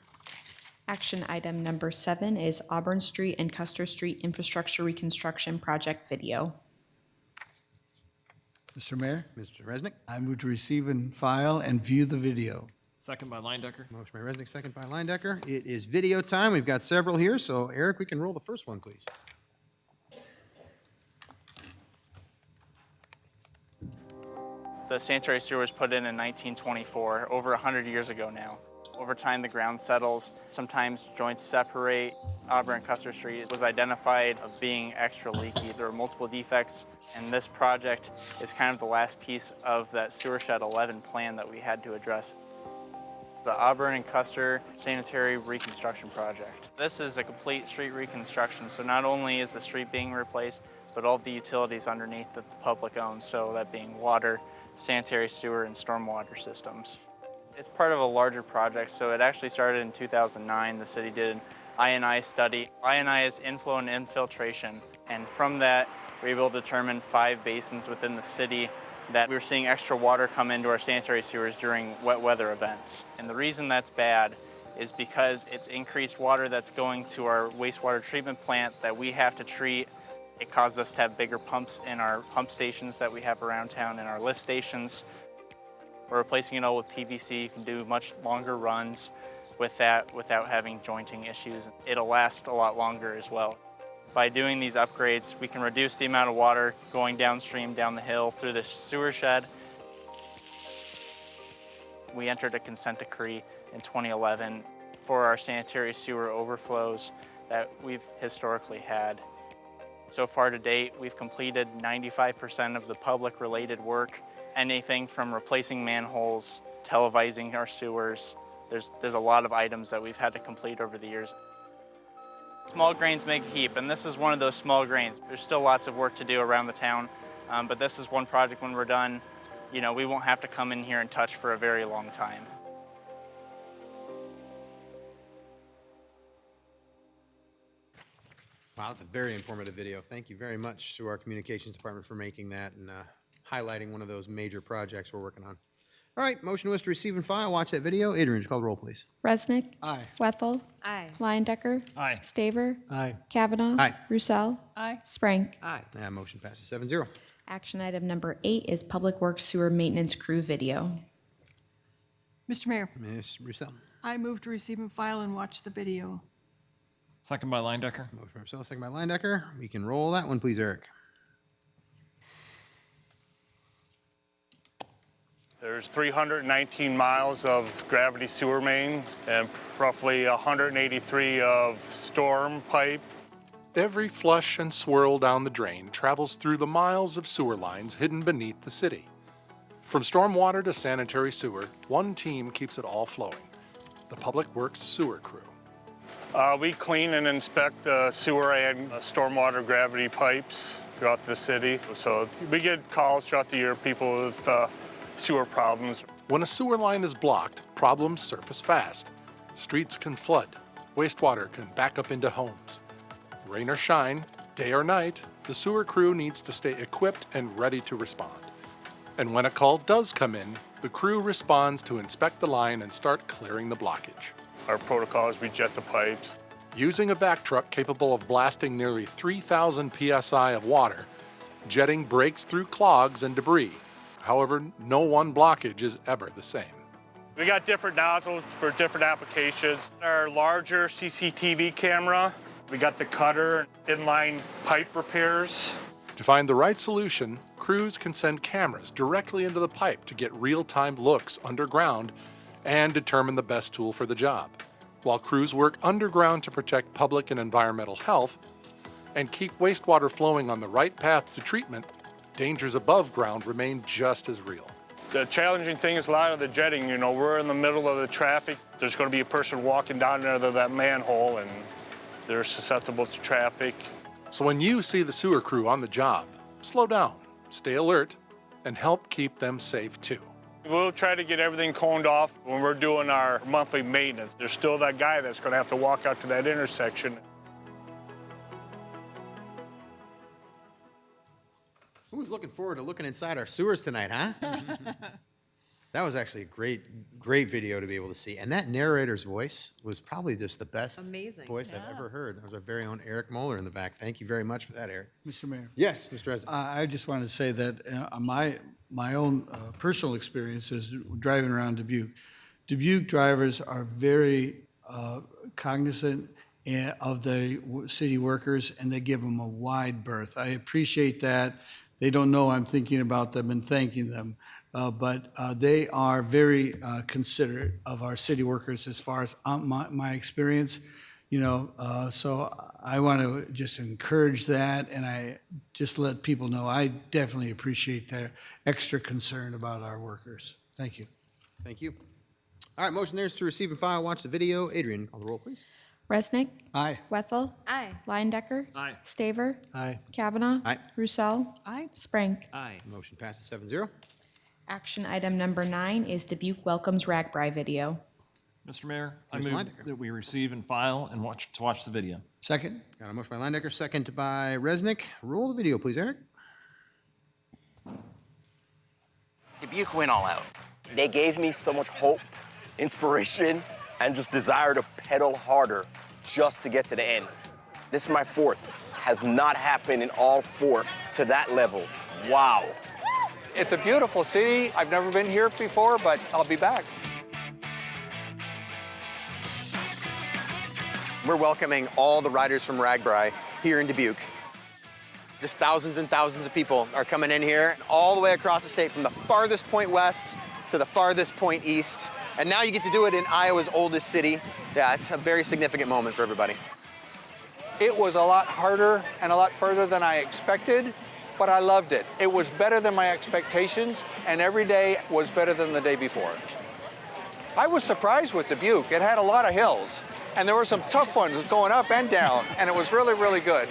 Action item number 7 is Auburn Street and Custer Street Infrastructure Reconstruction Project video. Mr. Mayor, Mr. Resnick. I move to receive and file and view the video. Second by Leindecker. Motion by Resnick, second by Leindecker. It is video time. We've got several here, so Eric, we can roll the first one, please. The sanitary sewer was put in 1924, over 100 years ago now. Over time, the ground settles. Sometimes joints separate. Auburn and Custer Street was identified as being extra leaky. There were multiple defects, and this project is kind of the last piece of that Sewer Shed 11 plan that we had to address. The Auburn and Custer Sanitary Reconstruction Project. This is a complete street reconstruction, so not only is the street being replaced, but all the utilities underneath that the public owns, so that being water, sanitary sewer, and stormwater systems. It's part of a larger project, so it actually started in 2009. The city did an I&I study. I&I is inflow and infiltration, and from that, we were able to determine 5 basins within the city that we were seeing extra water come into our sanitary sewers during wet weather events. And the reason that's bad is because it's increased water that's going to our wastewater treatment plant that we have to treat. It caused us to have bigger pumps in our pump stations that we have around town and our lift stations. We're replacing it all with PVC. You can do much longer runs with that without having jointing issues. It'll last a lot longer as well. By doing these upgrades, we can reduce the amount of water going downstream, down the hill, through the sewer shed. We entered a consent decree in 2011 for our sanitary sewer overflows that we've historically had. So far to date, we've completed 95% of the public-related work, anything from replacing manholes, televising our sewers. There's a lot of items that we've had to complete over the years. Small grains make a heap, and this is one of those small grains. There's still lots of work to do around the town, but this is one project when we're done, you know, we won't have to come in here and touch for a very long time. Wow, that's a very informative video. Thank you very much to our communications department for making that and highlighting one of those major projects we're working on. All right, motion was to receive and file. Watch that video. Adrian, would you call the roll, please? Resnick. Aye. Wethel. Aye. Leindecker. Aye. Staver. Aye. Kavanaugh. Aye. Roussel. Aye. Sprank. Aye. That motion passes 7-0. Action item number 8 is Public Works Sewer Maintenance Crew video. Mr. Mayor, Ms. Roussel. I move to receive and file and watch the video. Second by Leindecker. Motion by Roussel, second by Leindecker. We can roll that one, please, Eric. There's 319 miles of gravity sewer main and roughly 183 of storm pipe. Every flush and swirl down the drain travels through the miles of sewer lines hidden beneath the city. From stormwater to sanitary sewer, one team keeps it all flowing, the Public Works Sewer Crew. We clean and inspect the sewer and stormwater gravity pipes throughout the city. So we get calls throughout the year, people with sewer problems. When a sewer line is blocked, problems surface fast. Streets can flood. Wastewater can back up into homes. Rain or shine, Day or night, the sewer crew needs to stay equipped and ready to respond. And when a call does come in, the crew responds to inspect the line and start clearing the blockage. Our protocol is we jet the pipes. Using a vac truck capable of blasting nearly 3,000 psi of water, jetting breaks through clogs and debris. However, no one blockage is ever the same. We got different nozzles for different applications. Our larger CCTV camera, we got the cutter, inline pipe repairs. To find the right solution, crews can send cameras directly into the pipe to get real-time looks underground and determine the best tool for the job, while crews work underground to protect public and environmental health and keep wastewater flowing on the right path to treatment. Dangers above ground remain just as real. The challenging thing is a lot of the jetting, we're in the middle of the traffic. There's going to be a person walking down there to that manhole and they're susceptible to traffic. So when you see the sewer crew on the job, slow down, stay alert, and help keep them safe too. We'll try to get everything coned off when we're doing our monthly maintenance. There's still that guy that's going to have to walk out to that intersection. Who was looking forward to looking inside our sewers tonight, huh? That was actually a great video to be able to see. And that narrator's voice was probably just the best voice I've ever heard. That was our very own Eric Moeller in the back. Thank you very much for that, Eric. Mr. Mayor. Yes, Mr. President. I just wanted to say that my own personal experience is driving around Dubuque. Dubuque drivers are very cognizant of the city workers, and they give them a wide berth. I appreciate that. They don't know I'm thinking about them and thanking them. But they are very considerate of our city workers as far as my experience, so I want to just encourage that, and I just let people know I definitely appreciate their extra concern about our workers. Thank you. Thank you. All right, motion there is to receive and file, watch the video. Adrian, call the roll, please. Resnick. Aye. Wethel. Aye. Leyendecker. Aye. Staver. Aye. Kavanaugh. Aye. Roussel. Aye. Sprank. Aye. Motion passes 7-0. Action item number 9 is Dubuque welcomes Ragbri video. Mr. Mayor, I Mr. move Leyendecker. that we receive and file and watch the video. Second? Got a motion by Leyendecker, second by Resnick. Roll the video, please, Eric. Dubuque went all out. They gave me so much hope, inspiration, and just desire to pedal harder just to get to the end. This is my 4th. Has not happened in all 4 to that level. Wow. It's a beautiful city. I've never been here before, but I'll be back. We're welcoming all the riders from Ragbri here in Dubuque. Just thousands and thousands of people are coming in here all the way across the state from the farthest point west to the farthest point east. And now you get to do it in Iowa's oldest city. Yeah, it's a very significant moment for everybody. It was a lot harder and a lot further than I expected, but I loved it. It was better than my expectations, and every day was better than the day before. I was surprised with Dubuque. It had a lot of hills, and there were some tough ones going up and down, and it was really, really good.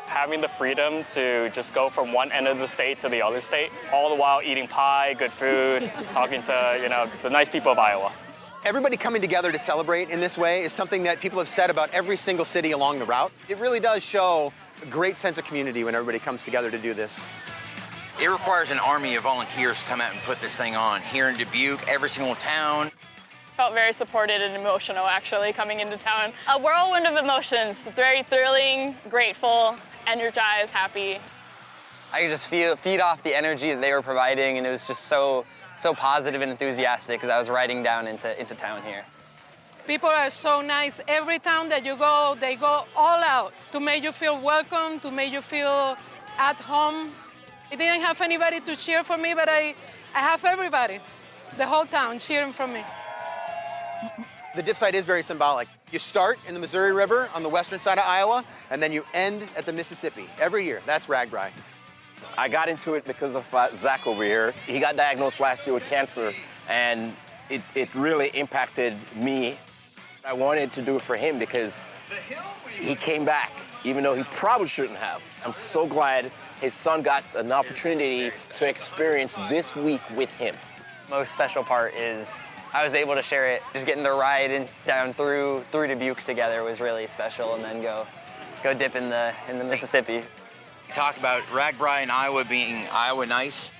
Having the freedom to just go from one end of the state to the other state, all the while eating pie, good food, talking to, the nice people of Iowa. Everybody coming together to celebrate in this way is something that people have said about every single city along the route. It really does show a great sense of community when everybody comes together to do this. It requires an army of volunteers to come out and put this thing on. Here in Dubuque, every single town. Felt very supported and emotional, actually, coming into town. A whirlwind of emotions, very thrilling, grateful, energized, happy. I could just feed off the energy that they were providing, and it was just so positive and enthusiastic as I was riding down into town here. People are so nice. Every town that you go, they go all out to make you feel welcome, to make you feel at home. I didn't have anybody to cheer for me, but I have everybody, the whole town cheering for me. The dip site is very symbolic. You start in the Missouri River on the western side of Iowa, and then you end at the Mississippi. Every year, that's Ragbri. I got into it because of Zach over here. He got diagnosed last year with cancer, and it really impacted me. I wanted to do it for him because he came back, even though he probably shouldn't have. I'm so glad his son got an opportunity to experience this week with him. Most special part is I was able to share it. Just getting to ride down through Dubuque together was really special, and then go go dip in the Mississippi. Talk about Ragbri and Iowa being Iowa nice.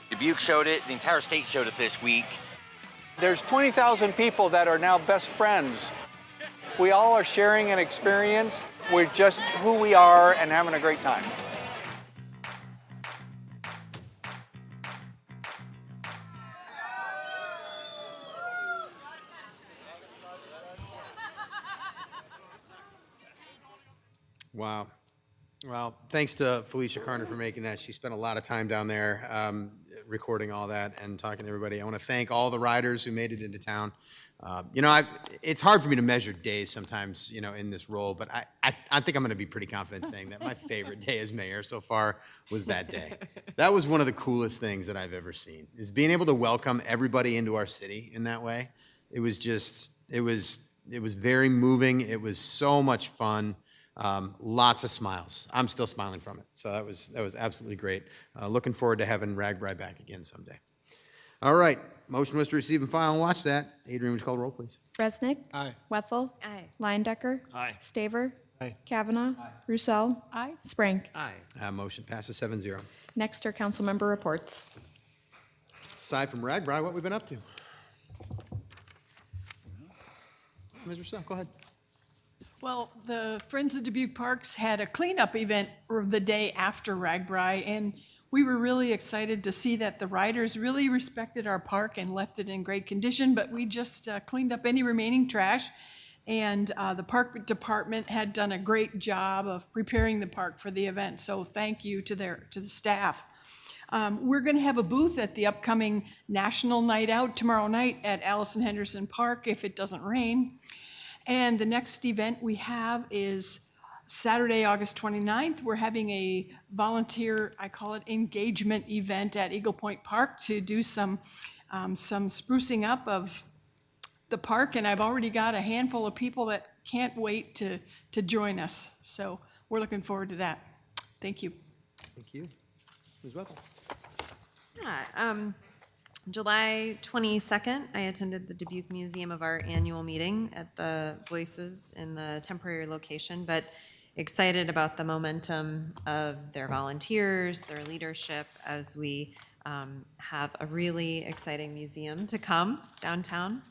Dubuque showed it, the entire state showed it this week. There's 20,000 people that are now best friends. We all are sharing an experience. We're just who we are and having a great time. Wow. Well, thanks to Felicia Carter for making that. She spent a lot of time down there recording all that and talking to everybody. I want to thank all the riders who made it into town. It's hard for me to measure days sometimes, in this role, but I think I'm going to be pretty confident saying that my favorite day as mayor so far was that day. That was one of the coolest things that I've ever seen, is being able to welcome everybody into our city in that way. It was very moving. It was so much fun. Lots of smiles. I'm still smiling from it. So that was absolutely great. Looking forward to having Ragbri back again someday. All right. Motion was to receive and file and watch that. Adrian, would you call the roll, please? Resnick. Aye. Wethel. Aye. Leindecker. Aye. Staver. Aye. Kavanaugh. Roussel. Aye. Sprank. Aye. Motion passes 7-0. Next are council member reports. Aside from Ragbri, what we've been up to? Ms. Roussel, go ahead. Well, the Friends of Dubuque Parks had a cleanup event the day after Ragbri, and we were really excited to see that the riders really respected our park and left it in great condition, but we just cleaned up any remaining trash, and the park department had done a great job of preparing the park for the event, so thank you to the staff. We're going to have a booth at the upcoming National Night Out tomorrow night at Allison Henderson Park if it doesn't rain. And the next event we have is Saturday, August 29th. We're having a volunteer, I call it engagement event at Eagle Point Park to do some sprucing up of the park. And I've already got a handful of people that can't wait to join us. So we're looking forward to that. Thank you. Thank you. Ms. Wethel. Yeah, July 22nd, I attended the Dubuque Museum of Art annual meeting at the Voices in the temporary location, but excited about the momentum of their volunteers, their leadership, as we have a really exciting museum to come downtown.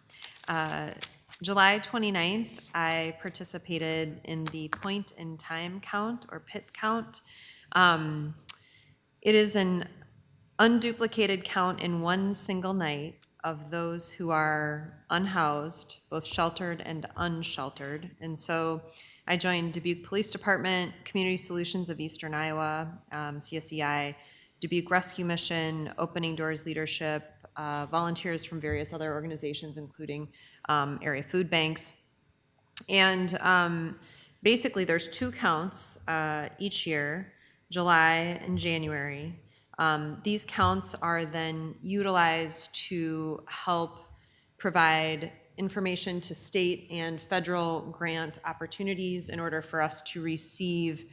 July 29th, I participated in the Point in Time count, or PIT count. It is an unduplicated count in one single night of those who are unhoused, both sheltered and unsheltered. And so I joined Dubuque Police Department, Community Solutions of Eastern Iowa, CSEI, Dubuque Rescue Mission, Opening Doors Leadership, volunteers from various other organizations, including area food banks. And basically there's two counts each year, July and January. These counts are then utilized to help provide information to state and federal grant opportunities in order for us to receive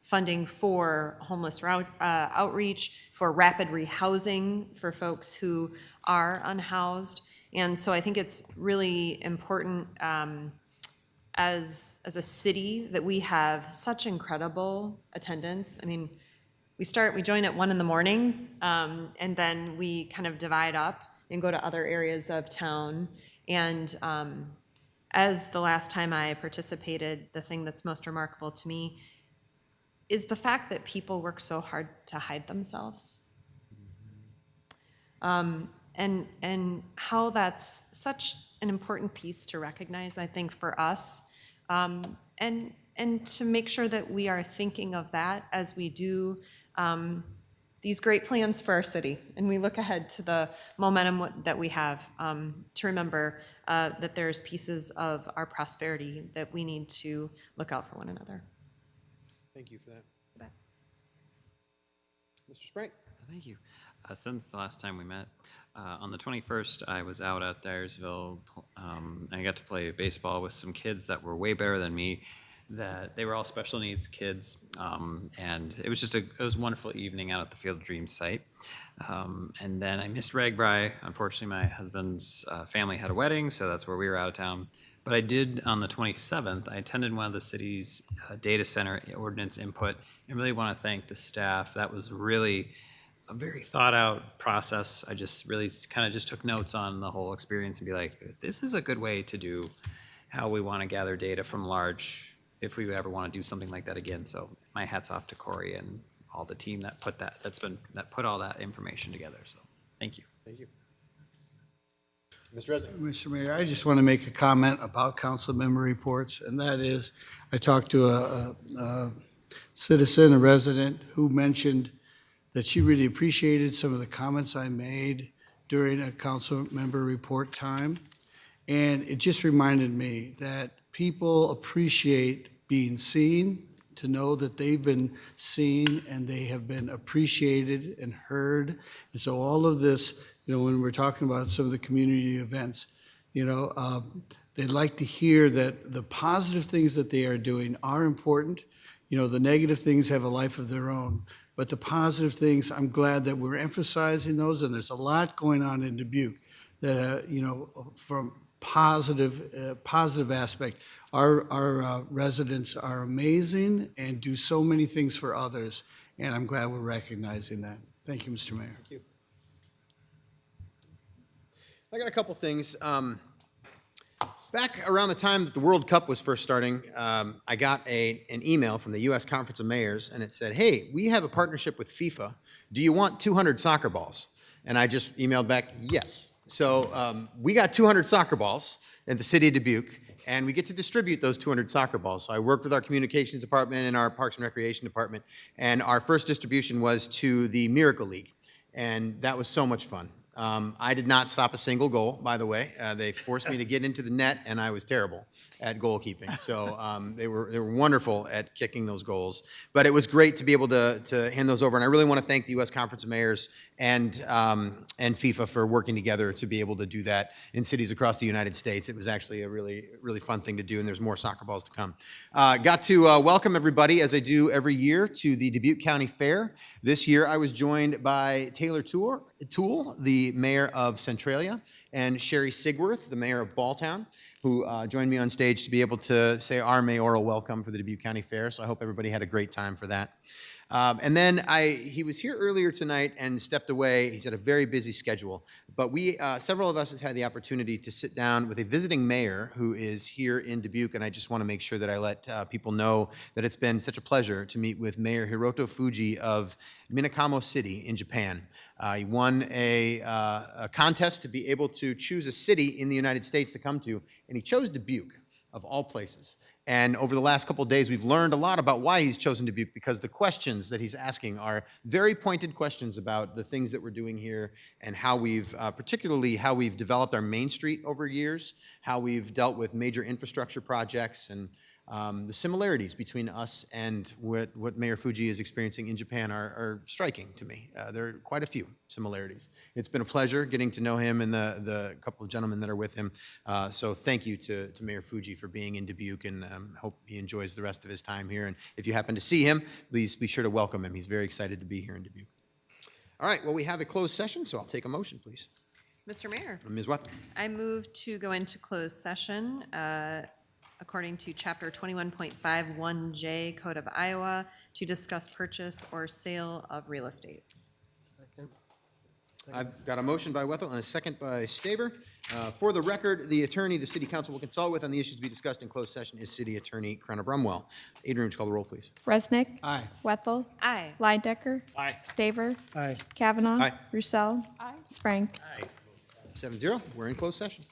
funding for homeless outreach, for rapid rehousing for folks who are unhoused. And so I think it's really important as a city that we have such incredible attendance. I mean, we join at 1 a.m, and then we kind of divide up and go to other areas of town. And as the last time I participated, the thing that's most remarkable to me is the fact that people work so hard to hide themselves. And how that's such an important piece to recognize, I think, for us. And to make sure that we are thinking of that as we do these great plans for our city, and we look ahead to the momentum that we have, to remember that there's pieces of our prosperity that we need to look out for one another. Thank you for that. Mr. Sprank. Thank you. Since the last time we met, on the 21st, I was out at Dyersville. I got to play baseball with some kids that were way better than me. That they were all special needs kids, and it was just it was a wonderful evening out at the Field of Dreams site. And then I missed Ragbri. Unfortunately, my husband's family had a wedding, so that's where we were out of town. But I did, on the 27th, I attended one of the city's data center ordinance input, and really want to thank the staff. That was really a very thought out process. I just really kind of just took notes on the whole experience and be like, this is a good way to do how we want to gather data from large, if we ever want to do something like that again. So my hat's off to Corey and all the team that put put all that information together. So thank you. Thank you. Mr. Resnick. Mr. Mayor, I just want to make a comment about council member reports, and that is, I talked to a citizen, a resident, who mentioned that she really appreciated some of the comments I made during a council member report time. And it just reminded me that people appreciate being seen, to know that they've been seen and they have been appreciated and heard. And so all of this, when we're talking about some of the community events, they'd like to hear that the positive things that they are doing are important. The negative things have a life of their own. But the positive things, I'm glad that we're emphasizing those, and there's a lot going on in Dubuque that, from positive aspect. Our residents are amazing and do so many things for others, and I'm glad we're recognizing that. Thank you, Mr. Mayor. Thank you. I got a couple things. Back around the time that the World Cup was first starting, I got an email from the U.S. Conference of Mayors, and it said, hey, we have a partnership with FIFA. Do you want 200 soccer balls? And I just emailed back, yes. So we got 200 soccer balls at the city of Dubuque, and we get to distribute those 200 soccer balls. So I worked with our communications department and our Parks and Recreation department, and our first distribution was to the Miracle League, and that was so much fun. I did not stop a single goal, by the way. They forced me to get into the net, and I was terrible at goalkeeping. So they were wonderful at kicking those goals. But it was great to be able to hand those over. And I really want to thank the U.S. Conference of Mayors and FIFA for working together to be able to do that in cities across the United States. It was actually a really, really fun thing to do, and there's more soccer balls to come. Got to welcome everybody, as I do every year, to the Dubuque County Fair. This year I was joined by Taylor Toole, the mayor of Centralia, and Sherry Sigworth, the mayor of Balltown, who joined me on stage to be able to say our mayoral welcome for the Dubuque County Fair. So I hope everybody had a great time for that. And then he was here earlier tonight and stepped away. He's had a very busy schedule. But several of us have had the opportunity to sit down with a visiting mayor who is here in Dubuque, and I just want to make sure that I let people know that it's been such a pleasure to meet with Mayor Hiroto Fuji of Minakamo City in Japan. He won a contest to be able to choose a city in the United States to come to, and he chose Dubuque, of all places. And over the last couple of days, we've learned a lot about why he's chosen Dubuque, because the questions that he's asking are very pointed questions about the things that we're doing here and how particularly how we've developed our Main Street over years, how we've dealt with major infrastructure projects, and the similarities between us and what Mayor Fuji is experiencing in Japan are striking to me. There are quite a few similarities. It's been a pleasure getting to know him and the couple of gentlemen that are with him. So thank you to Mayor Fuji for being in Dubuque, and hope he enjoys the rest of his time here. And if you happen to see him, please be sure to welcome him. He's very excited to be here in Dubuque. All right, well, we have a closed session, so I'll take a motion, please. Mr. Mayor. Ms. Wethel. I move to go into closed session according to Chapter 21.51J Code of Iowa to discuss purchase or sale of real estate. I've got a motion by Wethel and a second by Staber. For the record, the attorney the city council will consult with on the issues to be discussed in closed session is City Attorney Croner Brumwell. Adrian, would you call the roll, please? Resnick. Aye. Wethel. Aye. Lidecker. Aye. Staver. Aye. Kavanaugh. Aye. Roussel. Sprank. 7-0, we're in closed session.